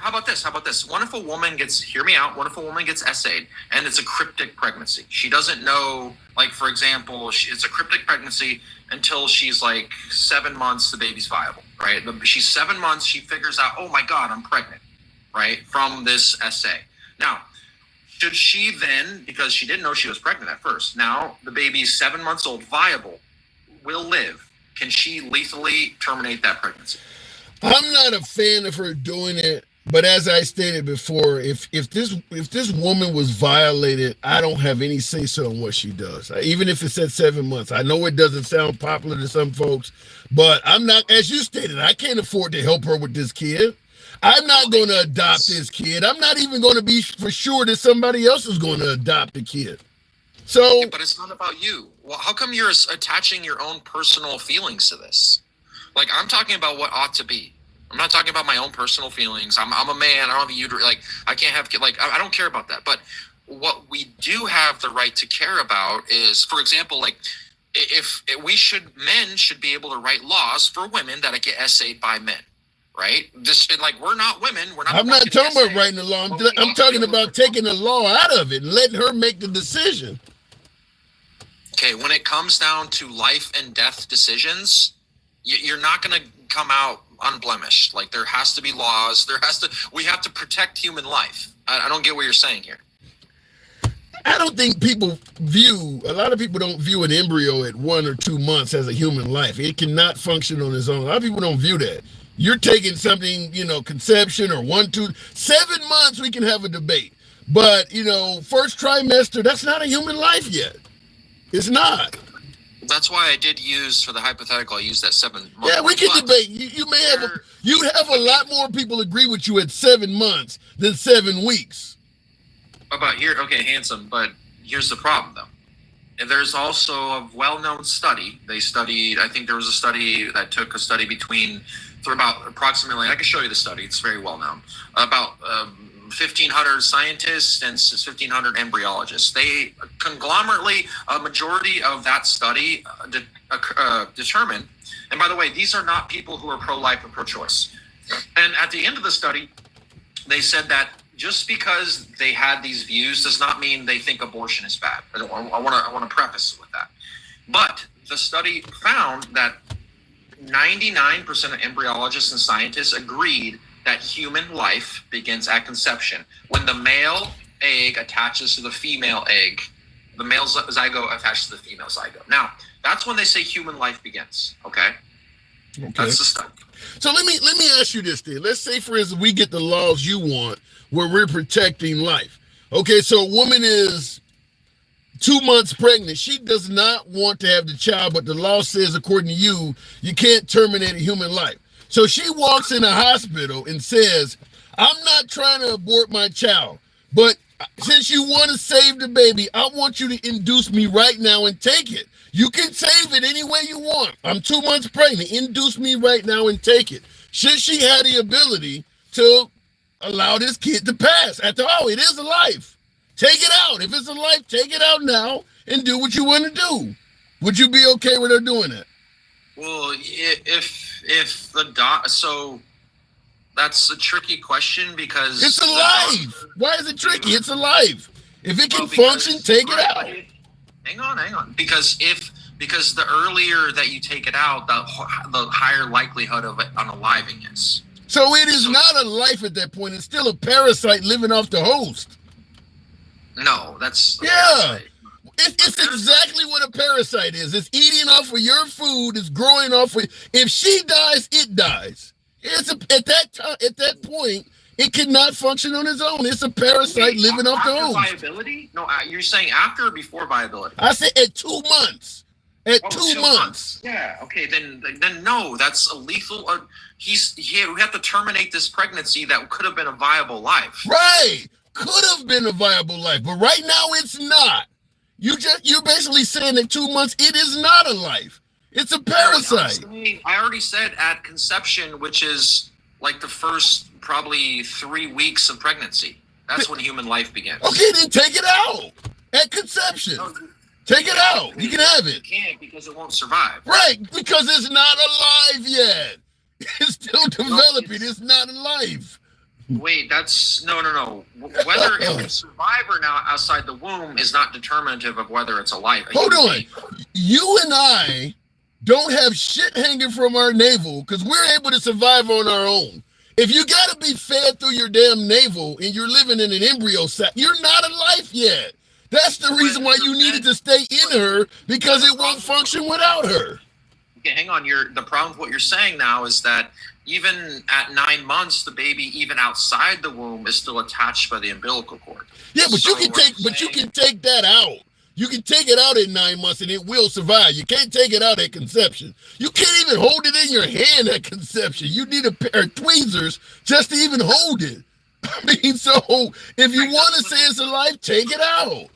How about this? What if a woman gets, hear me out, what if a woman gets SA'd and it's a cryptic pregnancy? She doesn't know, like, for example, it's a cryptic pregnancy until she's like 7 months, the baby's viable, right? She's 7 months, she figures out, oh my God, I'm pregnant, right? From this SA. Now, should she then, because she didn't know she was pregnant at first, now the baby's 7 months old, viable, will live, can she lethally terminate that pregnancy? I'm not a fan of her doing it, but as I stated before, if this woman was violated, I don't have any say so on what she does. Even if it's at 7 months, I know it doesn't sound popular to some folks, but I'm not, as you stated, I can't afford to help her with this kid. I'm not going to adopt this kid. I'm not even going to be for sure that somebody else is going to adopt the kid. So, yeah, but it's not about you. Well, how come you're attaching your own personal feelings to this? Like, I'm talking about what ought to be. I'm not talking about my own personal feelings. I'm a man. I don't have a uterus. Like, I can't have, like, I don't care about that. But what we do have the right to care about is, for example, like, men should be able to write laws for women that get SA'd by men, right? Like, we're not women. I'm not talking about writing the law. I'm talking about taking the law out of it and letting her make the decision. Okay, when it comes down to life and death decisions, you're not going to come out unblemished. Like, there has to be laws. We have to protect human life. I don't get what you're saying here. I don't think a lot of people don't view an embryo at 1 or 2 months as a human life. It cannot function on its own. A lot of people don't view that. You're taking something, conception or 7 months, we can have a debate. But, first trimester, that's not a human life yet. It's not. That's why I did use, for the hypothetical, I used that 7 months. Yeah, we can debate. You'd have a lot more people agree with you at 7 months than 7 weeks. About here, okay, handsome, but here's the problem, though. And there's also a well-known study. They studied, I think there was a study that took a study for about approximately, I can show you the study, it's very well-known, about 1,500 scientists and 1,500 embryologists. They conglomerately, a majority of that study determined, and by the way, these are not people who are pro-life or pro-choice. And at the end of the study, they said that just because they had these views does not mean they think abortion is bad. I want to preface with that. But the study found that 99% of embryologists and scientists agreed that human life begins at conception. When the male egg attaches to the female egg, the male zygote attaches to the female zygote. Now, that's when they say human life begins, okay? That's the study. So let me ask you this then. Let's say, for instance, we get the laws you want where we're protecting life. Okay, so a woman is 2 months pregnant. She does not want to have the child, but the law says, according to you, you can't terminate a human life. So she walks in a hospital and says, I'm not trying to abort my child, but since you want to save the baby, I want you to induce me right now and take it. You can save it any way you want. I'm 2 months pregnant. Induce me right now and take it. Should she have the ability to allow this kid to pass? After all, it is a life. Take it out. If it's a life, take it out now and do what you want to do. Would you be okay with her doing that? Well, if so that's a tricky question because it's alive. Why is it tricky? It's alive. If it can function, take it out. Hang on. Because the earlier that you take it out, the higher likelihood of it unaliving is. So it is not a life at that point. It's still a parasite living off the host. No, that's It's exactly what a parasite is. It's eating off of your food. It's growing off of. If she dies, it dies. At that point, it cannot function on its own. It's a parasite living off the host. Viability? No, you're saying after or before viability? I said at 2 months. At 2 months. Yeah. Okay. Then no, that's a lethal. We have to terminate this pregnancy that could have been a viable life. Right. Could have been a viable life, but right now it's not. You're basically saying that 2 months it is not a life. It's a parasite. I already said at conception, which is like the first probably 3 weeks of pregnancy. That's when human life begins. Okay, then take it out at conception. Take it out. You can have it. You can't because it won't survive. Right, because it's not alive yet. It's still developing. It's not alive. Wait, that's no. Whether it can survive or not outside the womb is not determinative of whether it's alive. Hold on. You and I don't have shit hanging from our navel because we're able to survive on our own. If you got to be fed through your damn navel and you're living in an embryo sac, you're not alive yet. That's the reason why you needed to stay in her, because it won't function without her. Okay, hang on. The problem with what you're saying now is that even at 9 months, the baby, even outside the womb, is still attached by the umbilical cord. Yeah, but you can take that out. You can take it out at 9 months and it will survive. You can't take it out at conception. You can't even hold it in your hand at conception. You need a pair of tweezers just to even hold it. I mean, so if you want to say it's alive, take it out.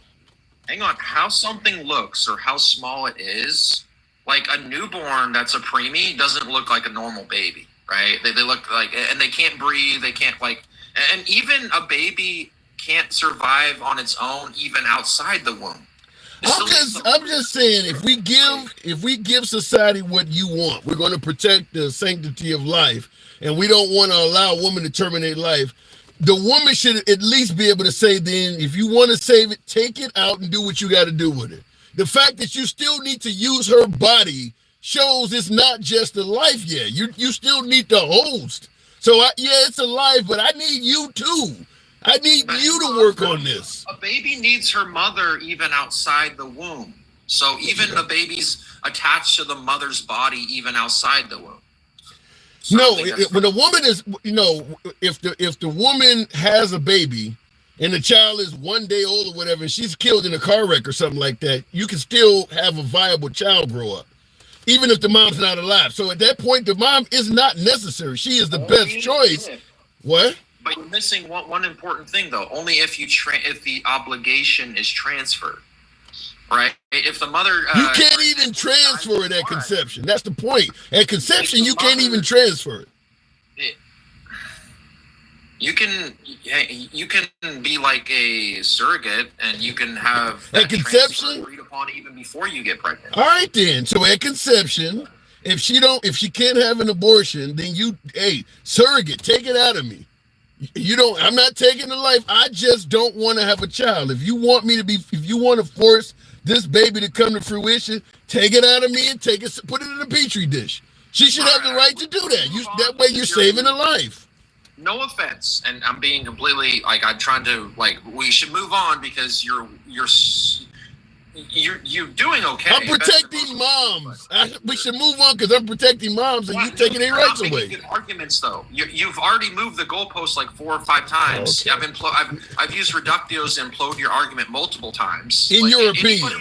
Hang on. How something looks or how small it is, like a newborn that's a preemie doesn't look like a normal baby, right? They look like, and they can't breathe. They can't and even a baby can't survive on its own, even outside the womb. I'm just saying, if we give society what you want, we're going to protect the sanctity of life, and we don't want to allow a woman to terminate life. The woman should at least be able to say, then, if you want to save it, take it out and do what you got to do with it. The fact that you still need to use her body shows it's not just a life yet. You still need the host. So, it's alive, but I need you too. I need you to work on this. A baby needs her mother even outside the womb. So even the baby's attached to the mother's body even outside the womb. So no, when a woman is, if the woman has a baby and the child is 1 day old or whatever, and she's killed in a car wreck or something like that, you can still have a viable child grow up, even if the mom's not alive. So at that point, the mom is not necessary. She is the best choice. What? But you're missing one important thing, though. Only if if the obligation is transferred, right? If the mother you can't even transfer it at conception. That's the point. At conception, you can't even transfer it. You can be like a surrogate, and you can have at conception agreed upon even before you get pregnant. All right, then. So at conception, if she can't have an abortion, then surrogate, take it out of me. I'm not taking the life. I just don't want to have a child. If you want to force this baby to come to fruition, take it out of me and put it in a petri dish. She should have the right to do that. That way you're saving a life. No offense, and I'm being completely I'm trying to we should move on because you're doing okay. I'm protecting moms. We should move on because I'm protecting moms, and you're taking their rights away. Good arguments, though. You've already moved the goalpost like 4 or 5 times. Okay. I've used reductios to implode your argument multiple times. In your opinion.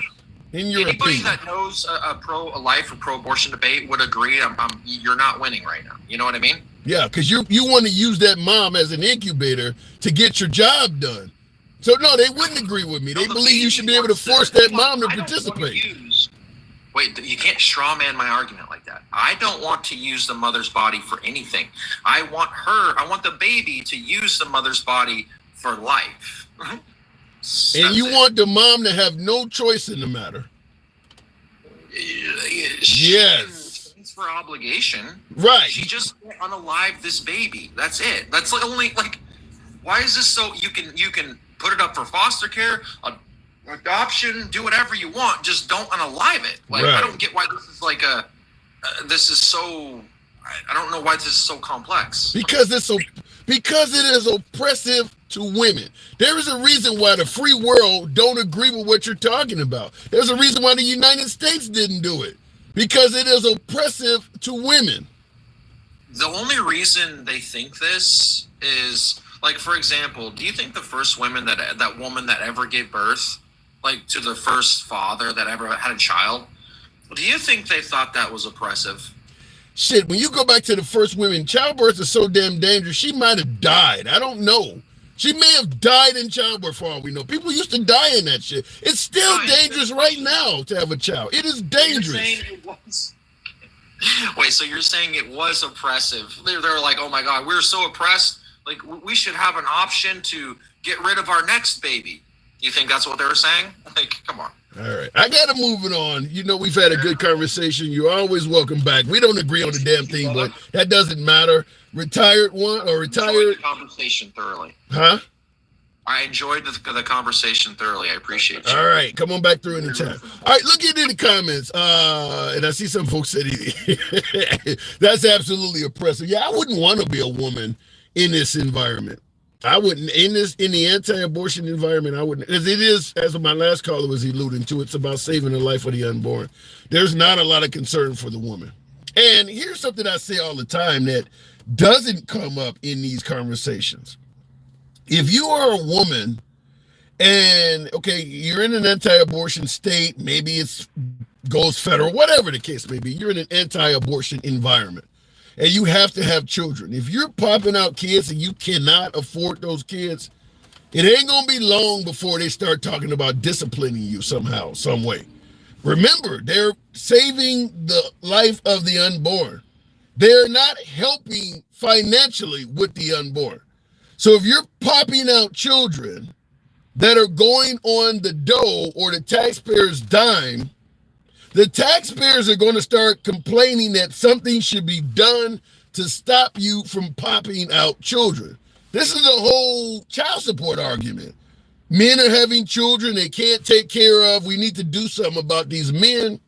Anybody that knows a pro-life or pro-abortion debate would agree. You're not winning right now. You know what I mean? Yeah, because you want to use that mom as an incubator to get your job done. So, no, they wouldn't agree with me. They believe you should be able to force that mom to participate. Wait, you can't straw man my argument like that. I don't want to use the mother's body for anything. I want the baby to use the mother's body for life. And you want the mom to have no choice in the matter. Yes. for obligation. Right. She just unalive this baby. That's it. That's like only like. Why is this so? You can put it up for foster care, adoption, do whatever you want. Just don't unalive it. Like I don't get why this is like a. This is so. I don't know why this is so complex. Because it is oppressive to women. There is a reason why the free world don't agree with what you're talking about. There's a reason why the United States didn't do it. Because it is oppressive to women. The only reason they think this is, like, for example, do you think the first woman that woman that ever gave birth, like to the first father that ever had a child, do you think they thought that was oppressive? Shit, when you go back to the first women, childbirth is so damn dangerous, she might have died. I don't know. She may have died in childbirth for all we know. People used to die in that shit. It's still dangerous right now to have a child. It is dangerous. Wait, so you're saying it was oppressive? They're like, oh my God, we're so oppressed. Like, we should have an option to get rid of our next baby. You think that's what they were saying? Like, come on. All right. I got to move it on. You know, we've had a good conversation. You're always welcome back. We don't agree on the damn thing, but that doesn't matter. Retired one or retired. I enjoyed the conversation thoroughly. Huh? I enjoyed the conversation thoroughly. I appreciate you. All right. Come on back through anytime. All right. Look into the comments. And I see some folks said that's absolutely oppressive. Yeah, I wouldn't want to be a woman in this environment. I wouldn't in the anti-abortion environment. I wouldn't, as it is, as my last caller was alluding to. It's about saving the life of the unborn. There's not a lot of concern for the woman. And here's something I say all the time that doesn't come up in these conversations. If you are a woman, and okay, you're in an anti-abortion state, maybe it's goes federal, whatever the case may be. You're in an anti-abortion environment. And you have to have children. If you're popping out kids and you cannot afford those kids, it ain't going to be long before they start talking about disciplining you somehow, some way. Remember, they're saving the life of the unborn. They're not helping financially with the unborn. So if you're popping out children that are going on the dough or the taxpayer's dime, the taxpayers are going to start complaining that something should be done to stop you from popping out children. This is the whole child support argument. Men are having children they can't take care of. We need to do something about these men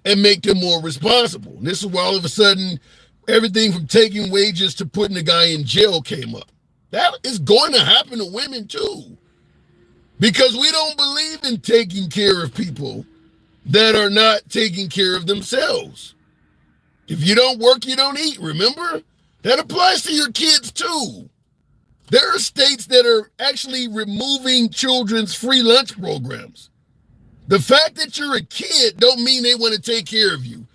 and make them more responsible. And this is why all of a sudden, everything from taking wages to putting the guy in jail came up. That is going to happen to women too. Because we don't believe in taking care of people that are not taking care of themselves. If you don't work, you don't eat, remember? That applies to your kids too. There are states that are actually removing children's free lunch programs. The fact that you're a kid don't mean they want to take care of you.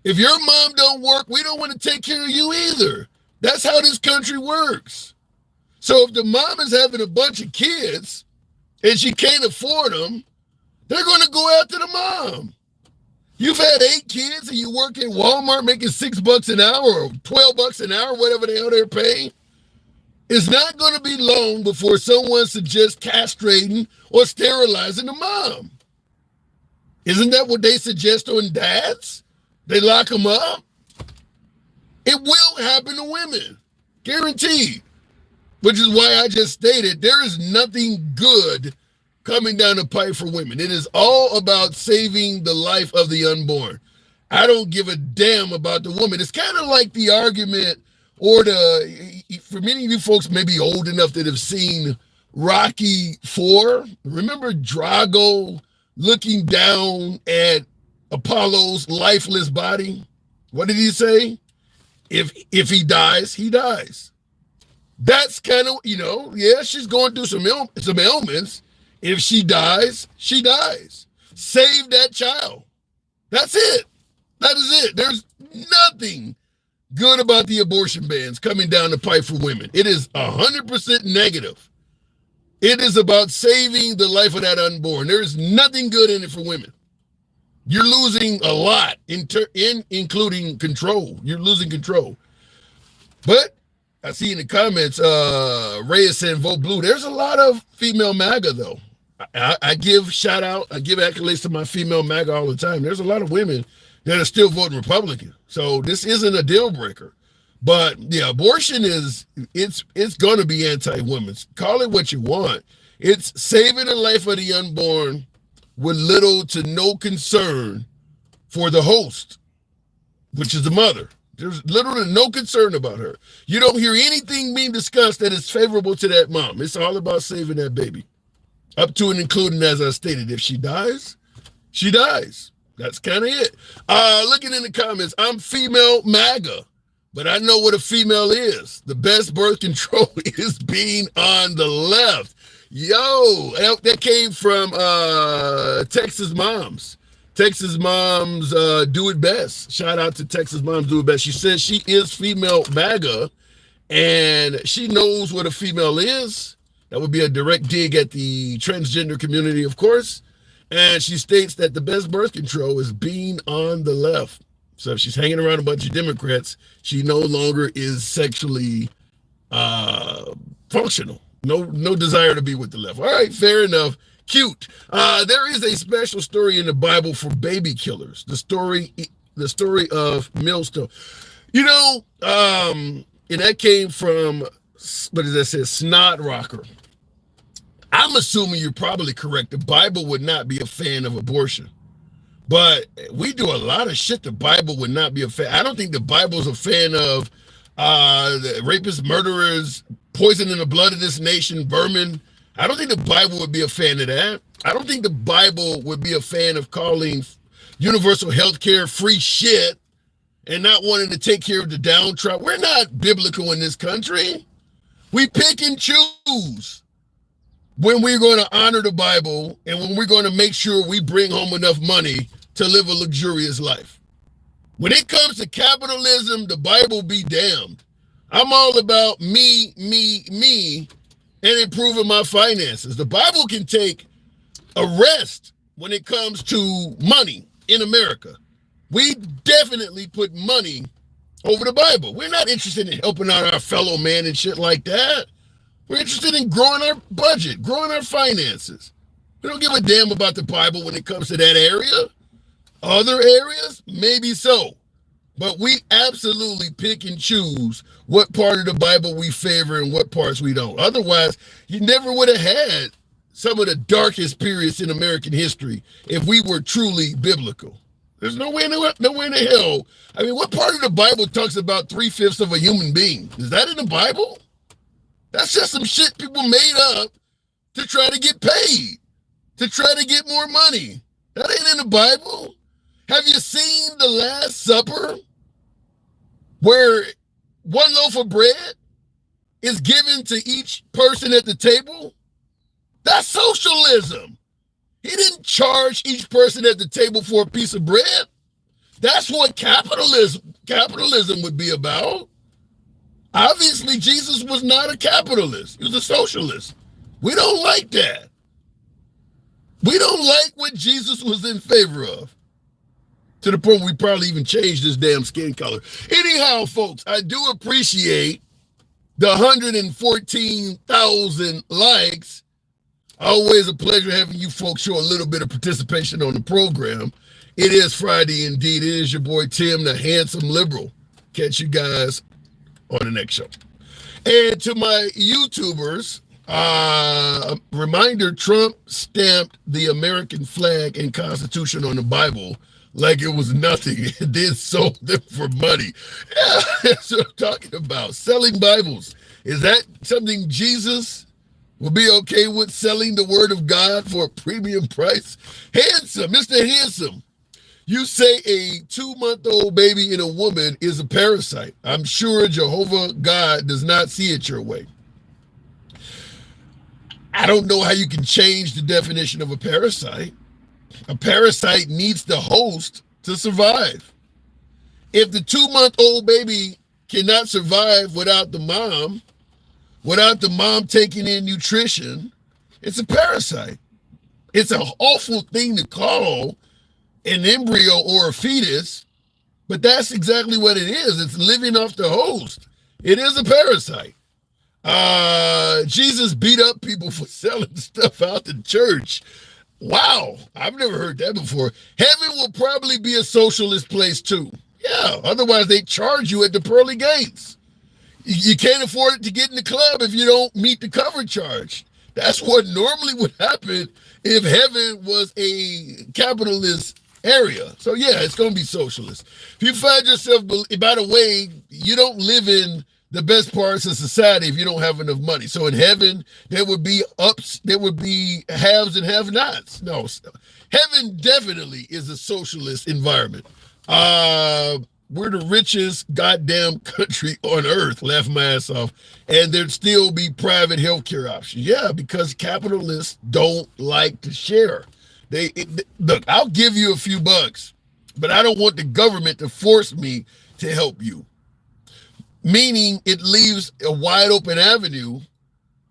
If your mom don't work, we don't want to take care of you either. That's how this country works. So if the mom is having a bunch of kids and she can't afford them, they're going to go after the mom. You've had 8 kids and you work at Walmart making $6 an hour or $12 an hour, whatever the hell they're paying. It's not going to be long before someone suggests castrating or sterilizing the mom. Isn't that what they suggest on dads? They lock them up. It will happen to women, guaranteed. Which is why I just stated there is nothing good coming down the pipe for women. It is all about saving the life of the unborn. I don't give a damn about the woman. It's kind of like the argument, or for many of you folks may be old enough that have seen Rocky IV. Remember Drago looking down at Apollo's lifeless body? What did he say? If he dies, he dies. That's kind of, yeah, she's going through some ailments. If she dies, she dies. Save that child. That's it. That is it. There's nothing good about the abortion bans coming down the pipe for women. It is 100% negative. It is about saving the life of that unborn. There is nothing good in it for women. You're losing a lot, including control. You're losing control. But I see in the comments, Ray is saying vote blue. There's a lot of female MAGA, though. I give shout out, I give accolades to my female MAGA all the time. There's a lot of women that are still voting Republican. So this isn't a deal breaker. But yeah, abortion it's going to be anti-women's. Call it what you want. It's saving the life of the unborn with little to no concern for the host, which is the mother. There's literally no concern about her. You don't hear anything being discussed that is favorable to that mom. It's all about saving that baby. Up to and including, as I stated, if she dies, she dies. That's kind of it. Looking in the comments, I'm female MAGA, but I know what a female is. The best birth control is being on the left. Yo, that came from Texas Moms. Texas Moms do it best. Shout out to Texas Moms do it best. She says she is female MAGA, and she knows what a female is. That would be a direct dig at the transgender community, of course. And she states that the best birth control is being on the left. So if she's hanging around a bunch of Democrats, she no longer is sexually functional. No desire to be with the left. All right, fair enough. Cute. There is a special story in the Bible for baby killers. The story of Millstone. You know, and that came from, what does that say? Snot Rocker. I'm assuming you're probably correct. The Bible would not be a fan of abortion. But we do a lot of shit the Bible would not be a fan. I don't think the Bible's a fan of the rapists, murderers, poison in the blood of this nation, vermin. I don't think the Bible would be a fan of that. I don't think the Bible would be a fan of calling universal health care free shit and not wanting to take care of the downtrodden. We're not biblical in this country. We pick and choose when we're going to honor the Bible and when we're going to make sure we bring home enough money to live a luxurious life. When it comes to capitalism, the Bible be damned. I'm all about me, and improving my finances. The Bible can take a rest when it comes to money in America. We definitely put money over the Bible. We're not interested in helping out our fellow man and shit like that. We're interested in growing our budget, growing our finances. We don't give a damn about the Bible when it comes to that area. Other areas, maybe so. But we absolutely pick and choose what part of the Bible we favor and what parts we don't. Otherwise, you never would have had some of the darkest periods in American history if we were truly biblical. There's no way in the hell. I mean, what part of the Bible talks about 3/5 of a human being? Is that in the Bible? That's just some shit people made up to try to get paid, to try to get more money. That ain't in the Bible. Have you seen the Last Supper where one loaf of bread is given to each person at the table? That's socialism. He didn't charge each person at the table for a piece of bread. That's what capitalism would be about. Obviously, Jesus was not a capitalist. He was a socialist. We don't like that. We don't like what Jesus was in favor of. To the point we probably even changed his damn skin color. Anyhow, folks, I do appreciate the 114,000 likes. Always a pleasure having you folks show a little bit of participation on the program. It is Friday indeed. It is your boy Tim, the handsome liberal. Catch you guys on the next show. And to my YouTubers, reminder, Trump stamped the American flag and Constitution on the Bible like it was nothing. It did sold them for money. Yeah, that's what I'm talking about. Selling Bibles. Is that something Jesus will be okay with, selling the word of God for a premium price? Handsome, Mr. Handsome. You say a 2-month-old baby in a woman is a parasite. I'm sure Jehovah God does not see it your way. I don't know how you can change the definition of a parasite. A parasite needs the host to survive. If the 2-month-old baby cannot survive without the mom taking in nutrition, it's a parasite. It's an awful thing to call an embryo or a fetus, but that's exactly what it is. It's living off the host. It is a parasite. Jesus beat up people for selling stuff out the church. Wow, I've never heard that before. Heaven will probably be a socialist place too. Yeah, otherwise they charge you at the pearly gates. You can't afford it to get in the club if you don't meet the cover charge. That's what normally would happen if heaven was a capitalist area. So yeah, it's going to be socialist. If you find yourself, by the way, you don't live in the best parts of society if you don't have enough money. So in heaven, there would be ups, there would be haves and have-nots. No, heaven definitely is a socialist environment. We're the richest goddamn country on earth, laugh my ass off, and there'd still be private healthcare options. Yeah, because capitalists don't like to share. Look, I'll give you a few bucks, but I don't want the government to force me to help you. Meaning it leaves a wide open avenue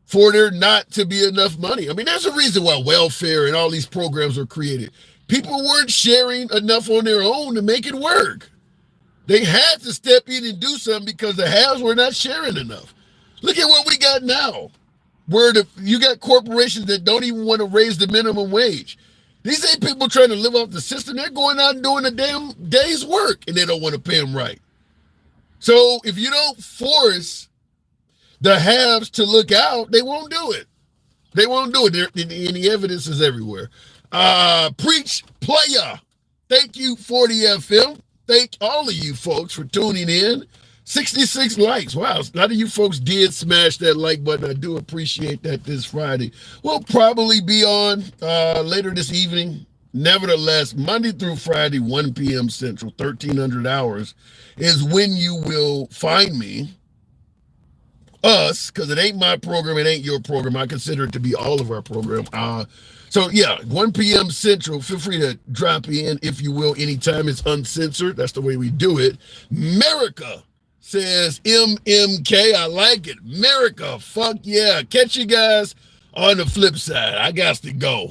for there not to be enough money. I mean, there's a reason why welfare and all these programs were created. People weren't sharing enough on their own to make it work. They had to step in and do something because the haves were not sharing enough. Look at what we got now, where you got corporations that don't even want to raise the minimum wage. These ain't people trying to live off the system. They're going out and doing a damn day's work, and they don't want to pay them right. So if you don't force the haves to look out, they won't do it. They won't do it. And the evidence is everywhere. Preach, playa. Thank you, 40 FM. Thank all of you folks for tuning in. 66 likes. Wow, a lot of you folks did smash that like button. I do appreciate that this Friday. We'll probably be on later this evening. Nevertheless, Monday through Friday, 1 p.m. Central, 1300 hours, is when you will find me, us, because it ain't my program, it ain't your program. I consider it to be all of our program. So yeah, 1 p.m. Central, feel free to drop in, if you will, anytime. It's uncensored. That's the way we do it. America says MMK. I like it. America, fuck yeah. Catch you guys on the flip side. I got to go.